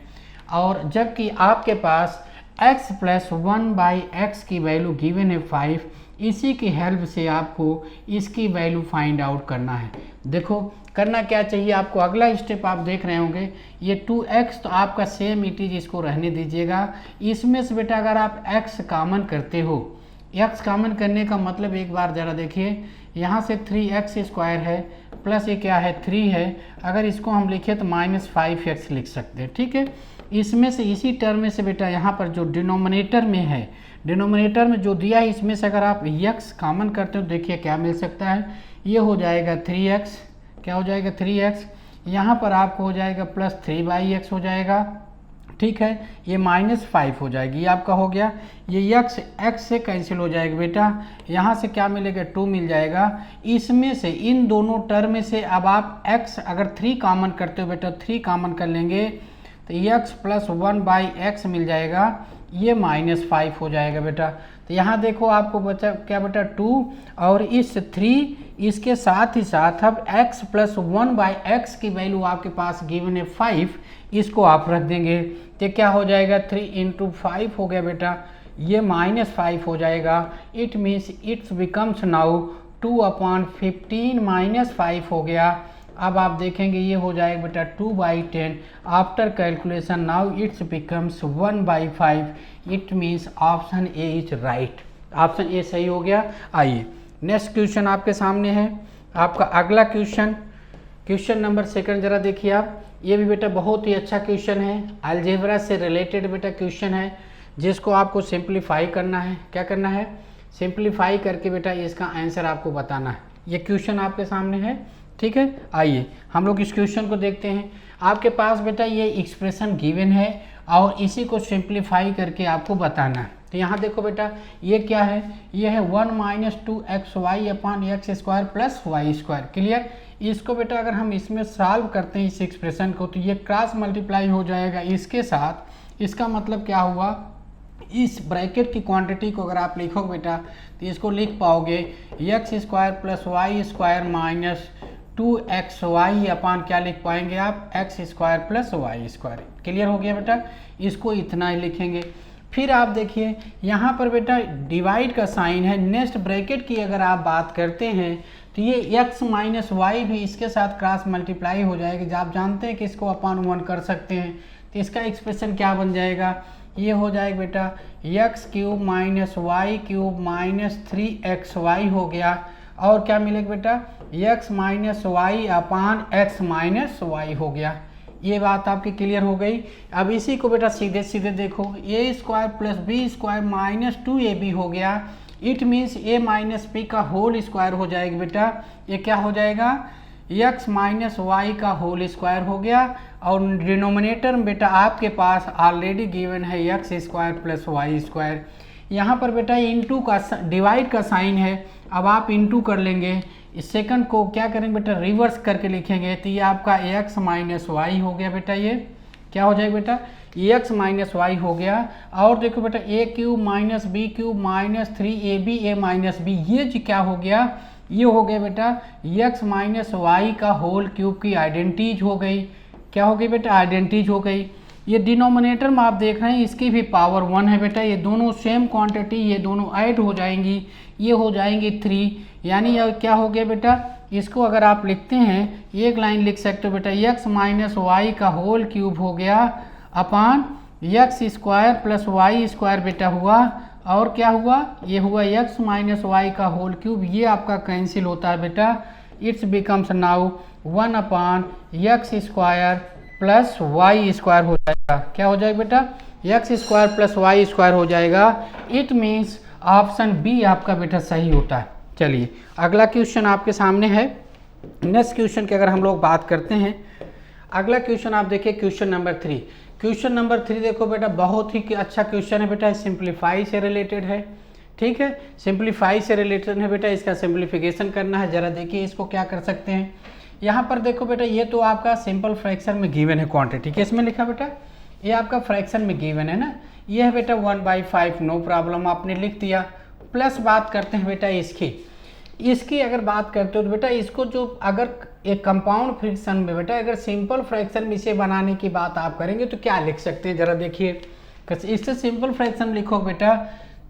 S5: और जबकि आपके पास x + 1/x की वैल्यू गिवन है 5। इसी की हेल्प से आपको इसकी वैल्यू फाइंड आउट करना है। देखो करना क्या चाहिए आपको, अगला स्टेप आप देख रहे होंगे ये 2x तो आपका सेम इट इज, इसको रहने दीजिएगा। इसमें से बेटा अगर आप x कॉमन करते हो, x कॉमन करने का मतलब एक बार ज़रा देखिए यहाँ से 3x² है प्लस ये क्या है 3 है, अगर इसको हम लिखें तो -5x लिख सकते हैं। ठीक है, इसमें से इसी टर्म में से बेटा यहाँ पर जो डिनोमिनेटर में है, डिनोमिनेटर में जो दिया है इसमें से अगर आप x कॉमन करते हो देखिए क्या मिल सकता है, ये हो जाएगा 3x, क्या हो जाएगा 3x, यहाँ पर आपको हो जाएगा प्लस 3/x हो जाएगा। ठीक है, ये -5 हो जाएगी, ये आपका हो गया। ये x से कैंसिल हो जाएगा बेटा, यहाँ से क्या मिलेगा 2 मिल जाएगा। इसमें से इन दोनों टर्म में से अब आप x अगर 3 कॉमन करते हो बेटा, 3 कॉमन कर लेंगे तो x + 1/x मिल जाएगा, ये -5 हो जाएगा बेटा। तो यहाँ देखो आपको बचा क्या बेटा 2 और इस 3, इसके साथ ही साथ अब x + 1/x की वैल्यू आपके पास गिवन है 5, इसको आप रख देंगे तो क्या हो जाएगा 3 × 5 हो गया बेटा, ये -5 हो जाएगा। It means it's becomes now 2/15 -5 हो गया। अब आप देखेंगे ये हो जाएगा बेटा 2/10 after calculation now it's becomes 1/5। It means option A is right, option A सही हो गया। आइए नेक्स्ट क्वेश्चन आपके सामने है, आपका अगला क्वेश्चन नंबर 2 जरा देखिए आप। ये भी बेटा बहुत ही अच्छा क्वेश्चन है, अलजेब्रा से रिलेटेड बेटा क्वेश्चन है जिसको आपको सिंप्लीफाई करना है। क्या करना है, सिंप्लीफाई करके बेटा इसका आंसर आपको बताना है। ये क्वेश्चन आपके सामने है। ठीक है, आइए हम लोग इस क्वेश्चन को देखते हैं। आपके पास बेटा ये एक्सप्रेशन गिवन है और इसी को सिंप्लीफाई करके आपको बताना है। तो यहाँ देखो बेटा ये क्या है, ये है 1 - 2xy/x² + y²। क्लियर, इसको बेटा अगर हम इसमें सॉल्व करते हैं इस एक्सप्रेशन को तो ये क्रॉस मल्टीप्लाई हो जाएगा इसके साथ। इसका मतलब क्या हुआ, इस ब्रैकेट की क्वांटिटी को अगर आप लिखोगे बेटा तो इसको लिख पाओगे x² + y² - 2xy अपान क्या लिख पाएंगे आप x² + y²। क्लियर हो गया बेटा, इसको इतना ही लिखेंगे। फिर आप देखिए यहाँ पर बेटा डिवाइड का साइन है, नेक्स्ट ब्रैकेट की अगर आप बात करते हैं तो ये x - y भी इसके साथ क्रॉस मल्टीप्लाई हो जाएगी। जब आप जानते हैं कि इसको अपान 1 कर सकते हैं तो इसका एक्सप्रेशन क्या बन जाएगा, ये हो जाएगा बेटा x³ - y³ - 3xy हो गया। और क्या मिलेगा बेटा x - y अपान x - y हो गया। ये बात आपकी क्लियर हो गई। अब इसी को बेटा सीधे सीधे देखो, a² + b² - 2ab हो गया। इट मीन्स a - b का होल स्क्वायर हो जाएगा बेटा, ये क्या हो जाएगा x - y का होल स्क्वायर हो गया। और डिनोमिनेटर में बेटा आपके पास ऑलरेडी गिवन है x² + y²। यहाँ पर बेटा इंटू का डिवाइड का साइन है, अब आप इंटू कर लेंगे, इस सेकंड को क्या करेंगे बेटा रिवर्स करके लिखेंगे तो ये आपका x - y हो गया बेटा। ये क्या हो जाएगा बेटा x - y हो गया। और देखो बेटा a³ - b³ - 3ab a - b, ये जो क्या हो गया, ये हो गया बेटा x - y का होल क्यूब की आइडेंटिटीज हो गई। क्या हो गई बेटा आइडेंटिटीज हो गई। ये डिनोमिनेटर में आप देख रहे हैं इसकी भी पावर 1 है बेटा, ये दोनों सेम क्वांटिटी, ये दोनों ऐड हो जाएंगी, ये हो जाएंगी 3, यानी ये क्या हो गया बेटा, इसको अगर आप लिखते हैं एक लाइन लिख सकते हो बेटा x - y का होल क्यूब हो गया अपान x² + y² बेटा हुआ। और क्या हुआ, ये हुआ x - y का होल क्यूब, ये आपका कैंसिल होता है बेटा। It's becomes now 1/x² + y² हो जाएगा। क्या हो जाएगा बेटा x² + y² हो जाएगा। इट मीन्स ऑप्शन बी आपका बेटा सही होता है। चलिए अगला क्वेश्चन आपके सामने है। नेक्स्ट क्वेश्चन की अगर हम लोग बात करते हैं, अगला क्वेश्चन आप देखिए क्वेश्चन नंबर 3। क्वेश्चन नंबर 3 देखो बेटा बहुत ही अच्छा क्वेश्चन है बेटा, सिंप्लीफाई से रिलेटेड है। ठीक है, सिंप्लीफाई से रिलेटेड है बेटा, इसका सिंप्लीफिकेशन करना है। जरा देखिए इसको क्या कर सकते हैं। यहाँ पर देखो बेटा ये तो आपका सिंपल फ्रैक्शन में गिवन है क्वांटिटी, किसमें लिखा बेटा, ये आपका फ्रैक्शन में गिवन है ना, ये है बेटा 1/5, नो प्रॉब्लम आपने लिख दिया। प्लस बात करते हैं बेटा इसकी अगर बात करते हो तो बेटा इसको जो अगर एक कंपाउंड फ्रैक्शन में बेटा अगर सिंपल फ्रैक्शन में इसे बनाने की बात आप करेंगे तो क्या लिख सकते हैं, जरा देखिए। इससे सिंपल फ्रैक्शन लिखो बेटा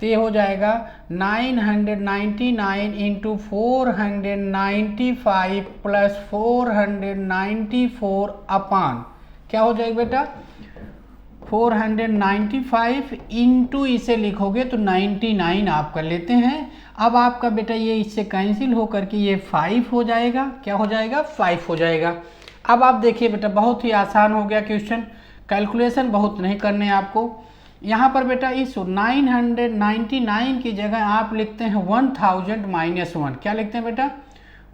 S5: तो ये हो जाएगा 999 इंटू 495 प्लस 494 अपान क्या हो जाएगा बेटा 495 इंटू इसे लिखोगे तो 99 आप कर लेते हैं। अब आपका बेटा ये इससे कैंसिल हो करके ये 5 हो जाएगा, क्या हो जाएगा 5 हो जाएगा। अब आप देखिए बेटा बहुत ही आसान हो गया क्वेश्चन, कैलकुलेशन बहुत नहीं करने आपको। यहाँ पर बेटा इस 999 की जगह आप लिखते हैं 1000 माइनस 1, क्या लिखते हैं बेटा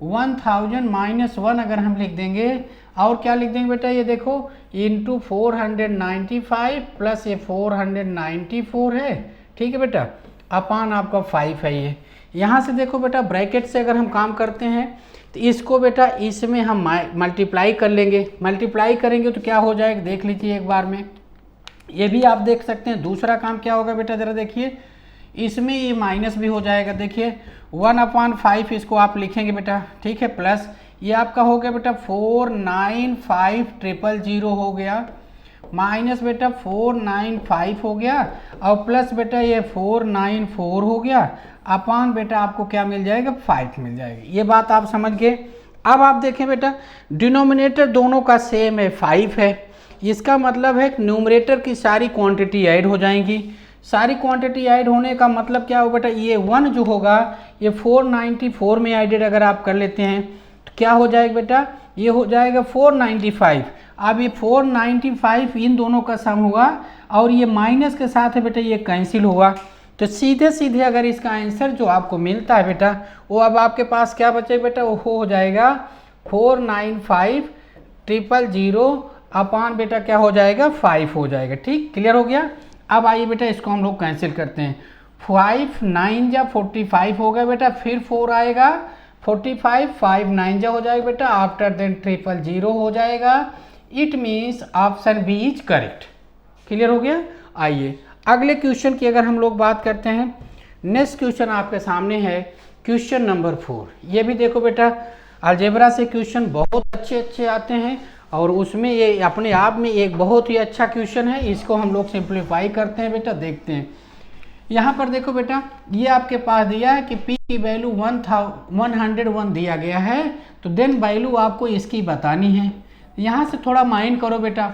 S5: 1000 माइनस 1 अगर हम लिख देंगे और क्या लिख देंगे बेटा ये देखो इंटू 495 प्लस ये 494 है, ठीक है बेटा, अपान आपका 5 है ये। यहाँ से देखो बेटा ब्रैकेट से अगर हम काम करते हैं तो इसको बेटा इसमें हम मल्टीप्लाई कर लेंगे, मल्टीप्लाई करेंगे तो क्या हो जाएगा देख लीजिए एक बार में, ये भी आप देख सकते हैं। दूसरा काम क्या होगा बेटा जरा देखिए, इसमें ये माइनस भी हो जाएगा, देखिए 1/5 इसको आप लिखेंगे बेटा, ठीक है, प्लस ये आपका हो गया बेटा 495000 हो गया, माइनस बेटा 495 हो गया और प्लस बेटा ये 494 हो गया, अपान बेटा आपको क्या मिल जाएगा 5 मिल जाएगा। ये बात आप समझ गए। अब आप देखें बेटा डिनोमिनेटर दोनों का सेम है 5 है, इसका मतलब है न्यूमरेटर की सारी क्वांटिटी ऐड हो जाएंगी। सारी क्वांटिटी ऐड होने का मतलब क्या हो बेटा, ये 1 जो होगा ये 494 में ऐडेड अगर आप कर लेते हैं तो क्या हो जाएगा बेटा, ये हो जाएगा 495। अब ये 495 इन दोनों का सम हुआ और ये माइनस के साथ है बेटा ये कैंसिल हुआ, तो सीधे सीधे अगर इसका आंसर जो आपको मिलता है बेटा वो अब आपके पास क्या बचे बेटा, वो हो जाएगा 495000 अपान बेटा क्या हो जाएगा 5 हो जाएगा। ठीक, क्लियर हो गया। अब आइए बेटा इसको हम लोग कैंसिल करते हैं, 5 9 जा 45 हो गया बेटा, फिर 4 आएगा 45, 5 9 जा हो जाएगा बेटा, आफ्टर देन 000 हो जाएगा। It means option B is correct. Clear हो गया। आइए अगले क्वेश्चन की अगर हम लोग बात करते हैं, नेक्स्ट क्वेश्चन आपके सामने है क्वेश्चन नंबर 4। ये भी देखो बेटा अलजेब्रा से क्वेश्चन बहुत अच्छे आते हैं और उसमें ये अपने आप में एक बहुत ही अच्छा क्वेश्चन है, इसको हम लोग सिंप्लीफाई करते हैं बेटा, देखते हैं। यहाँ पर देखो बेटा ये आपके पास दिया है कि P की वैल्यू 101 दिया गया है, तो देन वैल्यू आपको इसकी बतानी है। यहाँ से थोड़ा माइंड करो बेटा,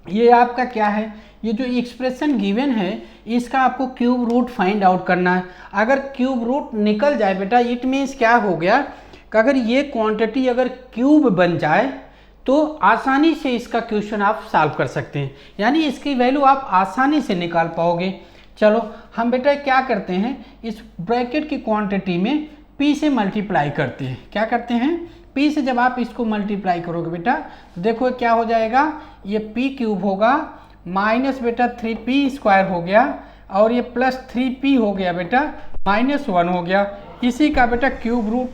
S5: ये आपका क्या है, ये जो एक्सप्रेशन गिवन है इसका आपको क्यूब रूट फाइंड आउट करना है। अगर क्यूब रूट निकल जाए बेटा इट मीन्स क्या हो गया कि अगर ये क्वांटिटी अगर क्यूब बन जाए तो आसानी से इसका क्वेश्चन आप सॉल्व कर सकते हैं, यानी इसकी वैल्यू आप आसानी से निकाल पाओगे। चलो हम बेटा क्या करते हैं, इस ब्रैकेट की क्वांटिटी में P से मल्टीप्लाई करते हैं। क्या करते हैं, P से जब आप इसको मल्टीप्लाई करोगे बेटा तो देखो क्या हो जाएगा, ये P क्यूब होगा माइनस बेटा 3P² हो गया और ये प्लस 3P हो गया बेटा -1 हो गया। इसी का बेटा क्यूब रूट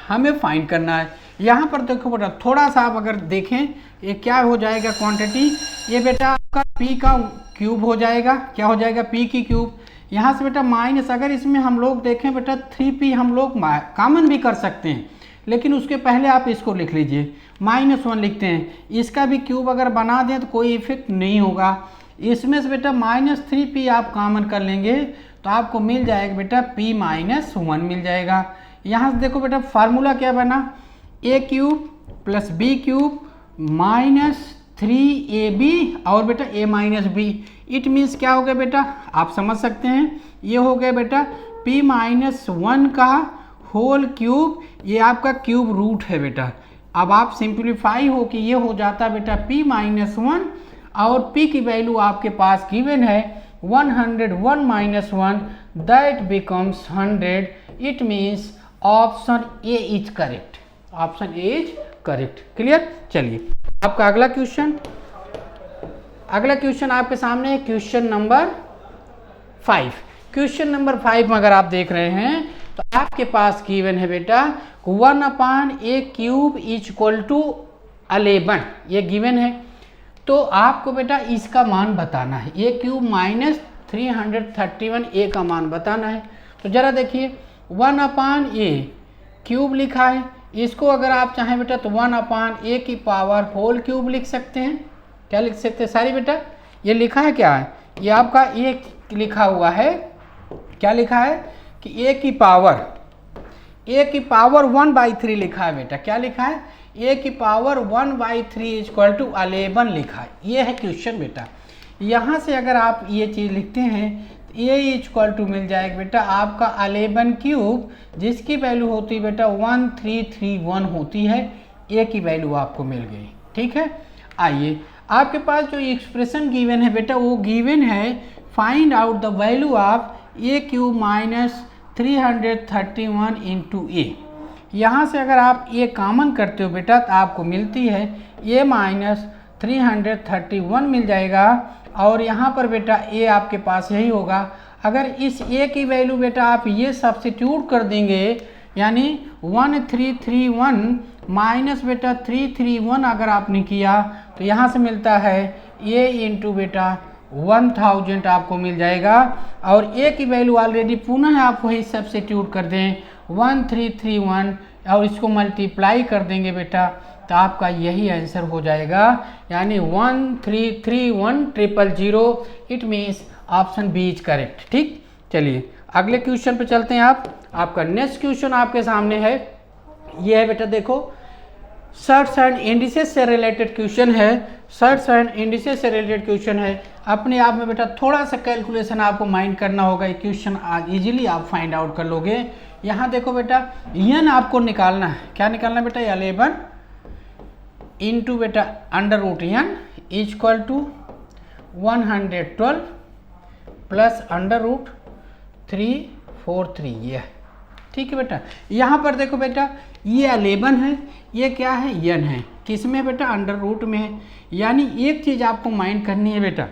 S5: हमें फाइंड करना है। यहाँ पर देखो बेटा थोड़ा सा आप अगर देखें ये क्या हो जाएगा क्वांटिटी, ये बेटा आपका P का क्यूब हो जाएगा, क्या हो जाएगा P की क्यूब। यहाँ से बेटा माइनस अगर इसमें हम लोग देखें बेटा 3P हम लोग कॉमन भी कर सकते हैं, लेकिन उसके पहले आप इसको लिख लीजिए -1 लिखते हैं, इसका भी क्यूब अगर बना दें तो कोई इफेक्ट नहीं होगा। इसमें से बेटा -3P आप कॉमन कर लेंगे तो आपको मिल जाएगा बेटा P-1 मिल जाएगा। यहाँ से देखो बेटा फार्मूला क्या बना, A³ प्लस B³ -3AB और बेटा A-B। इट मीन्स क्या हो गया बेटा, आप समझ सकते हैं, ये हो गया बेटा P-1 का होल क्यूब, ये आपका क्यूब रूट है बेटा। अब आप सिंप्लीफाई हो कि ये हो जाता बेटा P-1 और P की वैल्यू आपके पास गिवन है 101 minus 1, that becomes 100. It means option A is correct. Option A is correct. Clear. चलिए आपका अगला क्वेश्चन आपके सामने है क्वेश्चन नंबर 5. क्वेश्चन नंबर 5 में अगर आप देख रहे हैं तो आपके पास गिवन है बेटा 1/a³ इज इक्वल टू 11. ये गिवन है तो आपको बेटा इसका मान बताना है. a³ माइनस 331 का मान बताना है. तो जरा देखिए 1/a³ लिखा है. इसको अगर आप चाहें बेटा तो 1/a की पावर होल क्यूब लिख सकते हैं. क्या लिख सकते हैं सारी बेटा. ये लिखा है क्या है, ये आपका a लिखा हुआ है. क्या लिखा है कि a की पावर 1/3 लिखा है बेटा. क्या लिखा है, a की पावर 1/3 इक्वल टू 11 लिखा है. ये है क्वेश्चन बेटा. यहाँ से अगर आप ये चीज़ लिखते हैं तो a इक्वल टू मिल जाएगा बेटा आपका 11³ जिसकी वैल्यू होती है बेटा 1331 होती है. a की वैल्यू आपको मिल गई. ठीक है. आइए आपके पास जो एक्सप्रेशन गिवन है बेटा वो गिवन है find out the value of a³ minus 331 into a. यहाँ से अगर आप a कॉमन करते हो बेटा तो आपको मिलती है a माइनस 331 मिल जाएगा. और यहाँ पर बेटा a आपके पास यही होगा. अगर इस a की वैल्यू बेटा आप ये सब्स्टिट्यूट कर देंगे यानी 1331 माइनस बेटा 331 अगर आपने किया तो यहाँ से मिलता है a इंटू बेटा 1000 आपको मिल जाएगा. और a की वैल्यू ऑलरेडी पुनः आप वही सब्स्टिट्यूट कर दें 1331 और इसको मल्टीप्लाई कर देंगे बेटा तो आपका यही आंसर हो जाएगा यानी 1331000. It means option B is correct. ठीक. चलिए अगले क्वेश्चन पे चलते हैं. आपका नेक्स्ट क्वेश्चन आपके सामने है. ये है बेटा देखो सर्ट्स एंड इंडिसेस से रिलेटेड क्वेश्चन है. सर्ट्स एंड इंडिसेस से रिलेटेड क्वेश्चन है. अपने आप में बेटा थोड़ा सा कैलकुलेशन आपको माइंड करना होगा. ये क्वेश्चन आज इजीली आप फाइंड आउट कर लोगे. यहाँ देखो बेटा यन आपको निकालना है. क्या निकालना है बेटा 11 इंटू बेटा under root n equal to 112 plus under root 343. ये ठीक है बेटा. यहाँ पर देखो बेटा ये 11 है, ये क्या है n है. किसमें बेटा अंडर रूट में है. यानी एक चीज़ आपको माइंड करनी है बेटा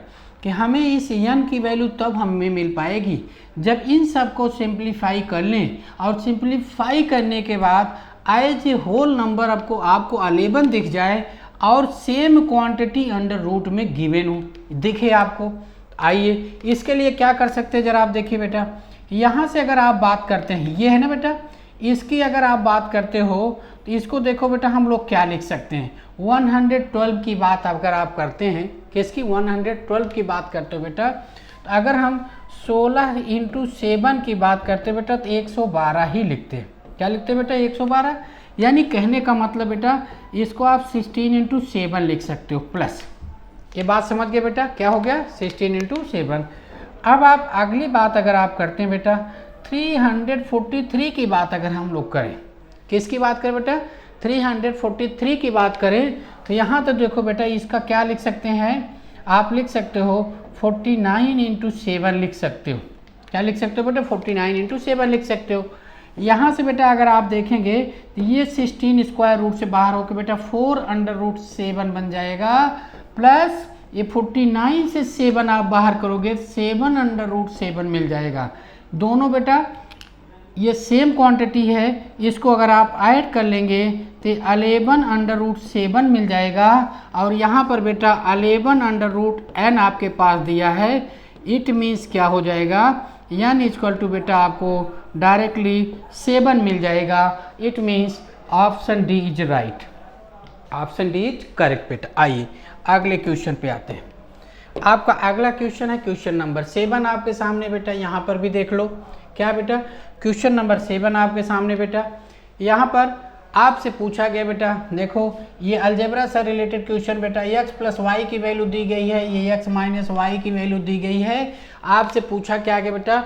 S5: कि हमें इस n की वैल्यू तब हमें मिल पाएगी जब इन सब को सिंप्लीफाई कर लें. और सिंप्लीफाई करने के बाद एज ए होल नंबर आपको 11 दिख जाए और सेम क्वांटिटी अंडर रूट में गिवन हो दिखे आपको. आइए इसके लिए क्या कर सकते हैं जरा आप देखिए बेटा. यहाँ से अगर आप बात करते हैं ये है ना बेटा, इसकी अगर आप बात करते हो तो इसको देखो बेटा हम लोग क्या लिख सकते हैं 112 की बात अगर आप करते हैं. किसकी 112 की बात करते हो बेटा. तो अगर हम 16 इंटू 7 की बात करते बेटा तो 112 ही लिखते हैं. क्या लिखते हैं बेटा 112. यानी कहने का मतलब बेटा इसको आप 16 इंटू 7 लिख सकते हो प्लस. ये बात समझ गए बेटा क्या हो गया 16 इंटू 7. अब आप अगली बात अगर आप करते हैं बेटा 343 की बात अगर हम लोग करें. किसकी बात करें बेटा 343 की बात करें तो यहाँ तो देखो बेटा इसका क्या लिख सकते हैं आप लिख सकते हो 49 इंटू 7 लिख सकते हो. क्या लिख सकते हो बेटा 49 इंटू 7 लिख सकते हो. यहाँ से बेटा अगर आप देखेंगे तो ये 16 स्क्वायर रूट से बाहर होकर बेटा 4 अंडर रूट 7 बन जाएगा प्लस ये 49 से 7 आप बाहर करोगे 7 अंडर रूट 7 मिल जाएगा. दोनों बेटा ये सेम क्वांटिटी है. इसको अगर आप ऐड कर लेंगे तो 11 अंडर रूट 7 मिल जाएगा. और यहाँ पर बेटा 11 अंडर रूट n आपके पास दिया है. इट मीन्स क्या हो जाएगा n इक्वल टू बेटा आपको डायरेक्टली 7 मिल जाएगा. It means option D is right. Option D is correct बेटा. आइए अगले क्वेश्चन पे आते हैं. आपका अगला क्वेश्चन है क्वेश्चन नंबर 7 आपके सामने बेटा. यहाँ पर भी देख लो क्या बेटा क्वेश्चन नंबर 7 आपके सामने बेटा. यहाँ पर आपसे पूछा गया बेटा देखो ये अलजेब्रा से रिलेटेड क्वेश्चन बेटा x प्लस वाई की वैल्यू दी गई है, ये x माइनस वाई की वैल्यू दी गई है. आपसे पूछा क्या गया बेटा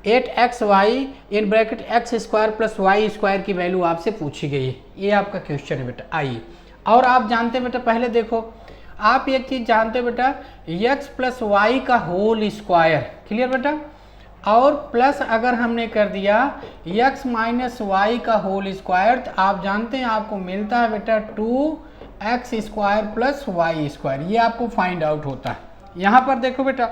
S5: 8xy in bracket x square plus y square की वैल्यू आपसे पूछी गई है. ये आपका क्वेश्चन है बेटा. आइए और आप जानते हैं बेटा पहले देखो आप एक चीज़ जानते हो बेटा, x प्लस वाई का होल स्क्वायर, क्लियर बेटा, और प्लस अगर हमने कर दिया x माइनस वाई का होल स्क्वायर, तो आप जानते हैं आपको मिलता है बेटा 2x square plus y square, ये आपको फाइंड आउट होता है। यहाँ पर देखो बेटा,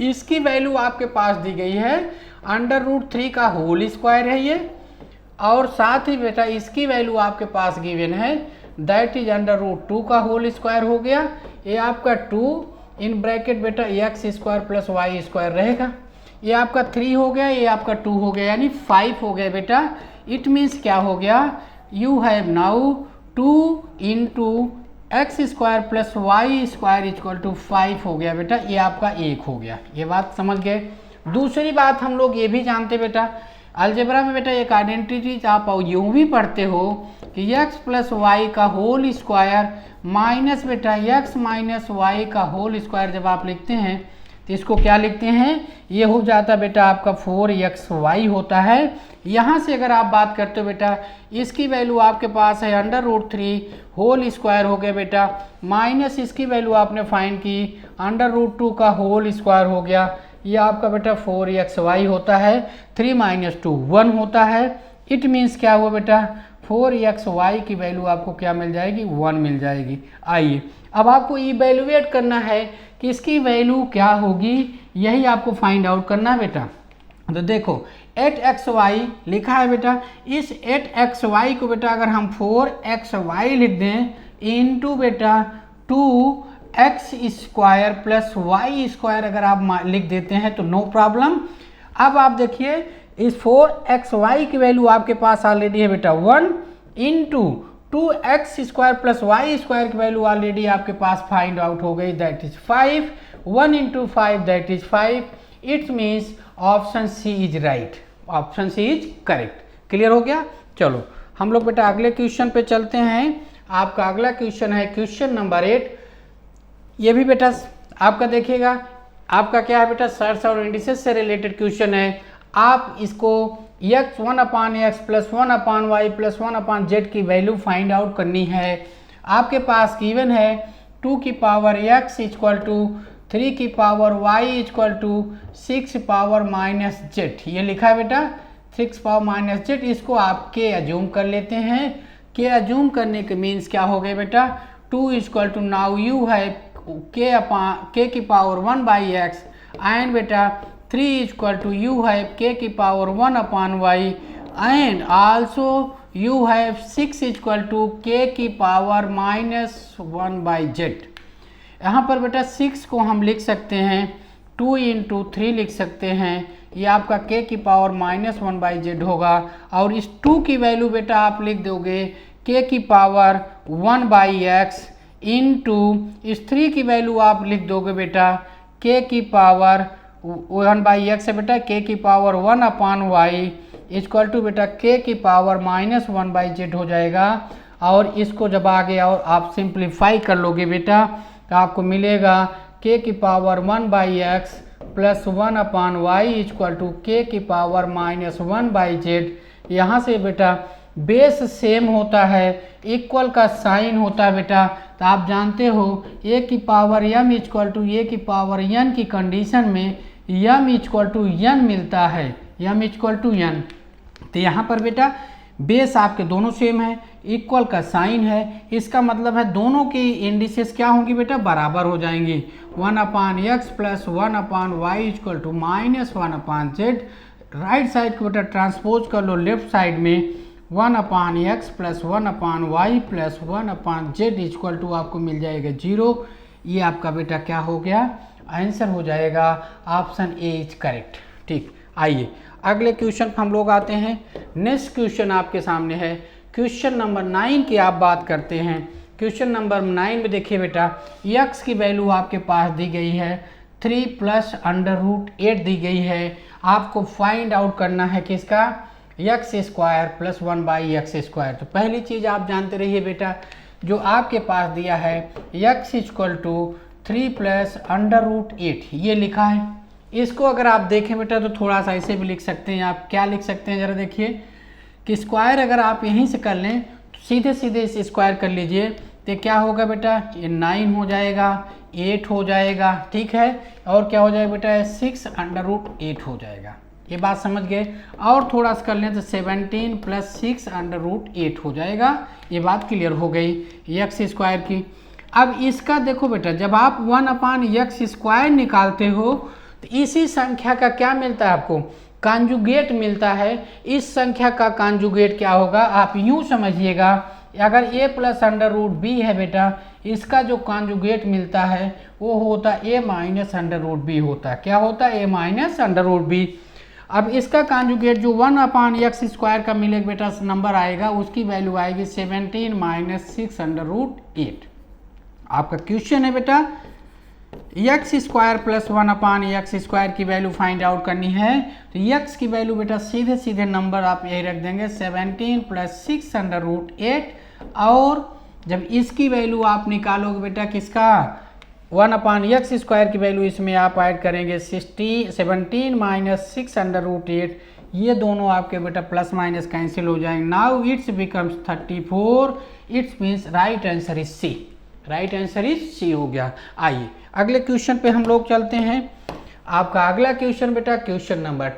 S5: इसकी वैल्यू आपके पास दी गई है √3 का होल स्क्वायर है ये, और साथ ही बेटा इसकी वैल्यू आपके पास गिवन है दैट इज √2 का होल स्क्वायर हो गया। ये आपका 2 इन ब्रैकेट बेटा x square plus y square रहेगा, ये आपका 3 हो गया, ये आपका 2 हो गया, यानी 5 हो गया बेटा। इट मीन्स क्या हो गया, you have now 2 into x square plus y square equal to 5 हो गया बेटा, ये आपका 1 हो गया। ये बात समझ गए। दूसरी बात हम लोग ये भी जानते बेटा, अलजेब्रा में बेटा एक आइडेंटिटी आप यूँ भी पढ़ते हो कि x प्लस वाई का होल स्क्वायर माइनस बेटा x माइनस वाई का होल स्क्वायर जब आप लिखते हैं तो इसको क्या लिखते हैं, ये हो जाता बेटा आपका 4xy होता है। यहाँ से अगर आप बात करते हो बेटा, इसकी वैल्यू आपके पास है √3 होल स्क्वायर हो गया बेटा, माइनस इसकी वैल्यू आपने फाइंड की √2 का होल स्क्वायर हो गया, ये आपका बेटा 4xy होता है। 3 माइनस 2 1 होता है। इट मीन्स क्या हुआ बेटा, 4xy की वैल्यू आपको क्या मिल जाएगी, 1 मिल जाएगी। आइए अब आपको इवेल्युएट करना है कि इसकी वैल्यू क्या होगी, यही आपको फाइंड आउट करना है बेटा। तो देखो 8xy लिखा है बेटा, इस 8xy को बेटा अगर हम 4xy लिख दें इंटू बेटा 2x square plus y square अगर आप लिख देते हैं तो नो प्रॉब्लम। अब आप देखिए इस 4xy की वैल्यू आपके पास ऑलरेडी है बेटा 1 into 2x square plus y square की वैल्यू ऑलरेडी आपके पास फाइंड आउट हो गई, that is 5। 1 into 5 that is 5। It means option C is right, option C is correct. Clear हो गया। चलो हम लोग बेटा अगले क्वेश्चन पे चलते हैं। आपका अगला क्वेश्चन है क्वेश्चन नंबर 8। ये भी बेटा आपका देखिएगा, आपका क्या है बेटा, सर्च और इंडिसेस से रिलेटेड क्वेश्चन है। आप इसको x 1/x plus 1/y plus 1/z की वैल्यू फाइंड आउट करनी है। आपके पास गिवन है 2 की पावर x इक्वल टू 3 की power y equal to 6 power minus z, ये लिखा है बेटा 6 पावर माइनस z। इसको आप k अज्यूम कर लेते हैं। k अज्यूम करने के मीन्स क्या हो गया बेटा, 2 इक्वल टू नाउ यू है k की पावर 1/x एंड बेटा 3 इक्वल टू यू है k की power 1/y and also you have 6 equal to k की पावर -1/z। यहाँ पर बेटा 6 को हम लिख सकते हैं 2 इंटू 3 लिख सकते हैं, ये आपका k की पावर -1/z होगा। और इस 2 की वैल्यू बेटा आप लिख दोगे k की पावर 1/x इंटू इस 3 की वैल्यू आप लिख दोगे बेटा k की पावर 1/x है बेटा k की पावर 1/y इक्वल टू बेटा k की पावर -1/z हो जाएगा। और इसको जब आगे और आप सिंप्लीफाई कर लोगे बेटा तो आपको मिलेगा k की power 1/x plus 1/y equal to k की पावर -1/z। यहाँ से बेटा बेस सेम होता है, इक्वल का साइन होता है बेटा, तो आप जानते हो a की power m equal to a की पावर n की कंडीशन में m इक्वल टू n मिलता है, m इक्वल टू n। तो यहाँ पर बेटा बेस आपके दोनों सेम है, इक्वल का साइन है, इसका मतलब है दोनों की इंडिसेस क्या होंगी बेटा, बराबर हो जाएंगी। 1/x plus 1/y equal to -1/z। Right side को बेटा ट्रांसपोज कर लो लेफ्ट साइड में, 1/x plus 1/y plus 1/z equal to आपको मिल जाएगा 0। ये आपका बेटा क्या हो गया, आंसर हो जाएगा ऑप्शन ए इज करेक्ट। ठीक, आइए अगले क्वेश्चन पर हम लोग आते हैं। नेक्स्ट क्वेश्चन आपके सामने है क्वेश्चन नंबर 9 की आप बात करते हैं। क्वेश्चन नंबर 9 में देखिए बेटा x की वैल्यू आपके पास दी गई है 3 प्लस √8 दी गई है। आपको फाइंड आउट करना है किसका, x square plus 1/x square. तो पहली चीज़ आप जानते रहिए बेटा, जो आपके पास दिया है x इक्वल टू 3 प्लस √8 ये लिखा है। इसको अगर आप देखें बेटा तो थोड़ा सा ऐसे भी लिख सकते हैं। आप क्या लिख सकते हैं ज़रा देखिए कि स्क्वायर अगर आप यहीं से कर लें तो सीधे सीधे इस स्क्वायर कर लीजिए तो क्या होगा बेटा, ये 9 हो जाएगा, 8 हो जाएगा, ठीक है, और क्या हो जाएगा बेटा, 6√8 हो जाएगा। ये बात समझ गए। और थोड़ा सा कर लें तो 17 + 6√8 हो जाएगा। ये बात क्लियर हो गई एक्स स्क्वायर की। अब इसका देखो बेटा, जब आप 1/x² निकालते हो तो इसी संख्या का क्या मिलता है आपको, कॉन्जुगेट मिलता है। इस संख्या का कॉन्जुगेट क्या होगा, आप यूं समझिएगा, अगर a + √b है बेटा, इसका जो कॉन्जुगेट मिलता है वो होता a - √b होता है। क्या होता है, a - √b। अब इसका कॉन्जुगेट जो 1/x² का मिलेगा बेटा नंबर आएगा, उसकी वैल्यू आएगी 17 - 6√8। आपका क्वेश्चन है बेटा x² + 1/x² की वैल्यू फाइंड आउट करनी है। तो x की वैल्यू बेटा सीधे सीधे नंबर आप यही रख देंगे 17 + 6√8, और जब इसकी वैल्यू आप निकालोगे बेटा किसका, 1/x² की वैल्यू इसमें आप ऐड करेंगे 17 - 6√8, ये दोनों आपके बेटा प्लस माइनस कैंसिल हो जाएंगे। Now it's becomes 34, it's means right answer is C. Right answer is C हो गया। आइए अगले क्वेश्चन पे हम लोग चलते हैं। आपका अगला क्वेश्चन बेटा क्वेश्चन नंबर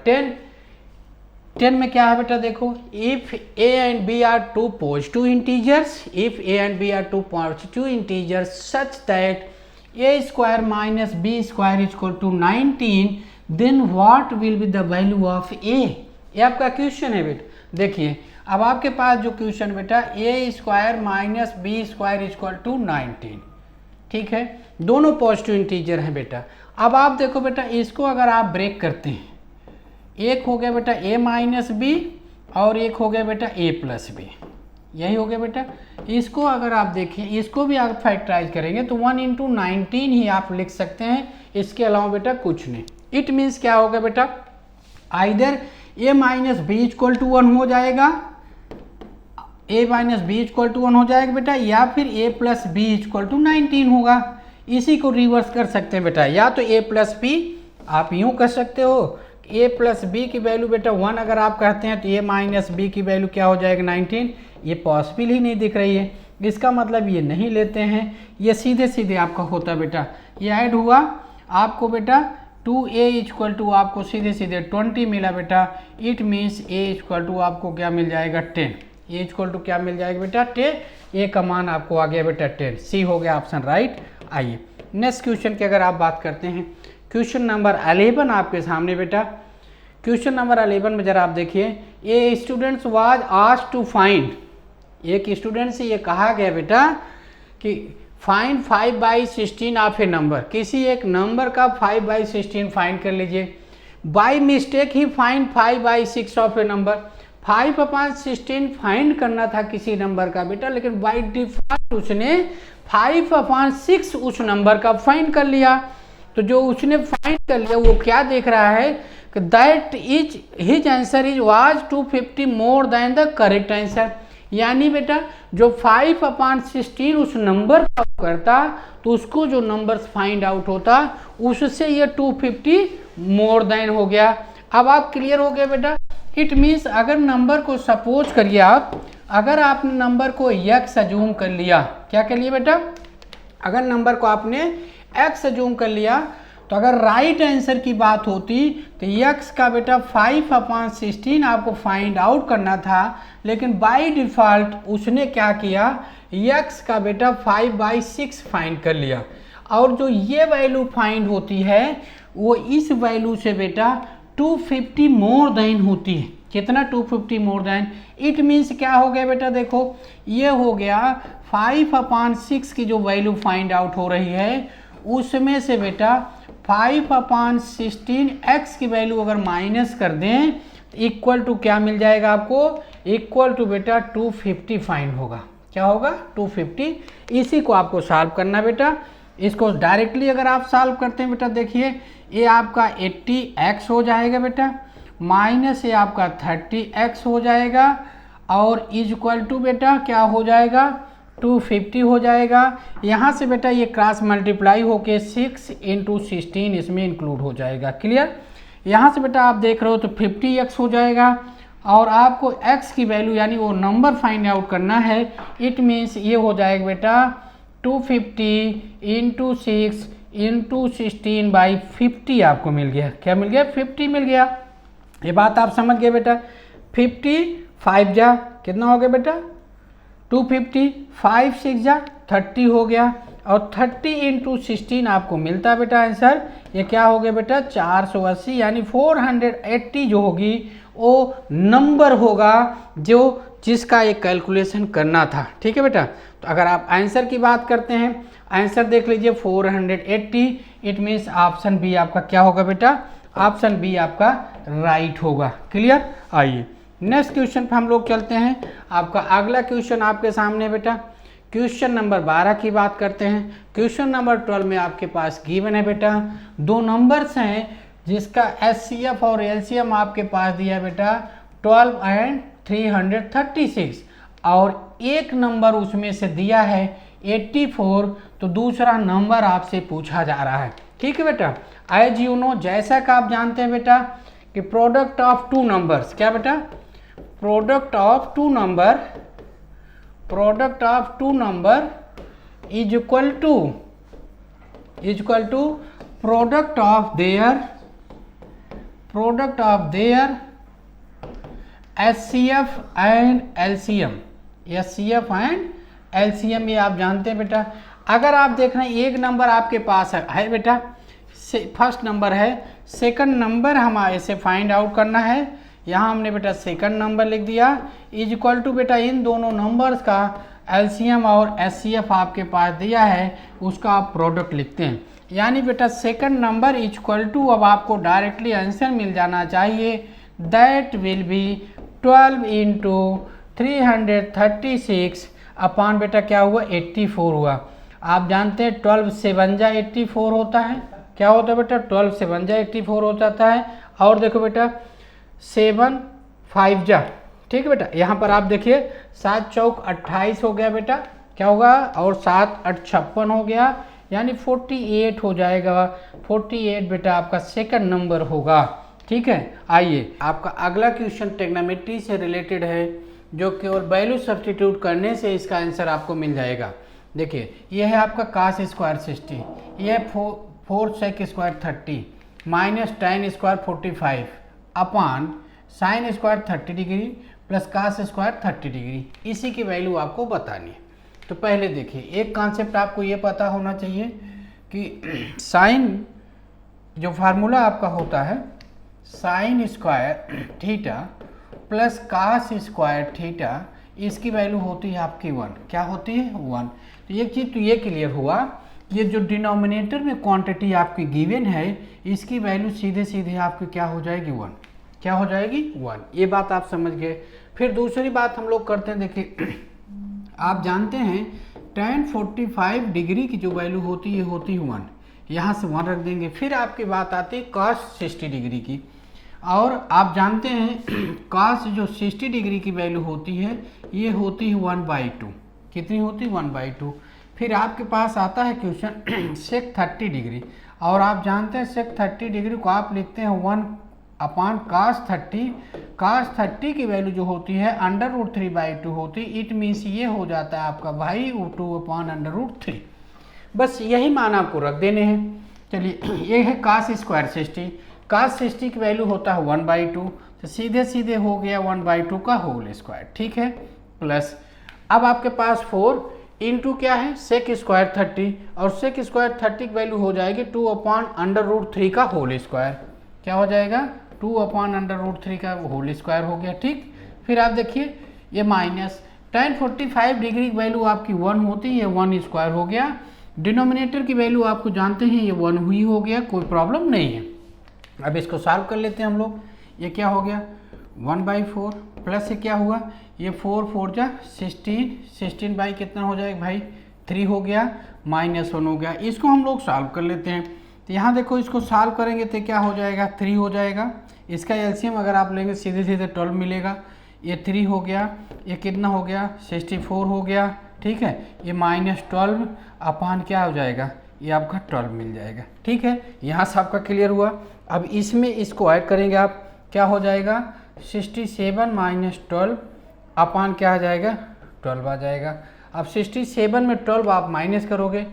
S5: 10 में क्या है बेटा, देखो, if a and b are two positive integers, if a and b are two positive integers such that a² - b² = 19, then what will be the value of a? ये आपका question है बेटा। देखिए अब आपके पास जो क्वेश्चन बेटा a² - b² = 19, ठीक है, दोनों पॉजिटिव इंटीजर हैं बेटा। अब आप देखो बेटा, इसको अगर आप ब्रेक करते हैं, एक हो गया बेटा a - b और एक हो गया बेटा a + b, यही हो गया बेटा। इसको अगर आप देखें, इसको भी आप फैक्टराइज करेंगे तो 1 × 19 ही आप लिख सकते हैं, इसके अलावा बेटा कुछ नहीं। इट मीन्स क्या होगा बेटा, आइदर a - b = 1 हो जाएगा, a - b = 1 हो जाएगा बेटा, या फिर a + b = 19 होगा। इसी को रिवर्स कर सकते हैं बेटा, या तो a + b आप यूं कर सकते हो, a + b की वैल्यू बेटा 1 अगर आप कहते हैं तो a - b की वैल्यू क्या हो जाएगा 19। ये पॉसिबल ही नहीं दिख रही है, इसका मतलब ये नहीं लेते हैं, ये सीधे सीधे आपका होता बेटा, ये ऐड हुआ आपको बेटा 2a = आपको सीधे सीधे 20 मिला बेटा। इट मीन्स a = आपको क्या मिल जाएगा 10, a = क्या मिल जाएगा बेटा 10, a का मान आपको आ गया बेटा 10, सी हो गया ऑप्शन राइट। आइए नेक्स्ट क्वेश्चन की अगर आप बात करते हैं, क्वेश्चन नंबर 11 आपके सामने बेटा। क्वेश्चन नंबर 11 में जरा आप देखिए, a students was asked to find, एक स्टूडेंट से ये कहा गया बेटा कि फाइंड 5/16 ऑफ ए नंबर, किसी एक नंबर का 5/16 फाइंड कर लीजिए। By mistake he find 5/6 of A number, 5/16 find करना था किसी नंबर का बेटा, लेकिन बाय डिफॉल्ट उसने 5/6 उस नंबर का फाइंड कर लिया। तो जो उसने फाइंड कर लिया वो क्या देख रहा है कि that is his answer is was 250 more than the correct answer, यानी बेटा जो 5/16 उस नंबर का करता तो उसको जो नंबर फाइंड आउट होता उससे ये 250 मोर देन हो गया। अब आप क्लियर हो गए बेटा। इट मीन्स अगर नंबर को सपोज करिए आप, अगर आपने नंबर को x अज्यूम कर लिया, क्या कर लिया बेटा, अगर नंबर को आपने x अज्यूम कर लिया तो अगर राइट आंसर की बात होती तो x का बेटा 5/16 आपको फाइंड आउट करना था, लेकिन बाय डिफ़ॉल्ट उसने क्या किया, x का बेटा 5/6 फाइंड कर लिया। और जो ये वैल्यू फाइंड होती है वो इस वैल्यू से बेटा 250 मोर देन होती है। कितना 250 मोर देन, इट मीन्स क्या हो गया बेटा, देखो ये हो गया 5/6 की जो वैल्यू फाइंड आउट हो रही है उसमें से बेटा 5/16 x की वैल्यू अगर माइनस कर दें तो इक्वल टू क्या मिल जाएगा आपको, इक्वल टू बेटा 250 फाइंड होगा। क्या होगा 250। इसी को आपको सॉल्व करना बेटा। इसको डायरेक्टली अगर आप सॉल्व करते हैं बेटा, देखिए ये आपका 80x हो जाएगा बेटा, माइनस ये आपका 30x हो जाएगा, और इक्वल टू बेटा क्या हो जाएगा 250 हो जाएगा। यहाँ से बेटा ये क्रॉस मल्टीप्लाई होके 6 × 16 इसमें इंक्लूड हो जाएगा। क्लियर। यहाँ से बेटा आप देख रहे हो तो 50x हो जाएगा, और आपको x की वैल्यू यानी वो नंबर फाइंड आउट करना है। इट मीन्स ये हो जाएगा बेटा 250 इंटू 6 इंटू 16/50 आपको मिल गया। क्या मिल गया? 50 मिल गया। ये बात आप समझ गए बेटा। 50 5 जा कितना हो गया बेटा? 250, 5 6 जा 30 हो गया, और 30 इंटू 16 आपको मिलता है बेटा आंसर। ये क्या हो गया बेटा? 480, यानी 480 जो होगी वो नंबर होगा जो जिसका ये कैलकुलेशन करना था। ठीक है बेटा। तो अगर आप आंसर की बात करते हैं, आंसर देख लीजिए 480। इट मीन्स ऑप्शन बी आपका क्या होगा बेटा? ऑप्शन बी आपका राइट होगा। क्लियर? आइए नेक्स्ट क्वेश्चन पे हम लोग चलते हैं। आपका अगला क्वेश्चन आपके सामने बेटा क्वेश्चन नंबर 12 की बात करते हैं। क्वेश्चन नंबर 12 में आपके पास गिवन है बेटा, दो नंबर्स हैं जिसका एचसीएफ और एलसीएम आपके पास दिया है बेटा 12 एंड 336, और एक नंबर उसमें से दिया है 84, तो दूसरा नंबर आपसे पूछा जा रहा है। ठीक है बेटा। एज यू नो, जैसा कि आप जानते हैं बेटा कि प्रोडक्ट ऑफ टू नंबर्स, क्या बेटा? Product of two number is equal to product of their HCF and LCM. ये आप जानते हैं बेटा। अगर आप देख रहे हैं एक नंबर आपके पास है बेटा, फर्स्ट नंबर है, सेकंड नंबर हमारे से फाइंड आउट करना है। यहाँ हमने बेटा सेकंड नंबर लिख दिया, इज इक्वल टू बेटा इन दोनों नंबर्स का एलसीएम और एचसीएफ आपके पास दिया है, उसका आप प्रोडक्ट लिखते हैं। यानी बेटा second number is equal to, अब आपको डायरेक्टली आंसर मिल जाना चाहिए, that will be 12 into 336 upon बेटा क्या हुआ? 84 हुआ। आप जानते हैं 12 से 1 जा 84 होता है। क्या होता है बेटा? 12 से 1 जा 84 हो जाता है। और देखो बेटा 7 5 जा, ठीक है बेटा। यहाँ पर आप देखिए 7 चौक 28 हो गया बेटा, क्या होगा? और 7 8 56 हो गया, यानी 48 हो जाएगा। 48 बेटा आपका सेकंड नंबर होगा। ठीक है। आइए आपका अगला क्वेश्चन ट्रिग्नोमेट्री से रिलेटेड है, जो केवल वैल्यू सब्स्टिट्यूट करने से इसका आंसर आपको मिल जाएगा। देखिए यह है आपका कास स्क्वायर 60, यह 4 sec square 30 minus tan square 45 upon sine square 30 degree plus cos square 30 degree. इसी की वैल्यू आपको बतानी है। तो पहले देखिए एक कॉन्सेप्ट आपको ये पता होना चाहिए कि साइन जो फार्मूला आपका होता है sine square theta plus cos square theta, इसकी वैल्यू होती है आपकी 1। क्या होती है? 1। तो एक चीज़ तो ये क्लियर हुआ, ये जो डिनोमिनेटर में क्वांटिटी आपकी गिवन है इसकी वैल्यू सीधे सीधे आपकी क्या हो जाएगी? 1। क्या हो जाएगी? 1। ये बात आप समझ गए। फिर दूसरी बात हम लोग करते हैं, देखिए आप जानते हैं tan 45 डिग्री की जो वैल्यू होती है 1। यहाँ से 1 रख देंगे। फिर आपकी बात आती है cos 60 डिग्री की, और आप जानते हैं cos जो 60 डिग्री की वैल्यू होती है ये होती है 1/2। कितनी होती है? 1/2। फिर आपके पास आता है क्वेश्चन sec 30 डिग्री, और आप जानते हैं sec 30 डिग्री को आप लिखते हैं 1 अपान cos 30। cos 30 की वैल्यू जो होती है √3/2 होती है। इट मीन्स ये हो जाता है आपका भाई 2 अपान √3। बस यही मान आपको रख देने हैं। चलिए ये है cos स्क्वायर 60, cos 60 की वैल्यू होता है 1/2, तो सीधे सीधे हो गया 1/2 का होल स्क्वायर। ठीक है। प्लस अब आपके पास 4 इंटू क्या है? सेक स्क्वायर 30, और सेक स्क्वायर 30 की वैल्यू हो जाएगी 2 अपान √3 का होल स्क्वायर। क्या हो जाएगा? 2 अपान √3 का होल स्क्वायर हो गया। ठीक। फिर आप देखिए ये माइनस tan 45 डिग्री की वैल्यू आपकी 1 होती है, 1 स्क्वायर हो गया। डिनोमिनेटर की वैल्यू आपको जानते हैं ये 1 हुई हो गया, कोई प्रॉब्लम नहीं है। अब इसको सॉल्व कर लेते हैं हम लोग। ये क्या हो गया? 1/4 प्लस ये क्या हुआ? ये 4 4 जा 16, 16 बाई कितना हो जाएगा भाई? 3 हो गया, -1 हो गया। इसको हम लोग सॉल्व कर लेते हैं। तो यहाँ देखो इसको सॉल्व करेंगे तो क्या हो जाएगा? 3 हो जाएगा। इसका एलसीएम अगर आप लेंगे सीधे सीधे 12 मिलेगा। ये 3 हो गया, ये कितना हो गया? 64 हो गया। ठीक है। ये -12 अपान क्या हो जाएगा? ये आपका 12 मिल जाएगा। ठीक है। यहाँ से आपका क्लियर हुआ। अब इसमें इसको ऐड करेंगे आप, क्या हो जाएगा? 67 माइनस 12 अपान क्या आ जाएगा 12 आ जाएगा। अब 67 में 12 आप माइनस करोगे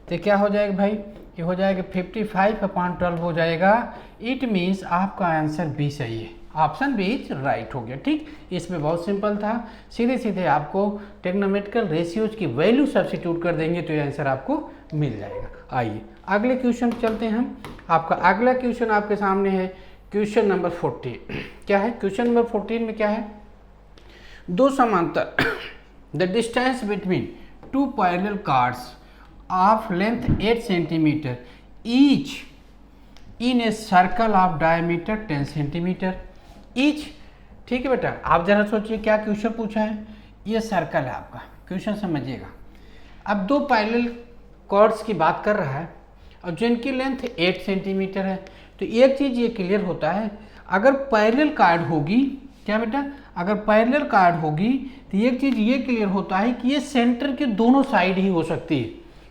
S5: तो क्या हो जाएगा भाई, ये हो जाएगा 55 अपान 12 हो जाएगा। इट मीन्स आपका आंसर बी सही है, ऑप्शन बी इज राइट हो गया। ठीक, इसमें बहुत सिंपल था, सीधे सीधे आपको ट्रिग्नोमेट्रिकल रेशियोज की वैल्यू सब्स्टिट्यूट कर देंगे तो ये आंसर आपको मिल जाएगा। आइए अगले क्वेश्चन पे चलते हैं हम। आपका अगला क्वेश्चन आपके सामने है क्वेश्चन नंबर 14। क्या है क्वेश्चन नंबर 14 में क्या है, दो समांतर the distance between two parallel cards of length 8 centimetre each in a circle of diameter 10 centimetre each. ठीक है बेटा, आप जरा सोचिए क्या क्वेश्चन पूछा है, ये सर्कल है आपका, क्वेश्चन समझिएगा। अब दो पैरेलल कॉर्ड्स की बात कर रहा है और जिनकी लेंथ 8 सेंटीमीटर है। तो एक चीज़ ये क्लियर होता है, अगर पैरेलल कार्ड होगी, क्या बेटा, अगर पैरेलल कार्ड होगी तो एक चीज़ ये क्लियर होता है कि ये सेंटर के दोनों साइड ही हो सकती है,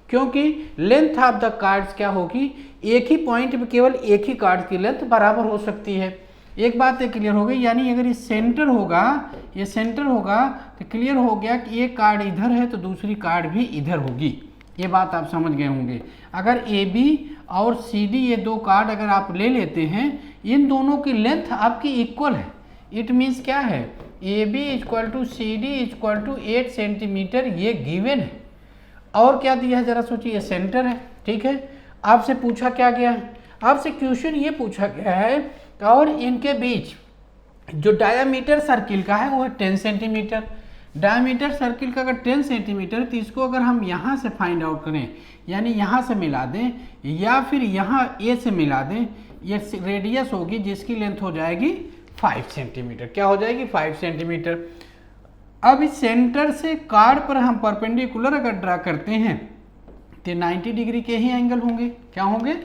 S5: क्योंकि लेंथ ऑफ द कार्ड्स क्या होगी, एक ही पॉइंट पे केवल एक ही कार्ड की लेंथ बराबर हो सकती है। एक बात ये क्लियर हो गई, यानी अगर ये सेंटर होगा, ये सेंटर होगा तो क्लियर हो गया कि एक कार्ड इधर है तो दूसरी कार्ड भी इधर होगी। ये बात आप समझ गए होंगे। अगर ए बी और सी डी ये दो कार्ड अगर आप ले लेते हैं, इन दोनों की लेंथ आपकी इक्वल है। इट मीन्स क्या है, A B equal to C D equal to 8 centimetre, ये गिवन है। और क्या दिया है जरा सोचिए, ये सेंटर है। ठीक है, आपसे पूछा क्या गया है, आपसे क्वेश्चन ये पूछा गया है और इनके बीच जो डायामीटर सर्किल का है वो है 10 सेंटीमीटर। डायमीटर सर्किल का अगर 10 सेंटीमीटर तो इसको अगर हम यहाँ से फाइंड आउट करें, यानी यहाँ से मिला दें या फिर यहाँ ए से मिला दें, ये रेडियस होगी जिसकी लेंथ हो जाएगी 5 सेंटीमीटर। क्या हो जाएगी 5 सेंटीमीटर। अब इस सेंटर से कार्ड पर हम परपेंडिकुलर अगर ड्रा करते हैं तो 90 डिग्री के ही एंगल होंगे। क्या होंगे,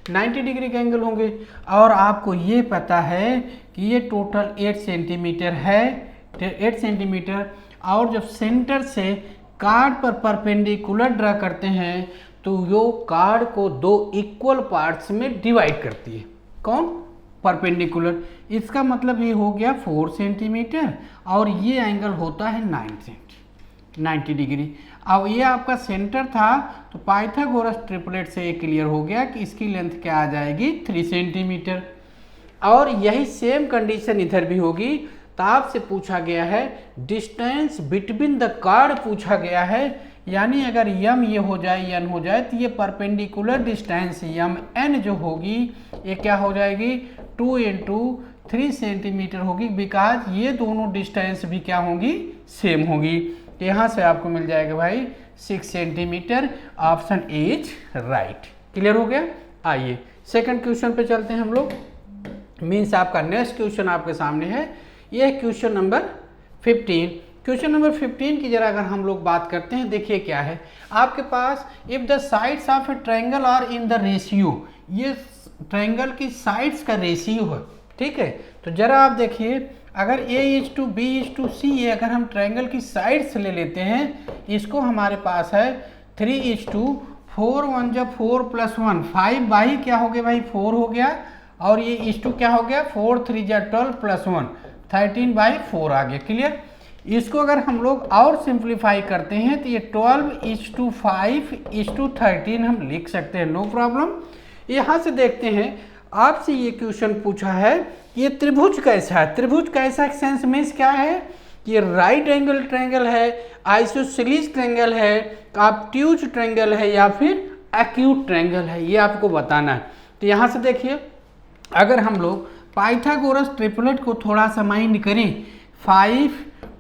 S5: 90 डिग्री के एंगल होंगे। और आपको ये पता है कि ये टोटल 8 सेंटीमीटर है, 8 सेंटीमीटर। और जब सेंटर से कार्ड पर परपेंडिकुलर ड्रा करते हैं तो वो कार्ड को दो इक्वल पार्ट्स में डिवाइड करती है। कौन, परपेंडिकुलर। इसका मतलब ये हो गया 4 सेंटीमीटर और ये एंगल होता है 90 डिग्री। अब ये आपका सेंटर था तो पाइथागोरस ट्रिपलेट से ये क्लियर हो गया कि इसकी लेंथ क्या आ जाएगी 3 सेंटीमीटर। और यही सेम कंडीशन इधर भी होगी। तो आपसे पूछा गया है डिस्टेंस बिटवीन द कार्ड पूछा गया है, यानी अगर यम ये हो जाए एन हो जाए तो ये परपेंडिकुलर डिस्टेंस यम एन जो होगी ये क्या हो जाएगी 2 इंटू 3 सेंटीमीटर होगी, बिकॉज ये दोनों डिस्टेंस भी क्या होंगी, सेम होगी। तो यहाँ से आपको मिल जाएगा भाई 6 centimetre. Option A is right. Clear हो गया। आइए सेकंड क्वेश्चन पे चलते हैं हम लोग। मीन्स आपका नेक्स्ट क्वेश्चन आपके सामने है, ये क्वेश्चन नंबर 15। क्वेश्चन नंबर 15 की जरा अगर हम लोग बात करते हैं, देखिए क्या है आपके पास, if the sides of a triangle are in the ratio, ये ट्रायंगल की साइड्स का रेशियो है। ठीक है, तो जरा आप देखिए, अगर A:B:C ये अगर हम ट्रायंगल की साइड्स ले लेते हैं, इसको हमारे पास है 3:4, 1 जा 4 + 1 5 बाई क्या हो गया भाई 4 हो गया, और ये इस टू क्या हो गया 4 3 जा 12 + 1 13/4 आ गया। क्लियर। इसको अगर हम लोग और सिंप्लीफाई करते हैं तो ये 12:5:13 हम लिख सकते हैं, नो प्रॉब्लम। यहाँ से देखते हैं, आपसे ये क्वेश्चन पूछा है ये त्रिभुज कैसा है। त्रिभुज कैसा सेंस मीन्स क्या है, ये राइट एंगल ट्रायंगल है, आइसोसेलेस ट्रायंगल है, ऑब्ट्यूज ट्रायंगल है या फिर एक्यूट ट्रायंगल है, ये आपको बताना है। तो यहाँ से देखिए, अगर हम लोग पाइथागोरस ट्रिपलेट को थोड़ा सा माइंड करें, 5,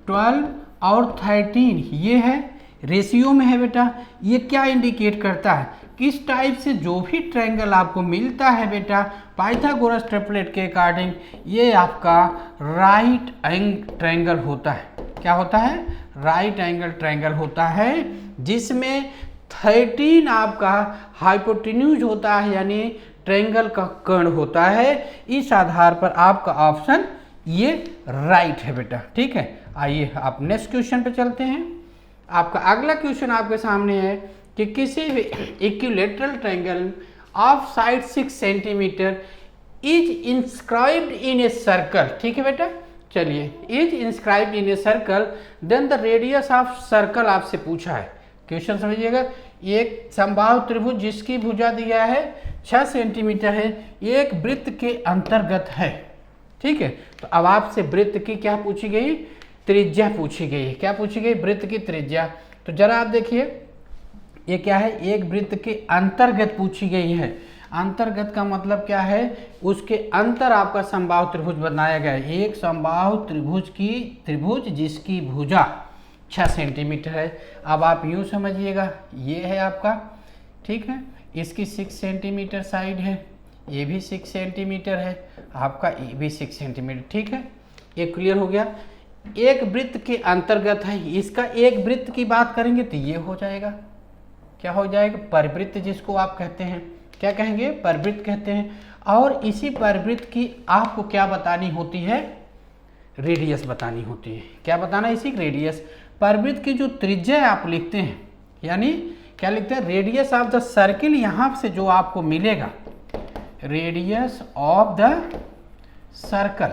S5: 12 और 13 ये है रेशियो में है बेटा। ये क्या इंडिकेट करता है, किस टाइप से जो भी ट्रायंगल आपको मिलता है बेटा पाइथागोरस ट्रिपलेट के अकॉर्डिंग, ये आपका राइट एंगल ट्रायंगल होता है। क्या होता है, राइट एंगल ट्रायंगल होता है, जिसमें 13 आपका हाइपोटेन्यूज होता है, यानी ट्रायंगल का कर्ण होता है। इस आधार पर आपका ऑप्शन ये राइट है बेटा। ठीक है, आइए आप नेक्स्ट क्वेश्चन पे चलते हैं। आपका अगला क्वेश्चन आपके सामने है कि किसी भी equilateral triangle of side 6 centimetre is inscribed in a circle. ठीक है बेटा, चलिए, is inscribe in a circle then the radius of circle आपसे पूछा है। क्वेश्चन समझिएगा, एक समबाहु त्रिभुज जिसकी भुजा दिया है 6 सेंटीमीटर है, एक वृत्त के अंतर्गत है। ठीक है, तो अब आपसे वृत्त की क्या पूछी गई, त्रिज्या पूछी गई है। क्या पूछी गई, वृत्त की त्रिज्या। तो जरा आप देखिए ये क्या है, एक वृत्त के अंतर्गत पूछी गई है। अंतर्गत का मतलब क्या है, उसके अंतर आपका समबाहु त्रिभुज बनाया गया है। एक समबाहु त्रिभुज जिसकी भुजा 6 सेंटीमीटर है। अब आप यूँ समझिएगा, ये है आपका, ठीक है, इसकी 6 सेंटीमीटर साइड है, ये भी 6 सेंटीमीटर है, आपका ये भी 6 सेंटीमीटर। ठीक है, ये क्लियर हो गया। एक वृत्त के अंतर्गत है, इसका एक वृत्त की बात करेंगे तो ये हो जाएगा, क्या हो जाएगा, परिवृत्त, जिसको आप कहते हैं, क्या कहेंगे, परिवृत्त कहते हैं। और इसी परिवृत्त की आपको क्या बतानी होती है, रेडियस बतानी होती है। क्या बताना है, इसी रेडियस। परिवृत्त की जो त्रिज्या आप लिखते हैं, यानी क्या लिखते हैं, रेडियस ऑफ द सर्किल, यहाँ से जो आपको मिलेगा रेडियस ऑफ द सर्कल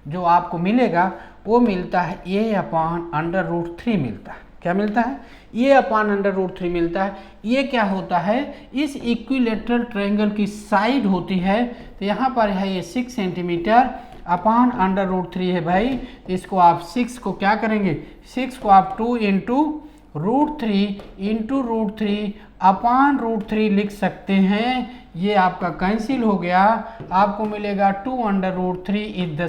S5: जो आपको मिलेगा वो मिलता है a/√3 मिलता है। क्या मिलता है, a/√3 मिलता है। ये क्या होता है, इस इक्विलेटरल ट्रायंगल की साइड होती है। तो यहाँ पर है ये 6 सेंटीमीटर /√3 है भाई। इसको आप 6 को क्या करेंगे, 6 को आप 2 × √3 /√3 लिख सकते हैं। ये आपका कैंसिल हो गया, आपको मिलेगा 2/√3 is the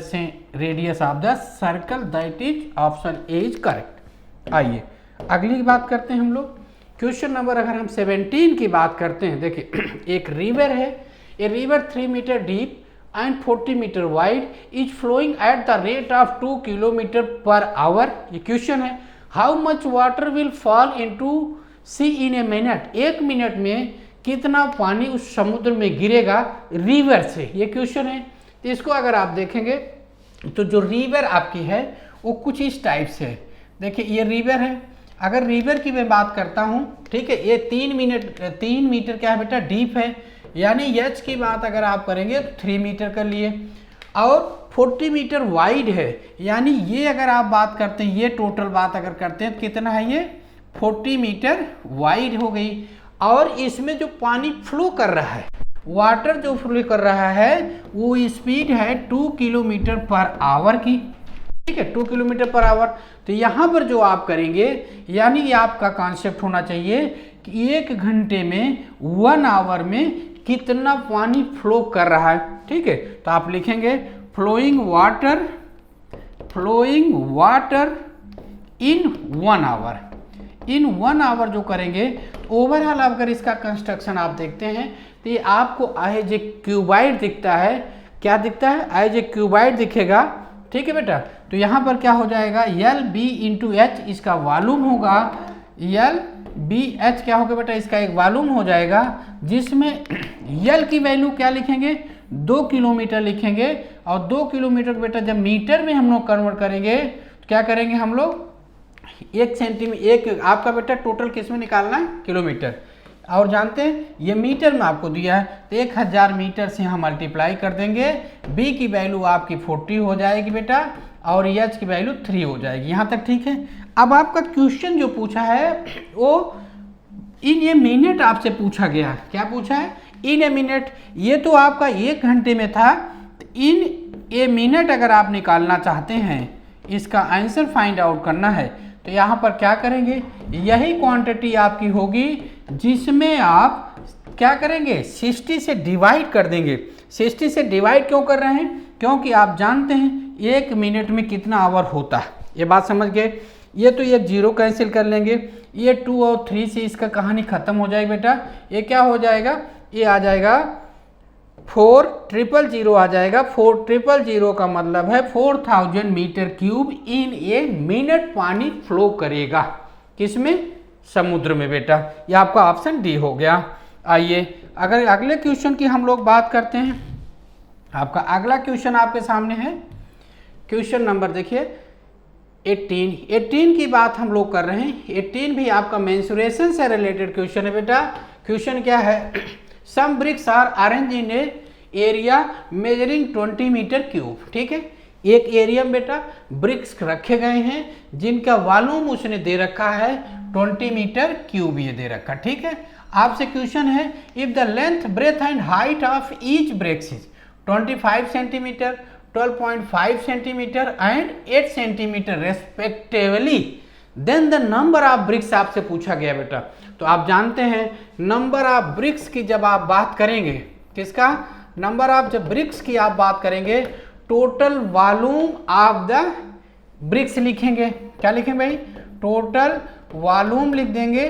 S5: radius of the circle, that is option A is correct. आइए अगली बात करते हैं हम लोग। क्वेश्चन नंबर अगर हम 17 की बात करते हैं, देखिए एक रिवर है, a river 3 metre deep and 40 metre wide is flowing at the rate of 2 kilometre per hour. ये क्वेश्चन है, how much water will fall into sea in a minute, 1 minute में कितना पानी उस समुद्र में गिरेगा रिवर से। ये क्वेश्चन है। तो इसको अगर आप देखेंगे तो जो रिवर आपकी है वो कुछ इस टाइप से है। देखिए ये रिवर है, अगर रिवर की मैं बात करता हूँ, ठीक है, ये 3 मीटर क्या है बेटा, डीप है, यानी एच की बात अगर आप करेंगे तो 3 मीटर कर लिए, और 40 मीटर वाइड है, यानी ये अगर आप बात करते हैं, ये टोटल बात अगर करते हैं तो कितना है, ये 40 मीटर वाइड हो गई। और इसमें जो पानी फ्लो कर रहा है, वाटर जो फ्लो कर रहा है वो स्पीड है 2 किलोमीटर पर आवर की। ठीक है, 2 किलोमीटर पर आवर। तो यहाँ पर जो आप करेंगे, यानी ये आपका कॉन्सेप्ट होना चाहिए कि 1 घंटे में 1 आवर में कितना पानी फ्लो कर रहा है। ठीक है, तो आप लिखेंगे flowing water in 1 hour. In 1 hour जो करेंगे तो ओवरऑल अगर इसका कंस्ट्रक्शन आप देखते हैं तो ये आपको एज ए क्यूबाइड दिखता है। क्या दिखता है, एज ए क्यूबाइड दिखेगा। ठीक है बेटा, तो यहाँ पर क्या हो जाएगा, LB/H इसका वॉल्यूम होगा, LBH क्या होगा बेटा, इसका एक वॉल्यूम हो जाएगा, जिसमें L की वैल्यू क्या लिखेंगे, 2 किलोमीटर लिखेंगे। और 2 किलोमीटर बेटा जब मीटर में हम लोग कन्वर्ट करेंगे तो क्या करेंगे हम लोग, 1 सेंटीमीटर, एक आपका बेटा टोटल किस में निकालना है, किलोमीटर, और जानते हैं ये मीटर में आपको दिया है तो 1000 मीटर से हम मल्टीप्लाई कर देंगे। B की वैल्यू आपकी 40 हो जाएगी बेटा, और H की वैल्यू 3 हो जाएगी। यहाँ तक ठीक है। अब आपका क्वेश्चन जो पूछा है वो इन ए मिनट आपसे पूछा गया है। क्या पूछा है, इन ए मिनट। ये तो आपका 1 घंटे में था, इन ए मिनट अगर आप निकालना चाहते हैं, इसका आंसर फाइंड आउट करना है, तो यहाँ पर क्या करेंगे, यही क्वांटिटी आपकी होगी जिसमें आप क्या करेंगे, 60 से डिवाइड कर देंगे। 60 से डिवाइड क्यों कर रहे हैं, क्योंकि आप जानते हैं 1 मिनट में कितना आवर होता है। ये बात समझ गए। ये तो ये 0 कैंसिल कर लेंगे, ये 2 और 3 से इसका कहानी खत्म हो जाएगी बेटा। ये क्या हो जाएगा, ये आ जाएगा 4000 आ जाएगा। 4000 का मतलब है 4000 metre cube in a minute पानी फ्लो करेगा। किसमें, समुद्र में बेटा। ये आपका ऑप्शन डी हो गया। आइए अगर अगले क्वेश्चन की हम लोग बात करते हैं, आपका अगला क्वेश्चन आपके सामने है। क्वेश्चन नंबर देखिए 18 की बात हम लोग कर रहे हैं। 18 भी आपका मेंसुरेशन से रिलेटेड क्वेश्चन है बेटा। क्वेश्चन क्या है, some bricks are arrange in a area measuring 20 metre cube. ठीक है, एक एरिया में बेटा ब्रिक्स रखे गए हैं जिनका वॉल्यूम उसने दे रखा है 20 मीटर क्यूब ये दे रखा, ठीक है। आपसे क्वेश्चन है if the length breadth and height of each bricks is 25 centimetre, 12.5 centimetre and 8 centimetre respectively, then the number of bricks आपसे पूछा गया बेटा। तो आप जानते हैं नंबर ऑफ ब्रिक्स की जब आप बात करेंगे, किसका नंबर ऑफ जब ब्रिक्स की आप बात करेंगे, total volume of the bricks लिखेंगे। क्या लिखेंगे भाई? टोटल वॉल्यूम लिख देंगे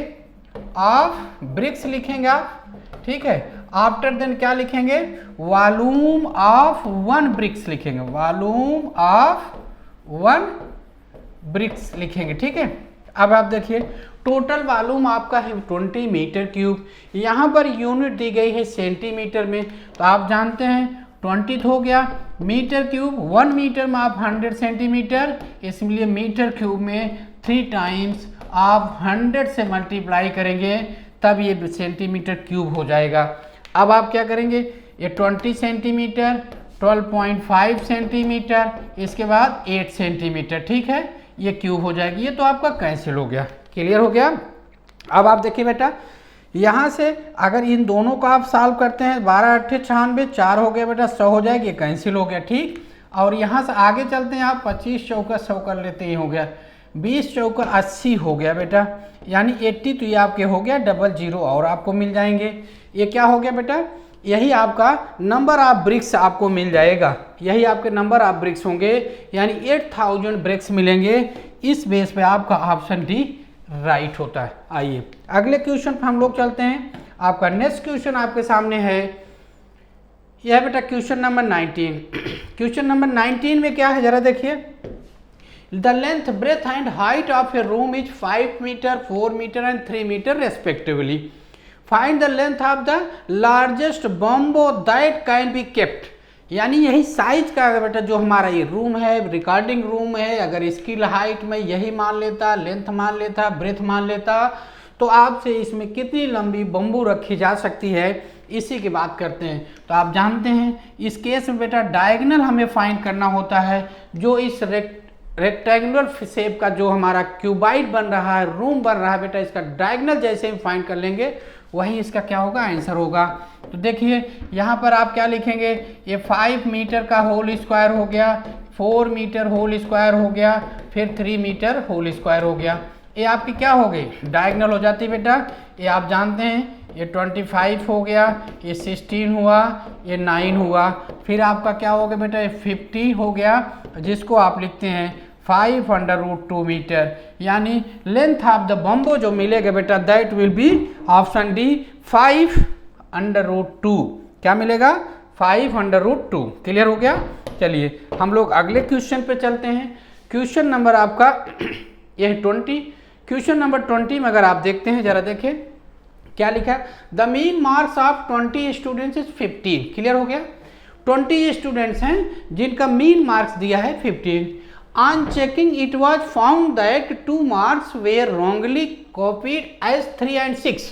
S5: ऑफ ब्रिक्स लिखेंगे आप, ठीक है। आफ्टर देन क्या लिखेंगे? वॉल्यूम ऑफ वन ब्रिक्स लिखेंगे, वॉल्यूम ऑफ वन ब्रिक्स लिखेंगे, ठीक है। अब आप देखिए टोटल वॉल्यूम आपका है 20 मीटर क्यूब, यहाँ पर यूनिट दी गई है सेंटीमीटर में, तो आप जानते हैं 20 हो गया मीटर क्यूब, 1 मीटर में आप 100 सेंटीमीटर, इसलिए मीटर क्यूब में 3 टाइम्स आप 100 से मल्टीप्लाई करेंगे तब ये सेंटीमीटर क्यूब हो जाएगा। अब आप क्या करेंगे? ये 20 सेंटीमीटर, 12.5 सेंटीमीटर, इसके बाद 8 सेंटीमीटर, ठीक है, ये क्यूब हो जाएगी। ये तो आपका कैंसिल हो गया, क्लियर हो गया। अब आप देखिए बेटा यहाँ से अगर इन दोनों को आप सॉल्व करते हैं 12 8 96, 4 हो गया बेटा, 100 हो जाएगी, कैंसिल हो गया, ठीक। और यहाँ से आगे चलते हैं आप 25 चौका 100 कर लेते हैं, हो गया 20 चौका 80 हो गया बेटा, यानी 80, तो ये आपके हो गया 00 और आपको मिल जाएंगे। ये क्या हो गया बेटा? यही आपका नंबर ऑफ ब्रिक्स आपको मिल जाएगा, यही आपके नंबर ऑफ ब्रिक्स होंगे, यानी 8000 ब्रिक्स मिलेंगे। इस बेस पे आपका ऑप्शन डी राइट होता है। आइए अगले क्वेश्चन पर हम लोग चलते हैं। आपका नेक्स्ट क्वेश्चन आपके सामने है, यह बेटा क्वेश्चन नंबर 19। क्वेश्चन नंबर 19 में क्या है जरा देखिए, the length breadth and height of a room is 5 metre, 4 metre and 3 metre respectively. Find the length of the largest bamboo that can be kept, यानी यही साइज का बेटा जो हमारा ये रूम है, रिकॉर्डिंग रूम है, अगर इसकी हाइट में यही मान लेता, लेंथ मान लेता, ब्रेथ मान लेता, तो आपसे इसमें कितनी लंबी बम्बू रखी जा सकती है, इसी की बात करते हैं। तो आप जानते हैं इस केस में बेटा डायगोनल हमें फाइंड करना होता है, जो इस रेक्टेंगुलर शेप का जो हमारा क्यूबाइड बन रहा है, रूम बन रहा है बेटा, इसका डायगोनल जैसे हम फाइंड कर लेंगे वही इसका क्या होगा, आंसर होगा। तो देखिए यहाँ पर आप क्या लिखेंगे, ये 5 मीटर का होल स्क्वायर हो गया, 4 मीटर होल स्क्वायर हो गया, फिर 3 मीटर होल स्क्वायर हो गया। ये आपकी क्या हो गई, डायगोनल हो जाती है बेटा। ये आप जानते हैं ये 25 हो गया, ये 16 हुआ, ये 9 हुआ, फिर आपका क्या हो गया बेटा, ये 50 हो गया, जिसको आप लिखते हैं 5√2 मीटर, यानी लेंथ ऑफ द बम्बो जो मिलेगा बेटा that will B option D 5√2। क्या मिलेगा? 5√2। क्लियर हो गया। चलिए हम लोग अगले क्वेश्चन पे चलते हैं। क्वेश्चन नंबर आपका यह 20, क्वेश्चन नंबर 20 में अगर आप देखते हैं जरा देखिए क्या लिखा है, the mean marks of 20 students is 15। Clear हो गया। 20 स्टूडेंट्स हैं जिनका मीन मार्क्स दिया है 15। On checking, it was found that 2 marks were wrongly copied as 3 and 6।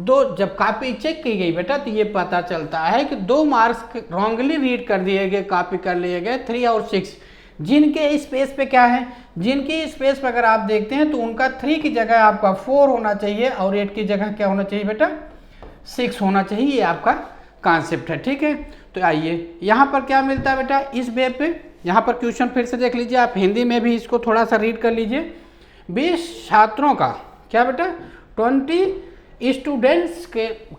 S5: दो जब कॉपी चेक की गई बेटा तो ये पता चलता है कि 2 मार्क्स रॉन्गली रीड कर दिए गए, कॉपी कर लिए गए 3 और 6। जिनके स्पेस पे क्या है, जिनकी स्पेस पे अगर आप देखते हैं तो उनका 3 की जगह आपका 4 होना चाहिए और 8 की जगह क्या होना चाहिए बेटा, 6 होना चाहिए। ये आपका कॉन्सेप्ट है, ठीक है। तो आइए यहाँ पर क्या मिलता है बेटा इस वे पे, यहाँ पर क्वेश्चन फिर से देख लीजिए, आप हिंदी में भी इसको थोड़ा सा रीड कर लीजिए। 20 छात्रों का क्या बेटा 20 स्टूडेंट्स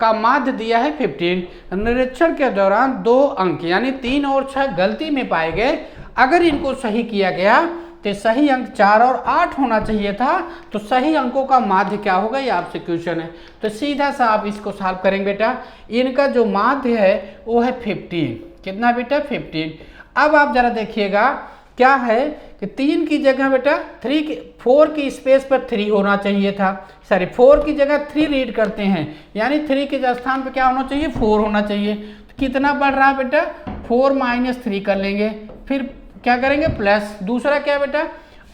S5: का माध्य दिया है 15। निरीक्षण के दौरान 2 अंक यानी 3 और 6 गलती में पाए गए। अगर इनको सही किया गया तो सही अंक 4 और 8 होना चाहिए था, तो सही अंकों का माध्य क्या होगा, ये आपसे क्वेश्चन है। तो सीधा सा आप इसको सॉल्व करेंगे बेटा। इनका जो माध्य है वो है 15। कितना बेटा 15। अब आप जरा देखिएगा क्या है कि 3 की जगह बेटा 4 की स्पेस पर 3 होना चाहिए था, सॉरी 4 की जगह 3 रीड करते हैं, यानी 3 के स्थान पे क्या होना चाहिए 4 होना चाहिए। तो कितना बढ़ रहा है बेटा 4 - 3 कर लेंगे, फिर क्या करेंगे प्लस, दूसरा क्या बेटा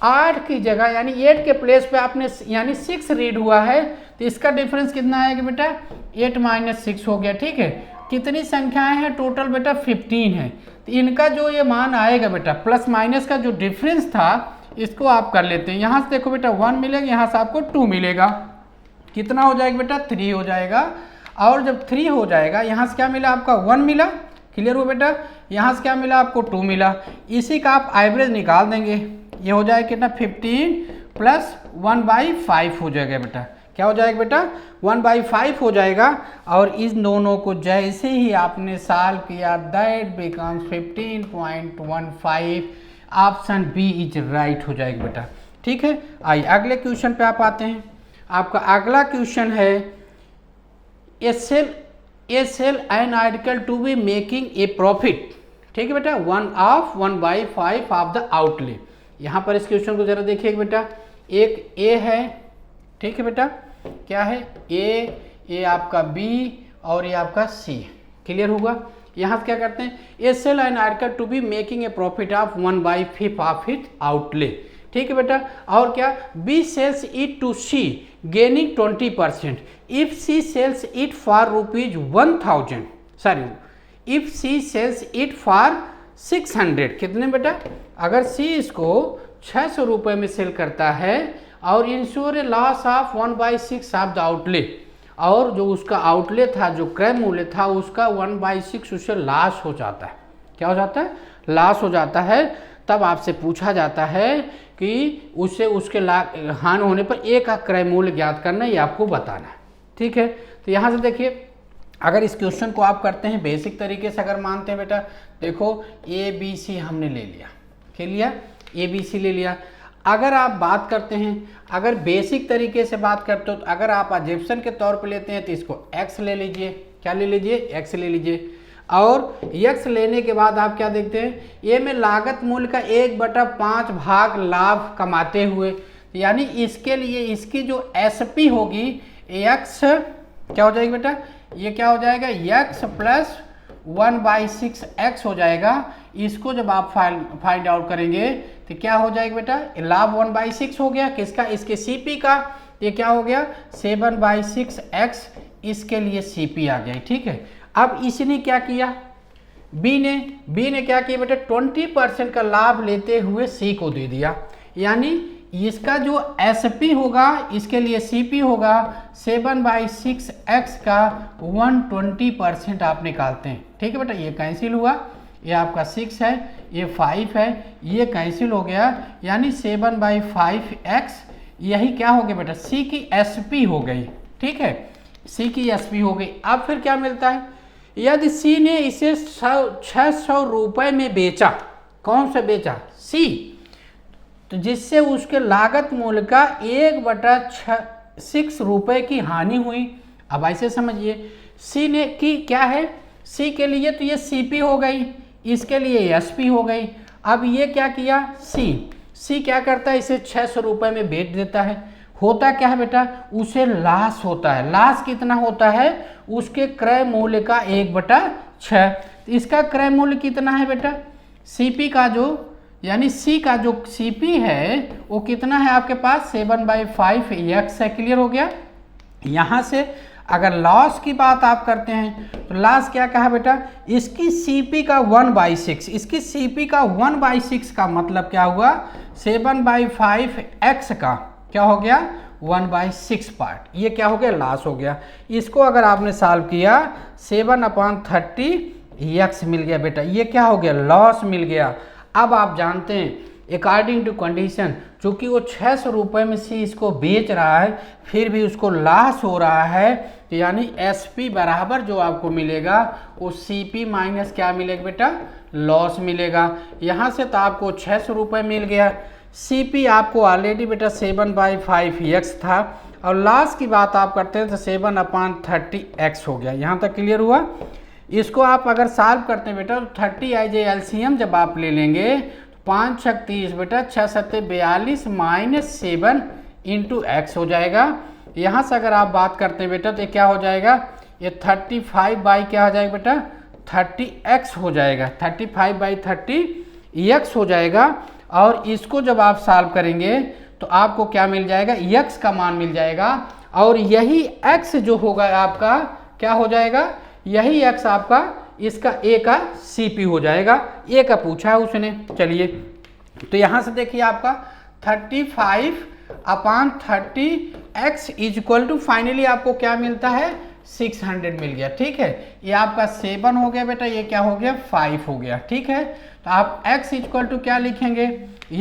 S5: 8 की जगह यानी 8 के प्लेस पे आपने यानी 6 रीड हुआ है, तो इसका डिफरेंस कितना आएगा बेटा 8 - 6 हो गया, ठीक है। कितनी संख्याएं हैं टोटल बेटा 15 है। तो इनका जो ये मान आएगा बेटा प्लस माइनस का जो डिफरेंस था इसको आप कर लेते हैं। यहाँ से देखो बेटा 1 मिलेगा, यहाँ से आपको 2 मिलेगा, कितना हो जाएगा बेटा 3 हो जाएगा। और जब 3 हो जाएगा यहाँ से क्या मिला आपका 1 मिला, क्लियर हो बेटा। यहाँ से क्या मिला आपको 2 मिला, इसी का आप एवरेज निकाल देंगे, ये हो जाएगा कितना 15 प्लस 1/5 हो जाएगा बेटा। क्या हो जाएगा बेटा 1/5 हो जाएगा। और इस दोनों को जैसे ही आपने सॉल्व किया that becomes 15.15, option B is right हो जाएगा बेटा। ठीक है, आइए अगले क्वेश्चन पे आप आते हैं। आपका अगला क्वेश्चन है A sell an article to B making a profit. ठीक है बेटा, 1/5 ऑफ द आउटले। यहाँ पर इस क्वेश्चन को जरा देखिए बेटा, एक ए है, ठीक है बेटा, क्या है ए आपका बी और ये आपका सी, क्लियर होगा। यहाँ से क्या करते हैं, A sell an article to B making a profit of 1/5 of it outlay. ठीक है बेटा, और क्या B sells it to C gaining 20%, if C sells it for ₹1000, sorry if C sells it for 600, कितने बेटा, अगर सी इसको 600 रुपये में सेल करता है और ensure A loss of 1/6 of the outlay, और जो उसका आउटले था, जो क्रय मूल्य था उसका 1/6 उसे लॉस हो जाता है। क्या हो जाता है, लॉस हो जाता है। तब आपसे पूछा जाता है कि उसे उसके हानि होने पर ए का क्रय मूल्य ज्ञात करना, ये आपको बताना है। ठीक है, तो यहाँ से देखिए, अगर इस क्वेश्चन को आप करते हैं बेसिक तरीके से, अगर मानते हैं बेटा, देखो ए बी सी हमने ले लिया, क्या लिया, ए बी सी ले लिया। अगर आप बात करते हैं, अगर बेसिक तरीके से बात करते हो, तो अगर आप अजेप्शन के तौर पे लेते हैं तो इसको x ले लीजिए, क्या ले लीजिए, x ले लीजिए। और x लेने के बाद आप क्या देखते हैं, ए में लागत मूल्य का 1/5 भाग लाभ कमाते हुए, यानी इसके लिए इसकी जो SP होगी x क्या हो जाएगी बेटा, ये क्या हो जाएगा x प्लस 1/6x हो जाएगा। इसको जब आप फाइंड आउट करेंगे तो क्या हो जाएगा बेटा, लाभ 1/6 हो गया, किसका, इसके CP का, ये क्या हो गया 7/6x, इसके लिए CP आ गया। ठीक है, अब इसने क्या किया, बी ने क्या किया बेटा, 20% का लाभ लेते हुए सी को दे दिया, यानी इसका जो SP होगा इसके लिए CP होगा 7/6x का 120% आप निकालते हैं। ठीक है बेटा, ये कैंसिल हुआ, ये आपका 6 है, ये 5 है, ये कैंसिल हो गया, यानी 7/5x, यही क्या हो गया बेटा, C की SP हो गई। ठीक है, C की SP हो गई। अब फिर क्या मिलता है, यदि C ने इसे 600 रुपये में बेचा, कौन सा बेचा, C, तो जिससे उसके लागत मूल्य का 1/6 रुपये की हानि हुई। अब ऐसे समझिए, C ने की क्या है, C के लिए तो ये CP हो गई, इसके लिए SP हो गई। अब ये क्या किया, C क्या करता है, इसे 600 रुपये में बेच देता है। होता क्या है बेटा, उसे लॉस होता है। लॉस कितना होता है, उसके क्रय मूल्य का 1/6। इसका क्रय मूल्य कितना है बेटा, CP का जो, यानी C का जो CP है वो कितना है आपके पास, 7/5x है। क्लियर हो गया। यहाँ से अगर लॉस की बात आप करते हैं तो लॉस क्या कहा बेटा, इसकी CP का 1/6, इसकी CP का 1/6 का मतलब क्या हुआ, 7/5x का क्या हो गया 1/6 पार्ट, ये क्या हो गया, लॉस हो गया। इसको अगर आपने सॉल्व किया 7/30x मिल गया बेटा, ये क्या हो गया, लॉस मिल गया। अब आप जानते हैं अकॉर्डिंग टू कंडीशन, चूँकि वो 600 रुपये में सी इसको बेच रहा है, फिर भी उसको लॉस हो रहा है, तो यानी SP बराबर जो आपको मिलेगा वो CP माइनस क्या मिलेगा बेटा, लॉस मिलेगा। यहाँ से तो आपको 600 रुपये मिल गया, CP आपको ऑलरेडी बेटा 7/5x था, और लॉस की बात आप करते हैं तो 7/30x हो गया। यहाँ तक क्लियर हुआ। इसको आप अगर सॉल्व करते हैं बेटा तो 30 एज LCM जब आप ले लेंगे तो 5 × 30 बेटा, 6 × 7 42 माइनस 7 इंटू x हो जाएगा। यहाँ से अगर आप बात करते हैं बेटा तो क्या हो जाएगा, ये 35 बाई क्या हो जाएगा बेटा, 30x हो जाएगा, 35/30x हो जाएगा। और इसको जब आप सॉल्व करेंगे तो आपको क्या मिल जाएगा, x का मान मिल जाएगा, और यही x जो होगा आपका क्या हो जाएगा, यही x आपका इसका a का CP हो जाएगा। a का पूछा है उसने। चलिए तो यहाँ से देखिए आपका 35/30 x is equal to finally आपको क्या मिलता है 600 मिल गया। ठीक है, ये आपका 7 हो गया बेटा, ये क्या हो गया 5 हो गया। ठीक है, तो आप x इक्वल टू क्या लिखेंगे,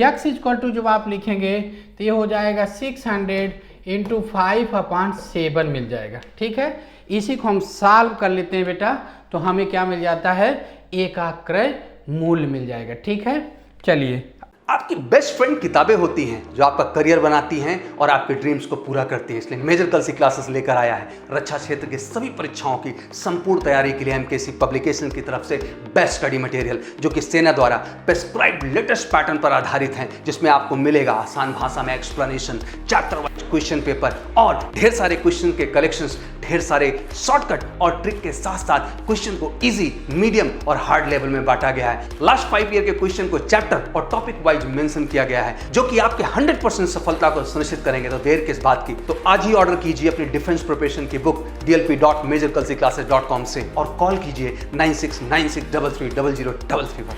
S5: x इक्वल टू जब आप लिखेंगे तो ये हो जाएगा 600 इंटू 5/7 मिल जाएगा। ठीक है, इसी को हम सॉल्व कर लेते हैं बेटा, तो हमें क्या मिल जाता है a का क्रय मूल्य मिल जाएगा। ठीक है, चलिए
S1: आपकी बेस्ट फ्रेंड किताबें होती हैं जो आपका करियर बनाती हैं और आपके ड्रीम्स को पूरा करती हैं। इसलिए मेजर कल सी क्लासेस लेकर आया है रक्षा क्षेत्र के सभी परीक्षाओं की संपूर्ण तैयारी के लिए एमकेसी पब्लिकेशन की तरफ से बेस्ट स्टडी मटेरियल, जो कि सेना द्वारा प्रेस्क्राइब्ड लेटेस्ट पैटर्न पर आधारित हैं, जिसमें आपको मिलेगा आसान भाषा में explanation, chapter wise question paper और ढेर सारे क्वेश्चन के कलेक्शंस, ढेर सारे शॉर्टकट और ट्रिक के साथ साथ क्वेश्चन को इजी, मीडियम और हार्ड लेवल में बांटा गया है। लास्ट 5 ईयर के क्वेश्चन को चैप्टर और टॉपिक वाइज मेंशन किया गया है, जो कि आपके 100% सफलता को सुनिश्चित करेंगे। तो देर किस बात की, तो आज ही ऑर्डर कीजिए अपनी डिफेंस प्रिपरेशन की बुक dlp.majorkalsiclasses.com से और कॉल कीजिए 9696330033 पर।